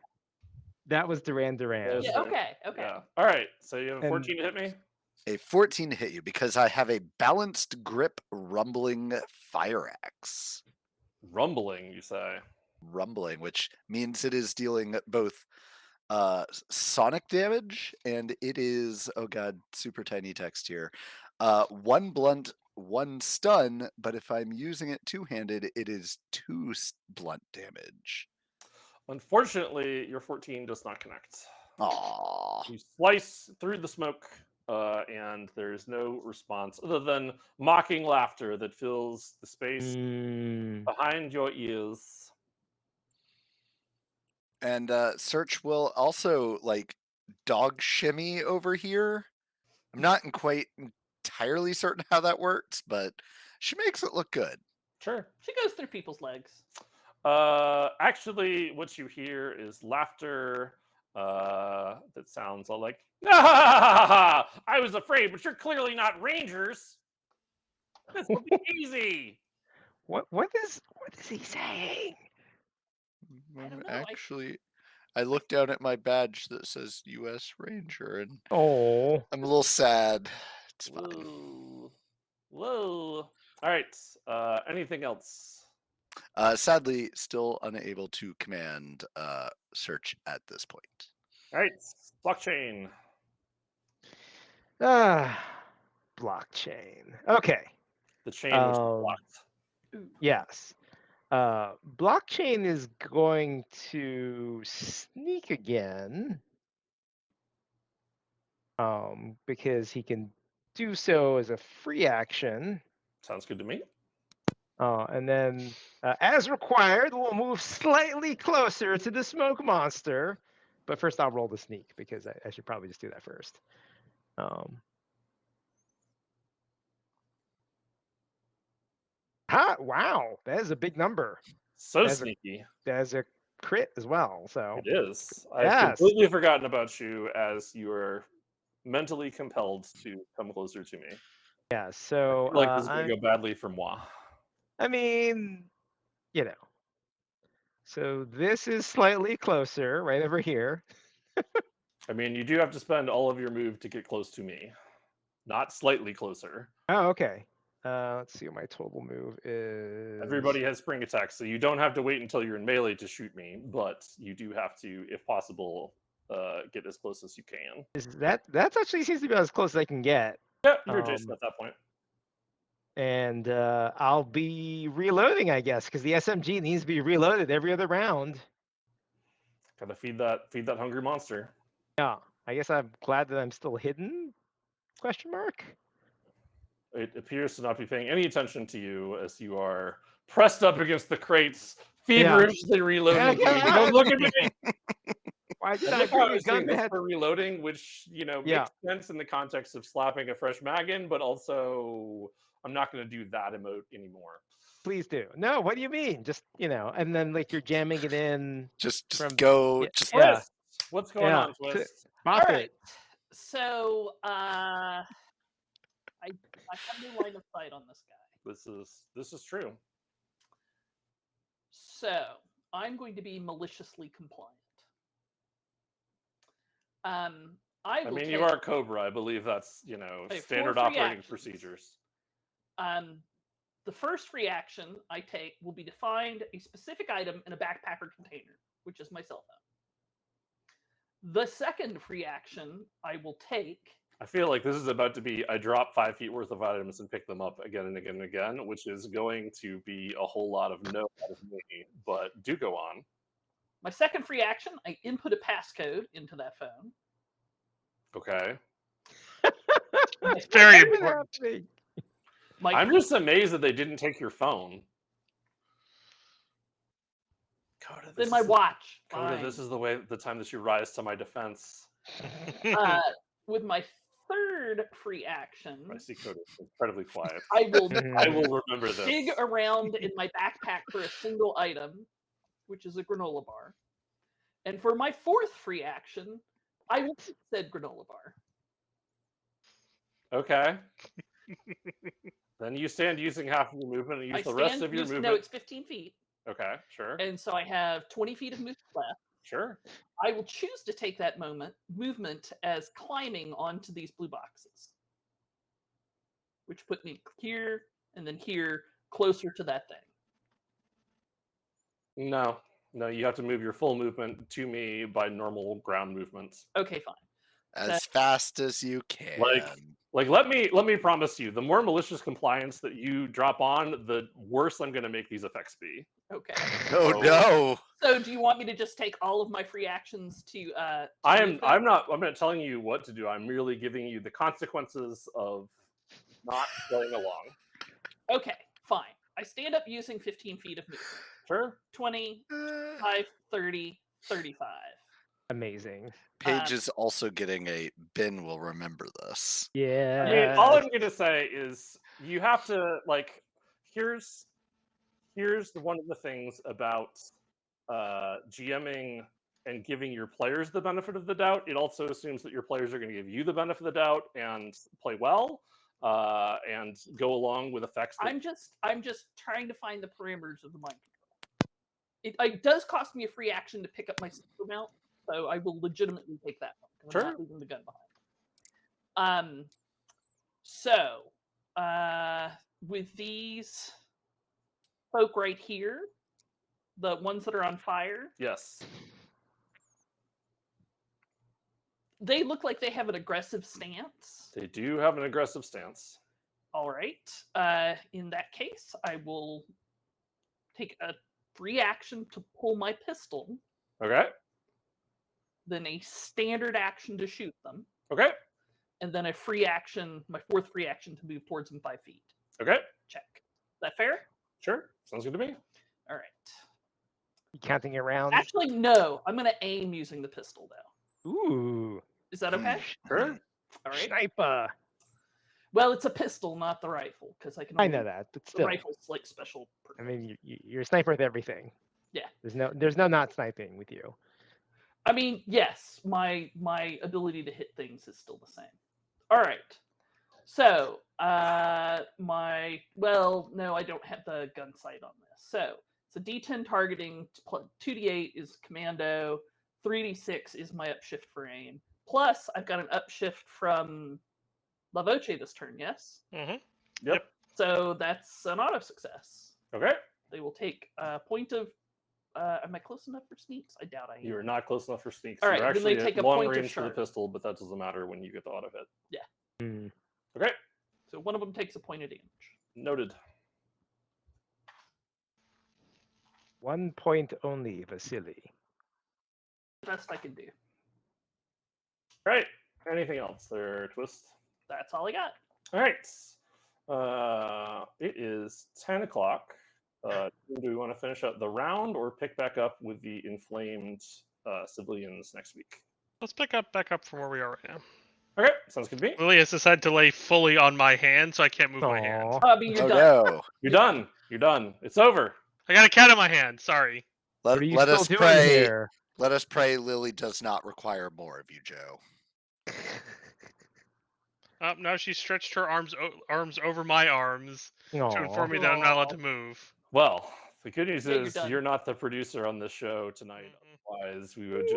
That was Duran Duran. Yes. Yeah, okay. Yeah. All right. So you have a And- 14 to hit me. A 14 to hit you because I have a balanced grip rumbling fire axe. Rumbling, you say? Rumbling, which means it is dealing both sonic damage, and it is, oh god, super tiny text here. 1 blunt, 1 stun, but if I'm using it two-handed, it is 2 blunt damage. Unfortunately, your 14 does not connect. Aww. You slice through the smoke, and there's no response other than mocking laughter that fills the space behind your ears. And Search will also like dog shimmy over here. I'm not quite entirely certain how that works, but she makes it look good. Sure. She goes through people's legs. Actually, what you hear is laughter that sounds all like, I was afraid, but you're clearly not rangers. This will be easy. What is he saying? I don't know, Actually, I look down at my badge that says U.S. Ranger, and Oh, I'm a little sad. It's fine. Whoa. Whoa. All right. Anything else? Sadly, still unable to command Search at this point. All right. Blockchain. blockchain. Okay. The chain which is Um, blocked. Yes. Blockchain is going to sneak again. Because he can do so as a free action. Sounds good to me. And then, as required, we'll move slightly closer to the smoke monster. But first, I'll roll the sneak because I should probably just do that first. Wow, that is a big number. So That's sneaky. That is a crit as well. So It is. I've Yes. completely forgotten about you as you are mentally compelled to come closer to me. yeah. So I feel like this is going to go badly for moi. I mean, you know. So this is slightly closer, right over here. I mean, you do have to spend all of your move to get close to me, not slightly closer. Oh, okay. Let's see what my total move is. Everybody has spring attacks, so you don't have to wait until you're in melee to shoot me, but you do have to, if possible, get as close as you can. That's actually seems to be as close as I can get. Yeah, you're adjacent at that point. And I'll be reloading, I guess, because the SMG needs to be reloaded every other round. Gotta feed that hungry monster. Yeah, I guess I'm glad that I'm still hidden? Question mark. It appears to not be paying any attention to you as you are pressed up against the crates, feverishly reloading. Don't look at me. Why did I I look how I bring a was gun saying this that? for reloading, which Yeah. makes sense in the context of slapping a fresh mag in, but also I'm not going to do that emote anymore. Please do. No, what do you mean? Just and then like you're jamming it in. Just From- go. yeah, Just yeah. Twist. What's going on, Twist? Bop All right. it. So I have no line of sight on this guy. This is true. So I'm going to be maliciously compliant. I mean, take, you are Cobra. I believe that's standard free operating actions. procedures. The first reaction I take will be to find a specific item in a backpack or container, which is my cell phone. The second reaction I will take. I feel like this is about to be I drop 5 feet worth of items and pick them up again and again and again, which is going to be a whole lot of no out of me, but do go on. My second free action, I input a passcode into that phone. Okay. It's very important. I'm just amazed that they didn't take your phone. Coda, Then my watch. Coda, this is the time that you rise to my defense. With my third free action, I see Coda incredibly quiet. I will remember this. dig around in my backpack for a single item, which is a granola bar. And for my fourth free action, I will take said granola bar. Okay. Then you stand using half of your movement and use the rest of your movement. No, it's 15 feet. Okay, sure. And so I have 20 feet of movement left. Sure. I will choose to take that movement as climbing onto these blue boxes, which put me here and then here, closer to that thing. No, you have to move your full movement to me by normal ground movements. Okay, fine. As fast as you can. Like let me promise you, the more malicious compliance that you drop on, the worse I'm going to make these effects be. Okay. Oh So- no! So do you want me to just take all of my free actions to move I'm them? not telling you what to do. I'm merely giving you the consequences of not playing along. Okay, fine. I stand up using 15 feet of movement. Sure. 20, 30, 35. Amazing. Paige is also getting a Ben will remember this. Yeah. I mean, all I'm going to say is you have to like. Here's one of the things about GMing and giving your players the benefit of the doubt. It also assumes that your players are going to give you the benefit of the doubt and play well and go along with effects. That... I'm just trying to find the parameters of the mind control. It does cost me a free action to pick up my super mount, so I will legitimately take that one. I'm Sure. not leaving the gun behind. So with these folk right here, the ones that are on fire, Yes. they look like they have an aggressive stance. They do have an aggressive stance. All right. In that case, I will take a free action to pull my pistol, Okay. then a standard action to shoot them, Okay. and then a free action, my fourth free action to move towards them 5 feet. Okay. Check. Is that fair? Sure. Sounds good to me. All right. You counting it rounds? Actually, no. I'm going to aim using the pistol, though. Ooh. Is that okay? Sure. All right. Sniper. Well, it's a pistol, not the rifle, because I can. I only- know that, but The still. rifle's like special. I mean, you're a sniper with everything. Yeah. There's no not sniping with you. I mean, yes, my ability to hit things is still the same. All right. So, no, I don't have the gun sight on this. So, it's a D10 targeting, 2d8 is commando, 3d6 is my upshift for aim. Plus, I've got an upshift from La Voce this turn, yes? Mm-hmm. Yep. So, that's an auto success. Okay. They will take a point of. Am I close enough for sneaks? I doubt I am. You are not close enough for sneaks. All right, You're then they actually take at a long point of range for the sharp. pistol, but that doesn't matter when you get the auto hit. Hmm. Okay. So one of them takes a point of damage. Noted. 1 point only, Vasily. Best I can do. Right. Anything else there, Twist? That's all I got. All right. It is 10 o'clock. Do we want to finish up the round or pick back up with the inflamed civilians next week? Let's back up from where we are right now. Okay, sounds good to me. Lily has decided to lay fully on my hand, so I can't move my hand. Aw. I mean, you're Oh done. no! You're done. You're done. It's over. I got a cat in my hand. Sorry. What are you Let still us doing pray. here? Let us pray. Lily does not require more of you, Joe. Now she's stretched her arms over my arms to Aw. inform me that I'm not allowed to move. Well, the good news Yeah, you're is done. you're not the producer on this show tonight. Mhm. Otherwise, we would just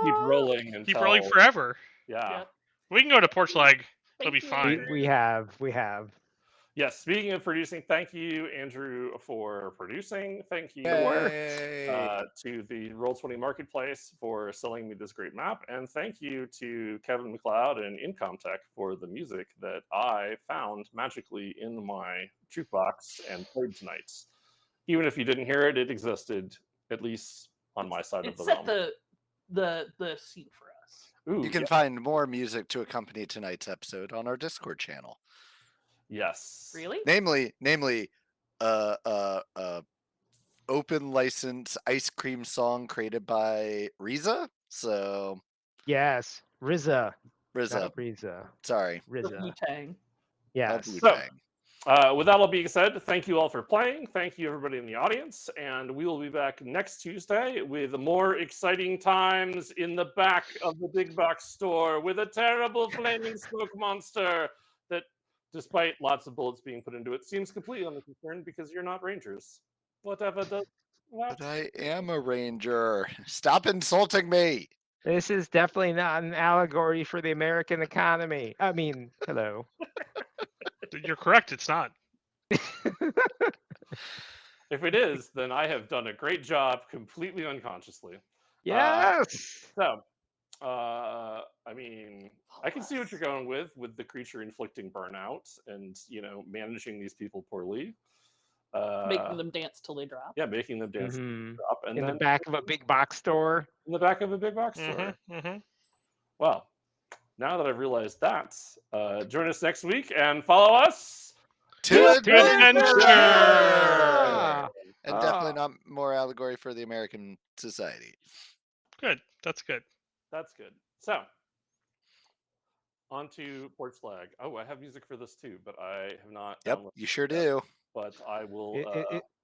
keep rolling until Keep rolling forever. Yeah. Yep. We can go to porch leg. It'll be Thank you. fine. We have. Yes. Speaking of producing, thank you, Andrew, for producing. Thank you Yay. to the Roll20 Marketplace for selling me this great map, and thank you to Kevin McLeod and Incomtech for the music that I found magically in my jukebox and played tonight. Even if you didn't hear it, it existed at least on my side of It the set realm. the scene for us. Ooh, You can find more music to accompany tonight's episode on our Discord channel. yes. Really? Namely, open license ice cream song created by Riza. So Yes. Riza. Riza, Not Riza. sorry, The Riza. Wu-Tang. of Yes. Wu-Tang. With that all being said, thank you all for playing. Thank you, everybody in the audience. And we will be back next Tuesday with more exciting times in the back of the big box store with a terrible flaming smoke monster that, despite lots of bullets being put into it, seems completely unconcerned because you're not rangers. Whatever does But that? I am a ranger. Stop insulting me. This is definitely not an allegory for the American economy. I mean, hello. You're correct. It's not. It If it is, then I have done a great job completely unconsciously. Yes. So, I mean, I can see what you're going with the creature inflicting burnout and managing these people poorly. Making them dance till they drop. Yeah, making them dance Mhm. up, and In the then back of a big box store. in the back of a big box store. Well, now that I've realized that, join us next week and follow us. To adventure! Ah. And definitely not more allegory for the American society. Good. That's good. That's good. So, on to Porch Flag. Oh, I have music for this too, but I have not. Yep, downloaded you sure it yet. do. But I will.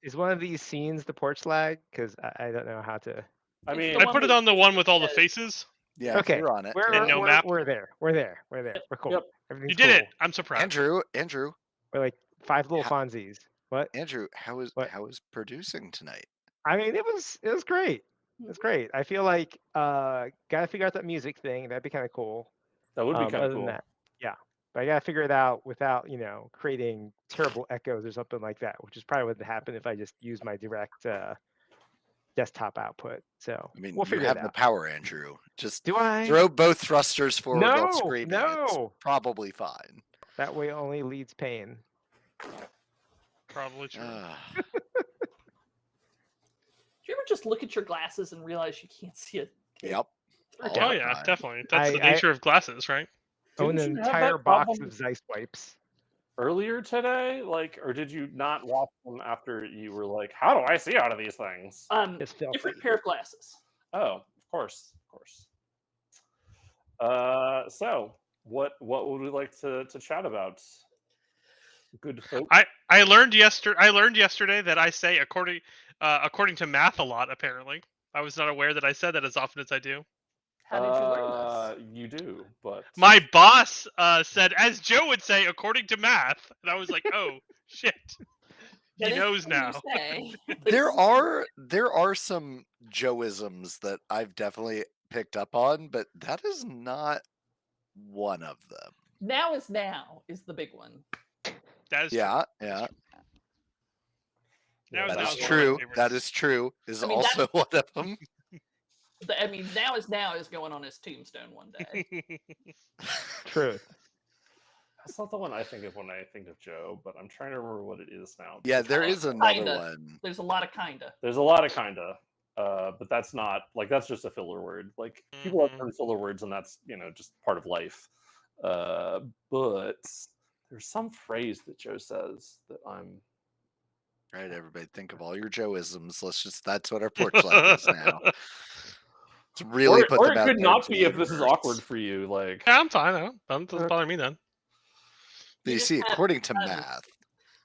Is one of these scenes the porch lag? Because I don't know how to. I It's mean, the I one put it that on the one with all the says- faces. Yeah, Okay, you're on it. And no map. We're there. We're We're cool. Yep. Everything's You did cool. it. I'm so proud. Andrew, We're like 5 little Ha- Fonzies. What? Andrew, how is What? producing tonight? I mean, it was great. It's great. I feel like gotta figure out that music thing. That'd be kind of cool. that would be kind Other of than cool. that, yeah. But I gotta figure it out without creating terrible echoes or something like that, which is probably what would happen if I just use my direct desktop output. So I mean, we'll you figure have it the out. power, Andrew. Just Do I? throw both thrusters forward while No, screaming. It's no. probably fine. That way only leads pain. Probably true. Do you ever just look at your glasses and realize you can't see it? Yep. All All Oh the yeah, time. definitely. That's the I- nature of glasses, right? Own Didn't an you have entire that box problem of Zeiss wipes. earlier today? Or did you not watch them after you were like, "How do I see out of these things?" It's filthy. Different pair of glasses. Oh, of course. So what would we like to chat about? Good folk. I learned yesterday that I say according to math a lot. Apparently, I was not aware that I said that as often as I do. How did you learn this? You do, but My boss said, as Joe would say, according to math, and I was like, oh shit, That he is knows what you now. say. There are some Joeisms that I've definitely picked up on, but that is not one of them. Now is the big one. That is Yeah. Now Yeah, is That now is one of my true. favorites. That is true. Is I mean, also one of them. I mean, now is going on his tombstone one day. Truth. that's not the one I think of when I think of Joe. But I'm trying to remember what it is now. Yeah, there is another Kinda. one. There's a lot of kinda. There's a lot of kinda, but that's not that's just a filler word. Like people have learned filler words, and that's just part of life. But there's some phrase that Joe says that I'm. Right, everybody, think of all your Joeisms. That's what our porch light is now. To really put or them it out could there not into the be if this is universe. awkward for you. Like Yeah, I'm fine. I don't doesn't bother me then. You just see, have, according to math,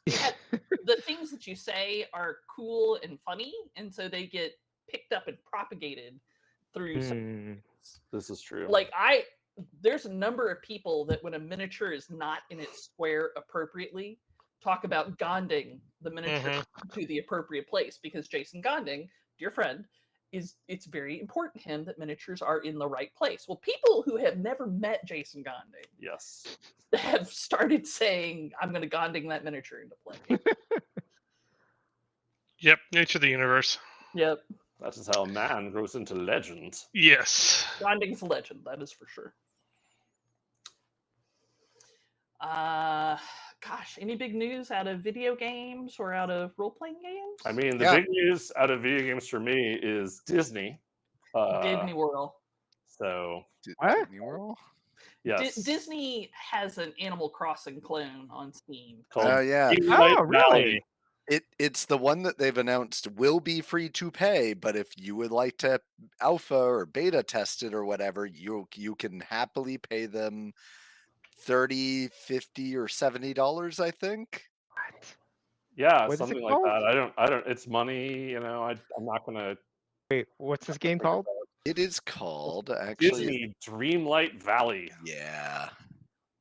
the things that you say are cool and funny, and so they get picked up and propagated through some. this is true. Like there's a number of people that when a miniature is not in its square appropriately, talk about gonding the miniature to the appropriate place, because Jason Gonding, dear friend, it's very important to him that miniatures are in the right place. Well, people who have never met Jason Gonding Yes. have started saying, I'm going to Gonding that miniature into play. Yep, nature of the universe. Yep. That is how a man grows into legend. Yes. Gonding's a legend, that is for sure. Gosh, any big news out of video games or out of role-playing games? I mean, the big news out of video games for me is Disney. Disney World. So, Disney World? yes. Disney has an Animal Crossing clone on Steam. Oh yeah. Oh, really? It's the one that they've announced will be free to pay, but if you would like to alpha or beta test it or whatever, you can happily pay them $30, $50, or $70, I think. What? Yeah, What is it something like called? that. I don't. It's money. I'm not gonna. Wait, what's this game called? It is called actually. Disney Dreamlight Valley. Yeah.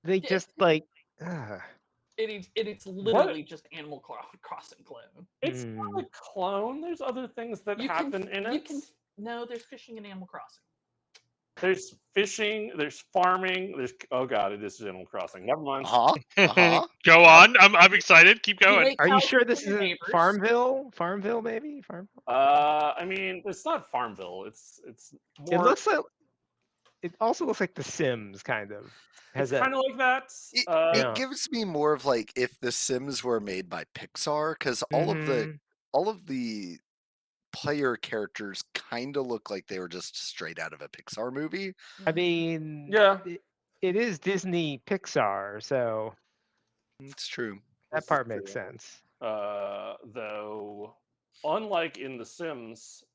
They Yeah. just like. It's literally just Animal Crossing clone. It's not a clone. There's other things that You happen in it. No, there's fishing in Animal Crossing. There's fishing. There's farming. There's oh god, it is Animal Crossing. Never mind. Go on. I'm excited. Keep You going. make Are you houses sure for this your isn't neighbors. Farmville? Farmville, maybe? Farmville? I mean, it's not Farmville. It's It more. looks like. It also looks like The Sims, kind of. It's Has that? kind of like that. Yeah. It gives me more of like if The Sims were made by Pixar, because all of the player characters kind of look like they were just straight out of a Pixar movie. I mean, Yeah. it is Disney Pixar, so It's true. that This is part makes true. sense. Though, unlike in The Sims,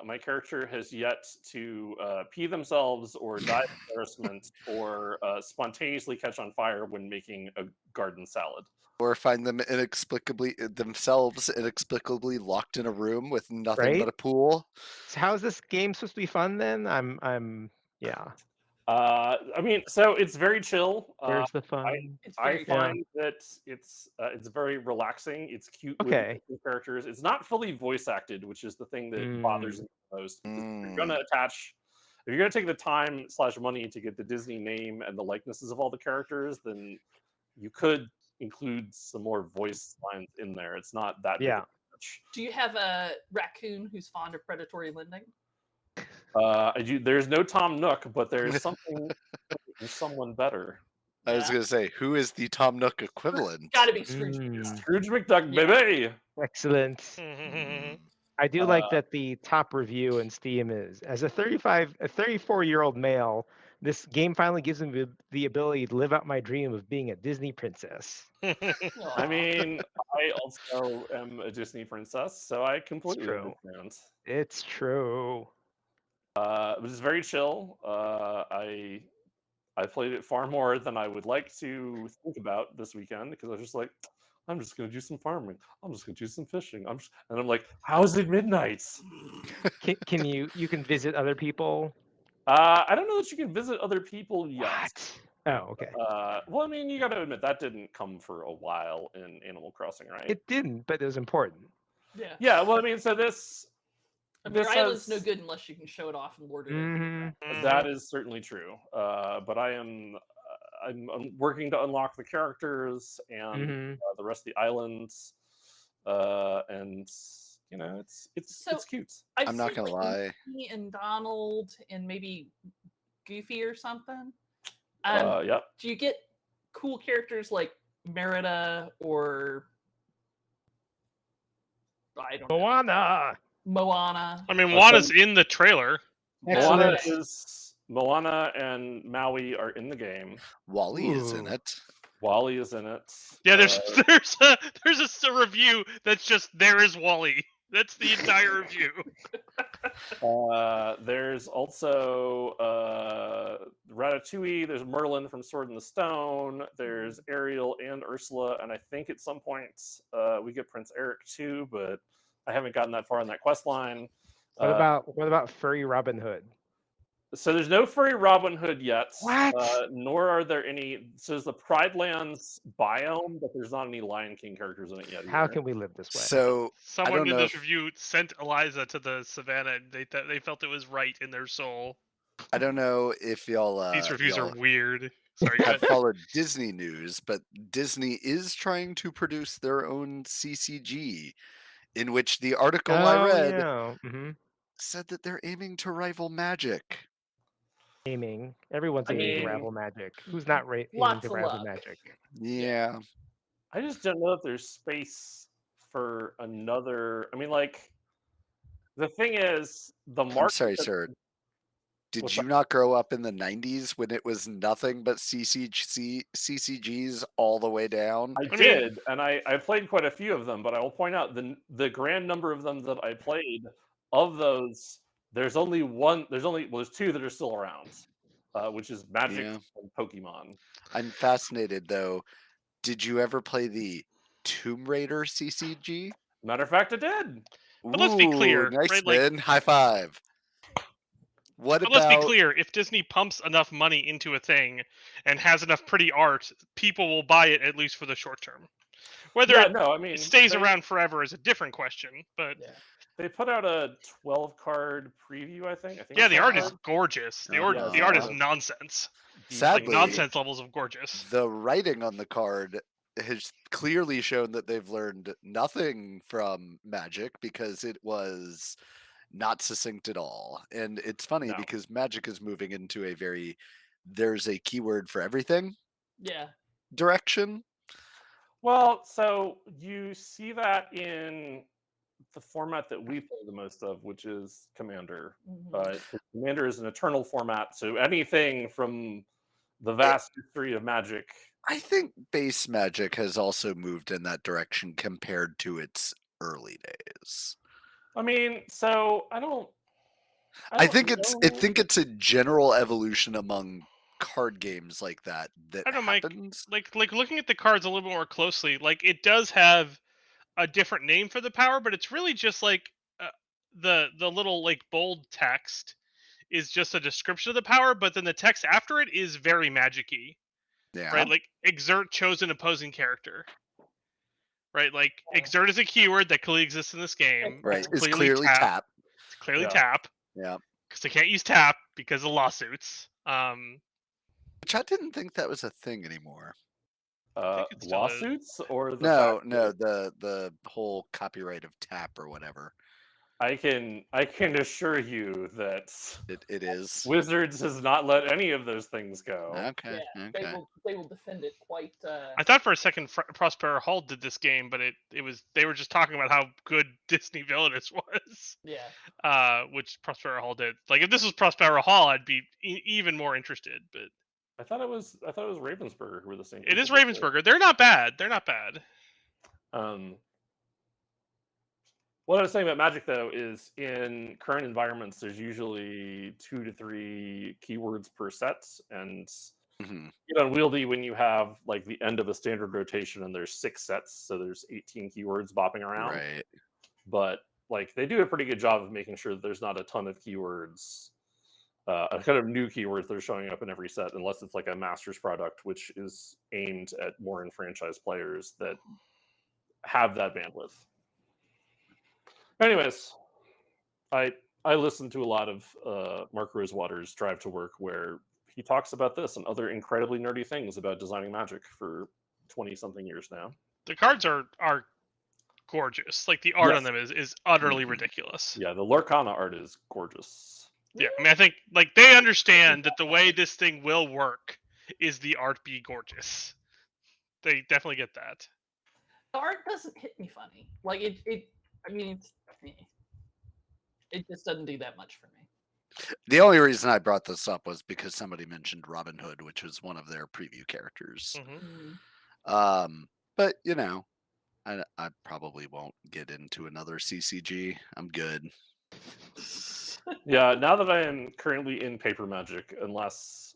my character has yet to pee themselves or die of embarrassment or spontaneously catch on fire when making a garden salad. Or find them themselves inexplicably locked in a room with nothing Right? but a pool. So how is this game supposed to be fun then? Yeah. I mean, so it's very chill. Where's the fun? It's I very find that it's very relaxing. It's cute with Okay. the characters. It's not fully voice acted, which is the thing that bothers me the most. Because if you're gonna if you're gonna take the time / money to get the Disney name and the likenesses of all the characters, then you could include some more voice lines in there. It's not that big Yeah. of a stretch. Do you have a raccoon who's fond of predatory lending? I do. There's no Tom Nook, but there's something in someone better. I was gonna say, who is the Tom Nook equivalent? Got to be Scrooge. Scrooge McDuck, baby. Excellent. I do like that the top review in Steam is as a 34-year-old male, this game finally gives me the ability to live out my dream of being a Disney princess. I mean, I also am a Disney princess, so I completely true. understand. It's true. But it's very chill. I played it far more than I would like to think about this weekend because I was just like, I'm just gonna do some farming. I'm just gonna do some fishing. And I'm like, how's it midnight? Can you can visit other people? I don't know that you can visit other people yet. What? Oh, okay. Well, I mean, you got to admit that didn't come for a while in Animal Crossing, right? It didn't, but it was important. Yeah. Yeah. Well, I mean, so this. I mean, your this island's has- no good unless you can show it off and lord it. Mm-hmm. That is certainly true. But I'm working to unlock the characters and the rest of the islands, and you know, it's cute. I'm not gonna lie. Mickey and Donald and maybe Goofy or something. Yeah. Do you get cool characters like Merida or I don't know, Moana? I mean, Moana's in the trailer. Excellent. Moana and Maui are in the game. Wally is in it. Wally is in it. Yeah, there's a review that's just there is Wally. That's the entire review. There's also Ratatouille. There's Merlin from Sword in the Stone. There's Ariel and Ursula, and I think at some point we get Prince Eric too, but I haven't gotten that far on that quest line. What about furry Robin Hood? So there's no furry Robin Hood yet. What? Nor are there any. So there's the Pride Lands biome, but there's not any Lion King characters in it yet. How can we live this way? So Someone in this review sent Eliza to the savannah. They felt it was right in their soul. I don't know if y'all These reviews y'all are weird. Sorry, go have ahead. followed Disney news, but Disney is trying to produce their own CCG, in which the article I read said that they're aiming to rival Magic. Aiming. Everyone's aiming to rival Magic. Who's not aiming to rival Magic? Yeah. I just don't know if there's space for another. I mean, like, the thing is, the market. I'm sorry, sir. Did you not grow up in the 90s when it was nothing but CCGs all the way down? I did, and I played quite a few of them, but I will point out the grand number of them that I played, of those, there's two that are still around, which is Magic and Pokemon. I'm fascinated, though. Did you ever play the Tomb Raider CCG? Matter of fact, I did. But let's be clear, Nice, right? man. High five. Let's be clear. If Disney pumps enough money into a thing and has enough pretty art, people will buy it at least for the short term. Whether it stays around forever is a different question. But They put out a 12-card preview, I think. Yeah, it's the 12 art is cards. gorgeous. The Oh, art, yeah, the art is it's a nonsense. decent Like Sadly, nonsense levels of gorgeous. the writing on the card has clearly shown that they've learned nothing from Magic because it was not succinct at all. And it's funny No. because Magic is moving into a very there's a keyword for everything Yeah. direction. Well, so you see that in the format that we play the most of, which is Commander. Mhm. But Commander is an eternal format, so anything from the It, vast history of Magic. I think base Magic has also moved in that direction compared to its early days. I mean, so I don't I think it's I know. think it's a general evolution among card games like that I don't know, Mike. happens. Like looking at the cards a little bit more closely, like it does have a different name for the power, but it's really just like the little like bold text is just a description of the power, but then the text after it is very magic-y, Yeah. right? Like exert chosen opposing character, right? Like exert is a keyword that clearly exists in this game. Right. It's clearly clearly tap. tap. It's clearly Yeah. tap Yeah. because they can't use tap because of lawsuits. Which I didn't think that was a thing anymore. think it still is. Lawsuits or the No, fact no, that the whole copyright of tap or whatever. I can assure you that It is. Wizards has not let any of those things go. Okay. Yeah, Okay. they will defend it quite. I thought for a second Prospero Hall did this game, but it was they were just talking about how good Disney Villainous was. Yeah. Which Prospero Hall did. Like if this was Prospero Hall, I'd be even more interested. But I thought it was Ravensburger who were the same. it is people that did it. Ravensburger. They're not bad. They're not bad. What I was saying about Magic, though, is in current environments, there's usually 2 to 3 keywords per set, and Mhm. you get unwieldy when you have like the end of a standard rotation and there's 6 sets, so there's 18 keywords bopping around. Right. But like they do a pretty good job of making sure that there's not a ton of keywords, a kind of new keywords that are showing up in every set, unless it's like a master's product, which is aimed at more enfranchised players that have that bandwidth. Anyways, I listen to a lot of Mark Rosewater's Drive to Work, where he talks about this and other incredibly nerdy things about designing Magic for 20-something years now. The cards are gorgeous. Like the art Yes. on them is utterly Mhm. ridiculous. Yeah, the Lorcana art is gorgeous. Yeah, I mean, I think like they understand that the way this thing will work is the art be gorgeous. They definitely get that. The art doesn't hit me funny. Like it. I mean, it just doesn't do that much for me. The only reason I brought this up was because somebody mentioned Robin Hood, which was one of their preview characters. Mhm. But you know, I probably won't get into another CCG. I'm good. Yeah, now that I am currently in Paper Magic, unless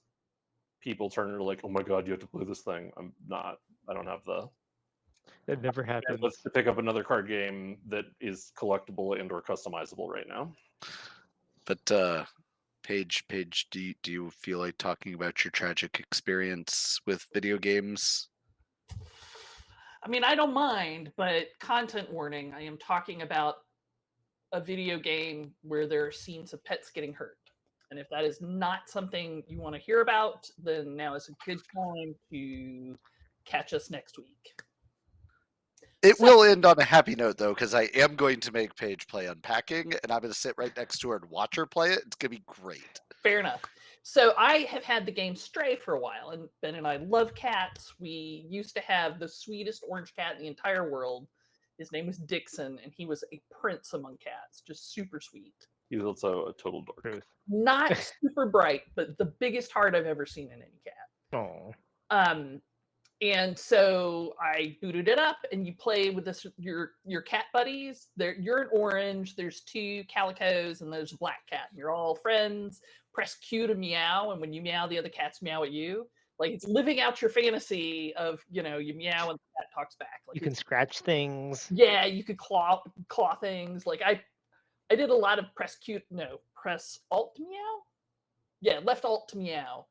people turn into like, oh my god, you have to play this thing, I'm not. I don't have the That never happens. bandwidth to pick up another card game that is collectible and or customizable right now. But Paige, do you feel like talking about your tragic experience with video games? I mean, I don't mind, but content warning, I am talking about a video game where there are scenes of pets getting hurt. And if that is not something you want to hear about, then now is a good time to catch us next week. It will end on a happy note, though, because I am going to make Paige play Unpacking, and I'm going to sit right next to her and watch her play it. It's going to be great. Fair enough. So I have had the game Stray for a while, and Ben and I love cats. We used to have the sweetest orange cat in the entire world. His name was Dixon, and he was a prince among cats, just super sweet. He's also a total dork. Not super bright, but the biggest heart I've ever seen in any cat. Oh. And so I booted it up, and you play with this your cat buddies. You're an orange. There's 2 calicos, and there's a black cat. You're all friends. Press Q to meow, and when you meow, the other cats meow at you. Like it's living out your fantasy of you meow and the cat talks back. Like You can scratch things. Yeah, you could claw things. Like I did a lot of press Alt to meow. Yeah, left Alt to meow,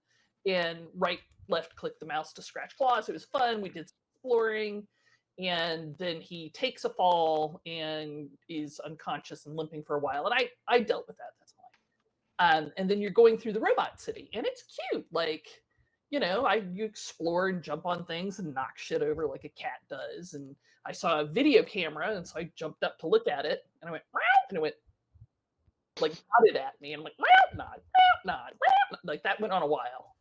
and right left click the mouse to scratch claws. It was fun. We did some exploring, and then he takes a fall and is unconscious and limping for a while. And I dealt with that. That's fine. And then you're going through the robot city, and it's cute. Like, you know, you explore and jump on things and knock shit over like a cat does. And I saw a video camera, and so I jumped up to look at it, and I went, "Meow," and it went like nodded at me, and I'm like, "Meow, nod, meow, nod, meow," like that went on a while.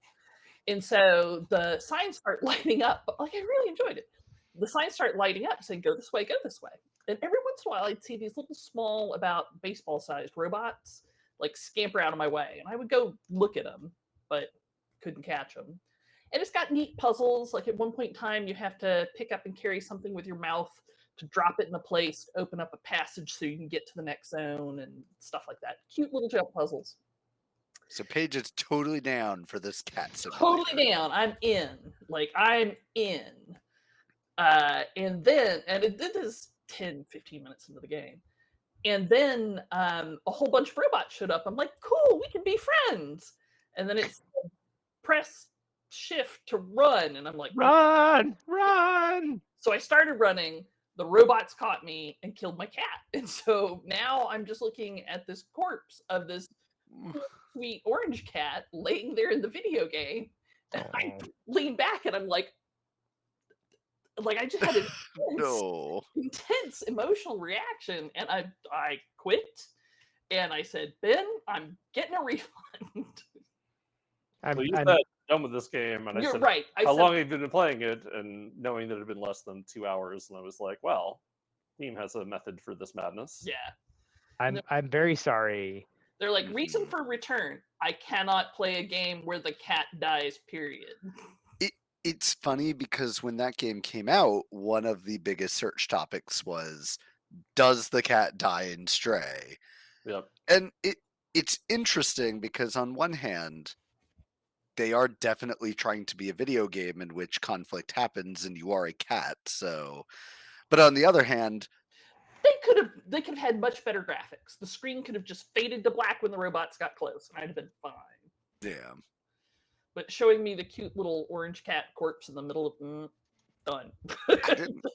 And so the signs start lighting up, but like I really enjoyed it. The signs start lighting up saying, "Go this way, go this way." And every once in a while, I'd see these little small, about baseball-sized robots like scamper out of my way, and I would go look at them, but couldn't catch them. And it's got neat puzzles. Like at one point in time, you have to pick up and carry something with your mouth to drop it in a place, open up a passage so you can get to the next zone and stuff like that. Cute little jump puzzles. So Paige is totally down for this cat simulator. Totally down. I'm in. Like I'm in. And then, this is 10, 15 minutes into the game. And then a whole bunch of robots showed up. I'm like, cool, we can be friends. And then it's press shift to run. And I'm like, Run! Run! so I started running. The robots caught me and killed my cat. And so now I'm just looking at this corpse of this sweet orange cat laying there in the video game. And I lean back and I'm like I just had an No. intense emotional reaction, and I quit, and I said, "Ben, I'm getting a refund." Well, you said done with this game, and I You're said, right. how long have you been playing it? And knowing that it had been less than 2 hours, and I was like, well, Team has a method for this madness. Yeah. I'm very sorry. They're like, reason for return: I cannot play a game where the cat dies. Period. It's funny because when that game came out, one of the biggest search topics was, does the cat die in Stray? Yep. And it's interesting because on one hand, they are definitely trying to be a video game in which conflict happens and you are a cat. So, but on the other hand, they could have had much better graphics. The screen could have just faded to black when the robots got close, and I'd have been fine. yeah. But showing me the cute little orange cat corpse in the middle of done.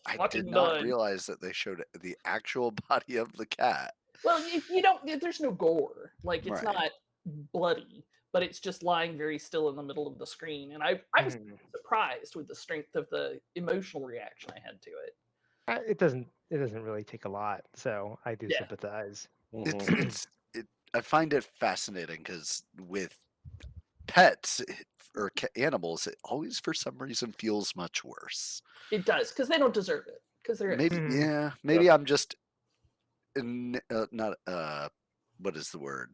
I did not realize that they showed the actual body of the cat. Well, you don't. There's no gore. Like it's Right. not bloody, but it's just lying very still in the middle of the screen. And I was surprised with the strength of the emotional reaction I had to it. It doesn't really take a lot, so I do sympathize. I find it fascinating because with pets or animals, it always for some reason feels much worse. It does, because they don't deserve it. Because they're maybe I'm just not what is the word?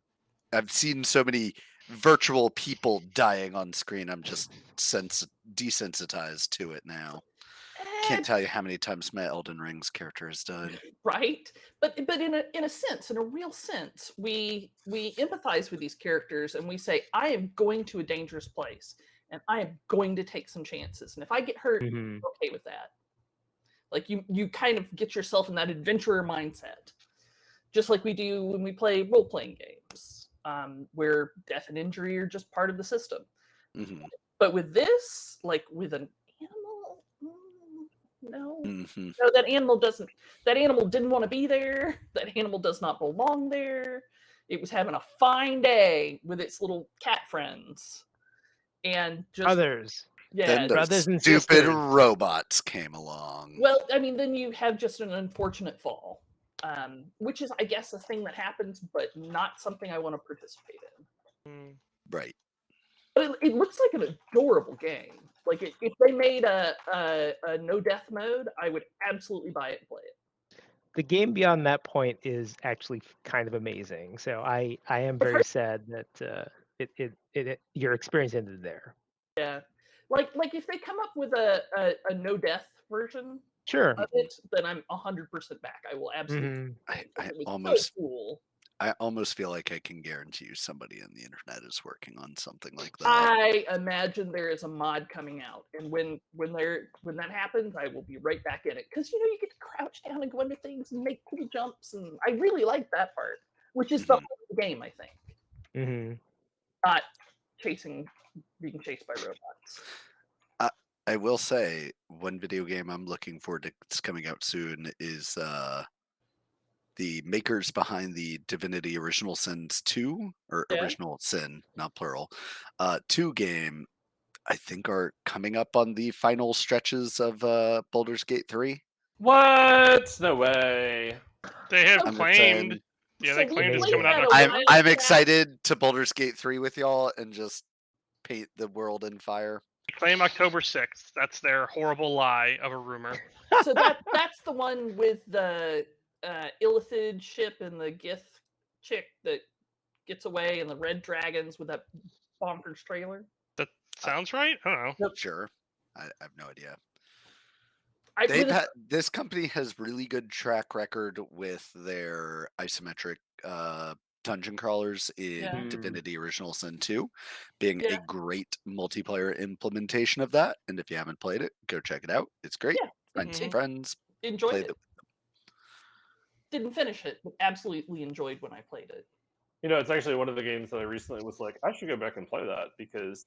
I've seen so many virtual people dying on screen. I'm just desensitized to it now. Can't tell you how many times my Elden Ring's character has died. Right, but in a sense, in a real sense, we empathize with these characters and we say, I am going to a dangerous place and I am going to take some chances, and if I get hurt, I'm okay with that. Like you kind of get yourself in that adventurer mindset, just like we do when we play role-playing games, where death and injury are just part of the system. But with this, like with an animal, no, no, that animal didn't want to be there. That animal does not belong there. It was having a fine day with its little cat friends, and just others. Yeah, then brothers and stupid sisters. robots came along. Well, I mean, then you have just an unfortunate fall, which is, I guess, a thing that happens, but not something I want to participate in. Right. But it looks like an adorable game. Like if they made a no death mode, I would absolutely buy it and play it. The game beyond that point is actually kind of amazing. So I am very sad that your experience ended there. Yeah, like if they come up with a no death version of it, then I'm 100% back. I will absolutely. I almost feel like I can guarantee you somebody on the internet is working on something like that. I imagine there is a mod coming out, and when that happens, I will be right back in it, because you get to crouch down and go into things and make cool jumps, and I really like that part, which is the whole game, I think. Not being chased by robots. I will say one video game I'm looking forward to that's coming out soon is the makers behind the Divinity Original Sins 2, or Yeah. Original Sin, not plural, 2 game, I think are coming up on the final stretches of Baldur's Gate 3. What? No way. They have So- I'm just claimed. saying, Yeah, So they we claimed it's played coming out in that a October. while I'm back. excited to Baldur's Gate 3 with y'all and just paint the world in fire. They claim October 6th. That's their horrible lie of a rumor. So that's the one with the Illithid ship and the Gith chick that gets away and the red dragons with that bonkers trailer. That sounds right? I don't know. Sure. I have no idea. With This company has really good track record with their isometric dungeon crawlers in Yeah. Divinity Original Sin 2, being Yeah. a great multiplayer implementation of that. And if you haven't played it, go check it out. It's great. Yeah. Find some Mhm. friends. enjoyed Play it. the Didn't finish it, but absolutely enjoyed when I played it. You know, it's actually one of the games that I recently was like, I should go back and play that because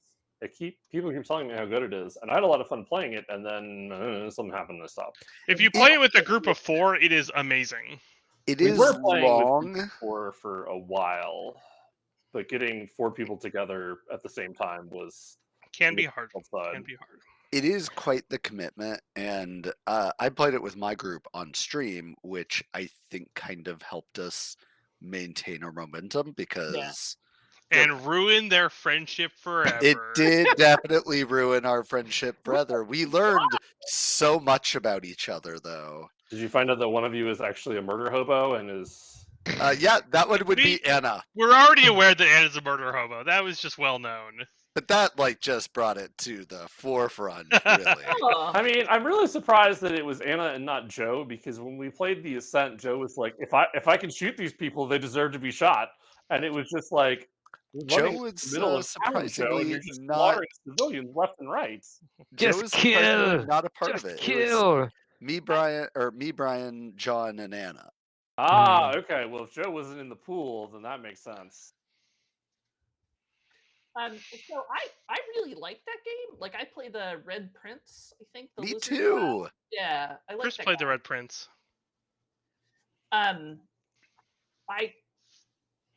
people keep telling me how good it is, and I had a lot of fun playing it, and then something happened and I stopped. If you play it with a group of 4, it is amazing. It We is were playing long. with for a while, but getting 4 people together at the same time was Can be hard. outside. Can be hard. It is quite the commitment, and I played it with my group on stream, which I think kind of helped us maintain our momentum because And ruin their friendship forever. it did definitely ruin our friendship forever. We learned so much about each other, though. Did you find out that one of you is actually a murder hobo and is? Yeah, that one would be Anna, We're already aware that Anna's a murder hobo. That was just well known. but that just brought it to the forefront, really. I mean, I'm really surprised that it was Anna and not Joe, because when we played the Ascent, Joe was like, if I can shoot these people, they deserve to be shot, and it was just like, you're running Joe in is the middle of town, Joe, surprisingly and you're just not. slaughtering civilians left and right. Joe Just is surprisingly kill. not a part Just of it. It was kill. me, Brian, John, and Anna. Ah, okay. Well, if Joe wasn't in the pool, then that makes sense. So I really like that game. Like I play the Red Prince. I think the Me Lizard too. Cloud. Yeah, I like Chris that played the guy. Red Prince. I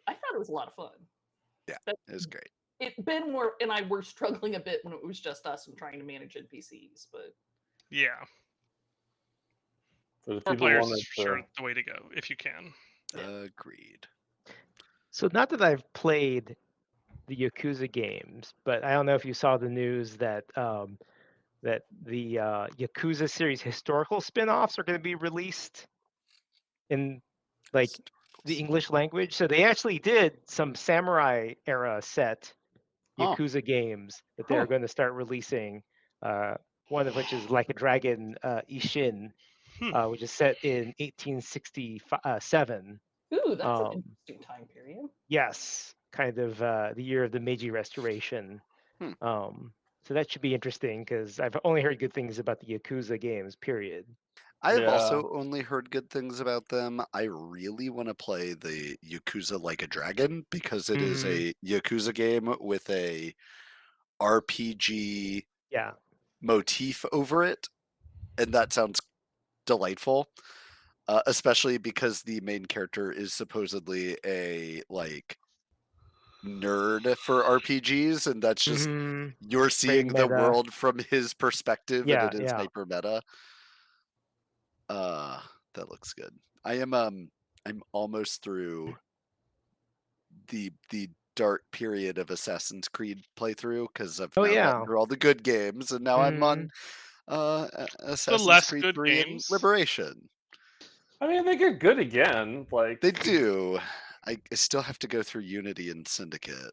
thought it was a lot of fun. Yeah, But it was great. Ben and I were struggling a bit when it was just us and trying to manage NPCs, but Yeah. For the 4 people players wanted is for sure the way to go, if you can. Agreed. So not that I've played the Yakuza games, but I don't know if you saw the news that that the Yakuza series historical spin-offs are going to be released in like the English language. So they actually did some samurai era set Huh. Yakuza games that they're going to start releasing. One of which is Like a Dragon Ishin, which is set in 1867. ooh, that's an interesting time period. Yes, kind of the year of the Meiji Restoration. So that should be interesting because I've only heard good things about the Yakuza games. Period. I have Yeah. also only heard good things about them. I really want to play the Yakuza Like a Dragon because it is a Yakuza game with a RPG Yeah. motif over it, and that sounds delightful. Especially because the main character is supposedly a nerd for RPGs, and that's just you're seeing the meta. world from his perspective, Yeah, and it is yeah. hyper meta. That looks good. I'm almost through the dark period of Assassin's Creed playthrough because I've now gotten through all the good games, and now I'm on Assassin's less Creed good 3 and games. Liberation. I mean, they get good again. Like They do. I still have to go through Unity and Syndicate.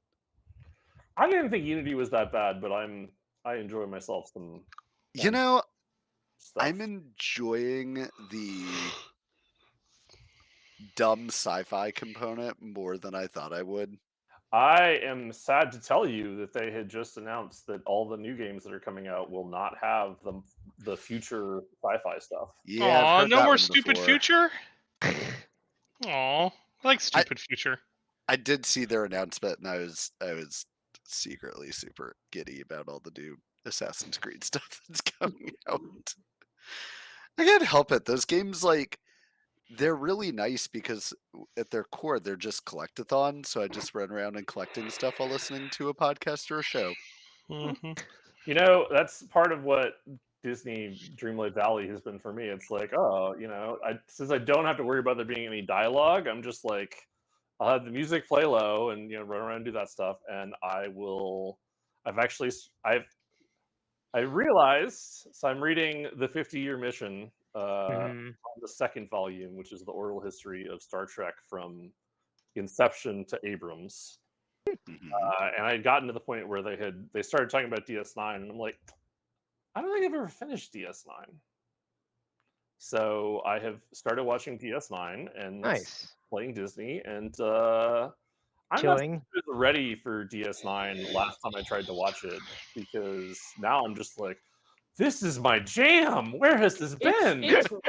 I didn't think Unity was that bad, but I enjoy myself some. You know, stuff. I'm enjoying the dumb sci-fi component more than I thought I would. I am sad to tell you that they had just announced that all the new games that are coming out will not have the future sci-fi stuff. Yeah, I've Aw, heard no that more one stupid before. future? Aw, I like stupid future. I did see their announcement, and I was secretly super giddy about all the new Assassin's Creed stuff that's coming out. I can't help it. Those games, like, they're really nice because at their core, they're just collectathon. So I just run around and collecting stuff while listening to a podcast or a show. Mhm. You know, that's part of what Disney Dreamlight Valley has been for me. It's like, oh, you know, since I don't have to worry about there being any dialogue, I'm just like, I'll have the music play low and, you know, run around and do that stuff, and I realized, so I'm reading the 50-year mission Mhm. on the second volume, which is the oral history of Star Trek from inception to Abrams. And I had gotten to the point where they started talking about DS9, and I'm like, I don't think I've ever finished DS9. So I have started watching DS9 and Nice. playing Disney, and I'm not Killing. ready for DS9 last time I tried to watch it, because now I'm just like, this is my jam. Where has this been? It's real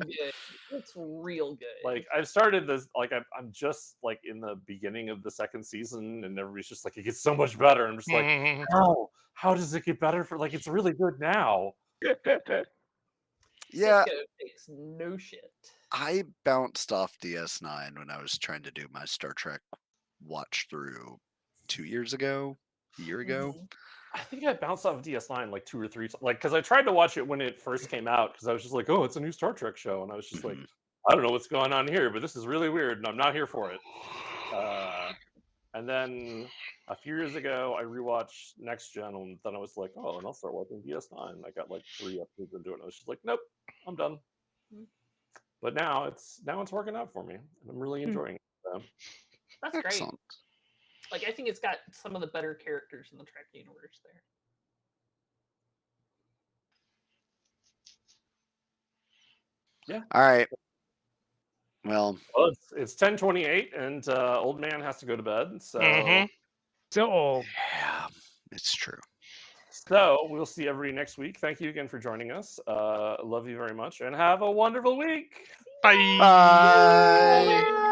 good. It's real good. Like, I've started this, like, I'm just like in the beginning of the second season, and everybody's just like, it gets so much better. I'm just like, Mhm. how does it get better? For, like, it's really good now. Yeah, Cisco takes no shit. I bounced off DS9 when I was trying to do my Star Trek watch through 2 years ago, a year ago. Mhm. I think I bounced off of DS9 like 2 or 3 times, like, because I tried to watch it when it first came out, because I was just like, oh, it's a new Star Trek show, and I was just like, Mhm. I don't know what's going on here, but this is really weird, and I'm not here for it. And then a few years ago, I rewatched Next Gen, and then I was like, oh, and I'll start watching DS9. I got like 3 episodes into it, and I was just like, nope, I'm done. But now it's working out for me, and I'm really enjoying it. So. That's great. Excellent. Like, I think it's got some of the better characters in the Trek universe there. Yeah. All right. Well, it's 10:28, and old man has to go to bed. So. Mhm. So old. yeah, it's true. So we'll see everybody next week. Thank you again for joining us. Love you very much, and have a wonderful week. Bye. Bye.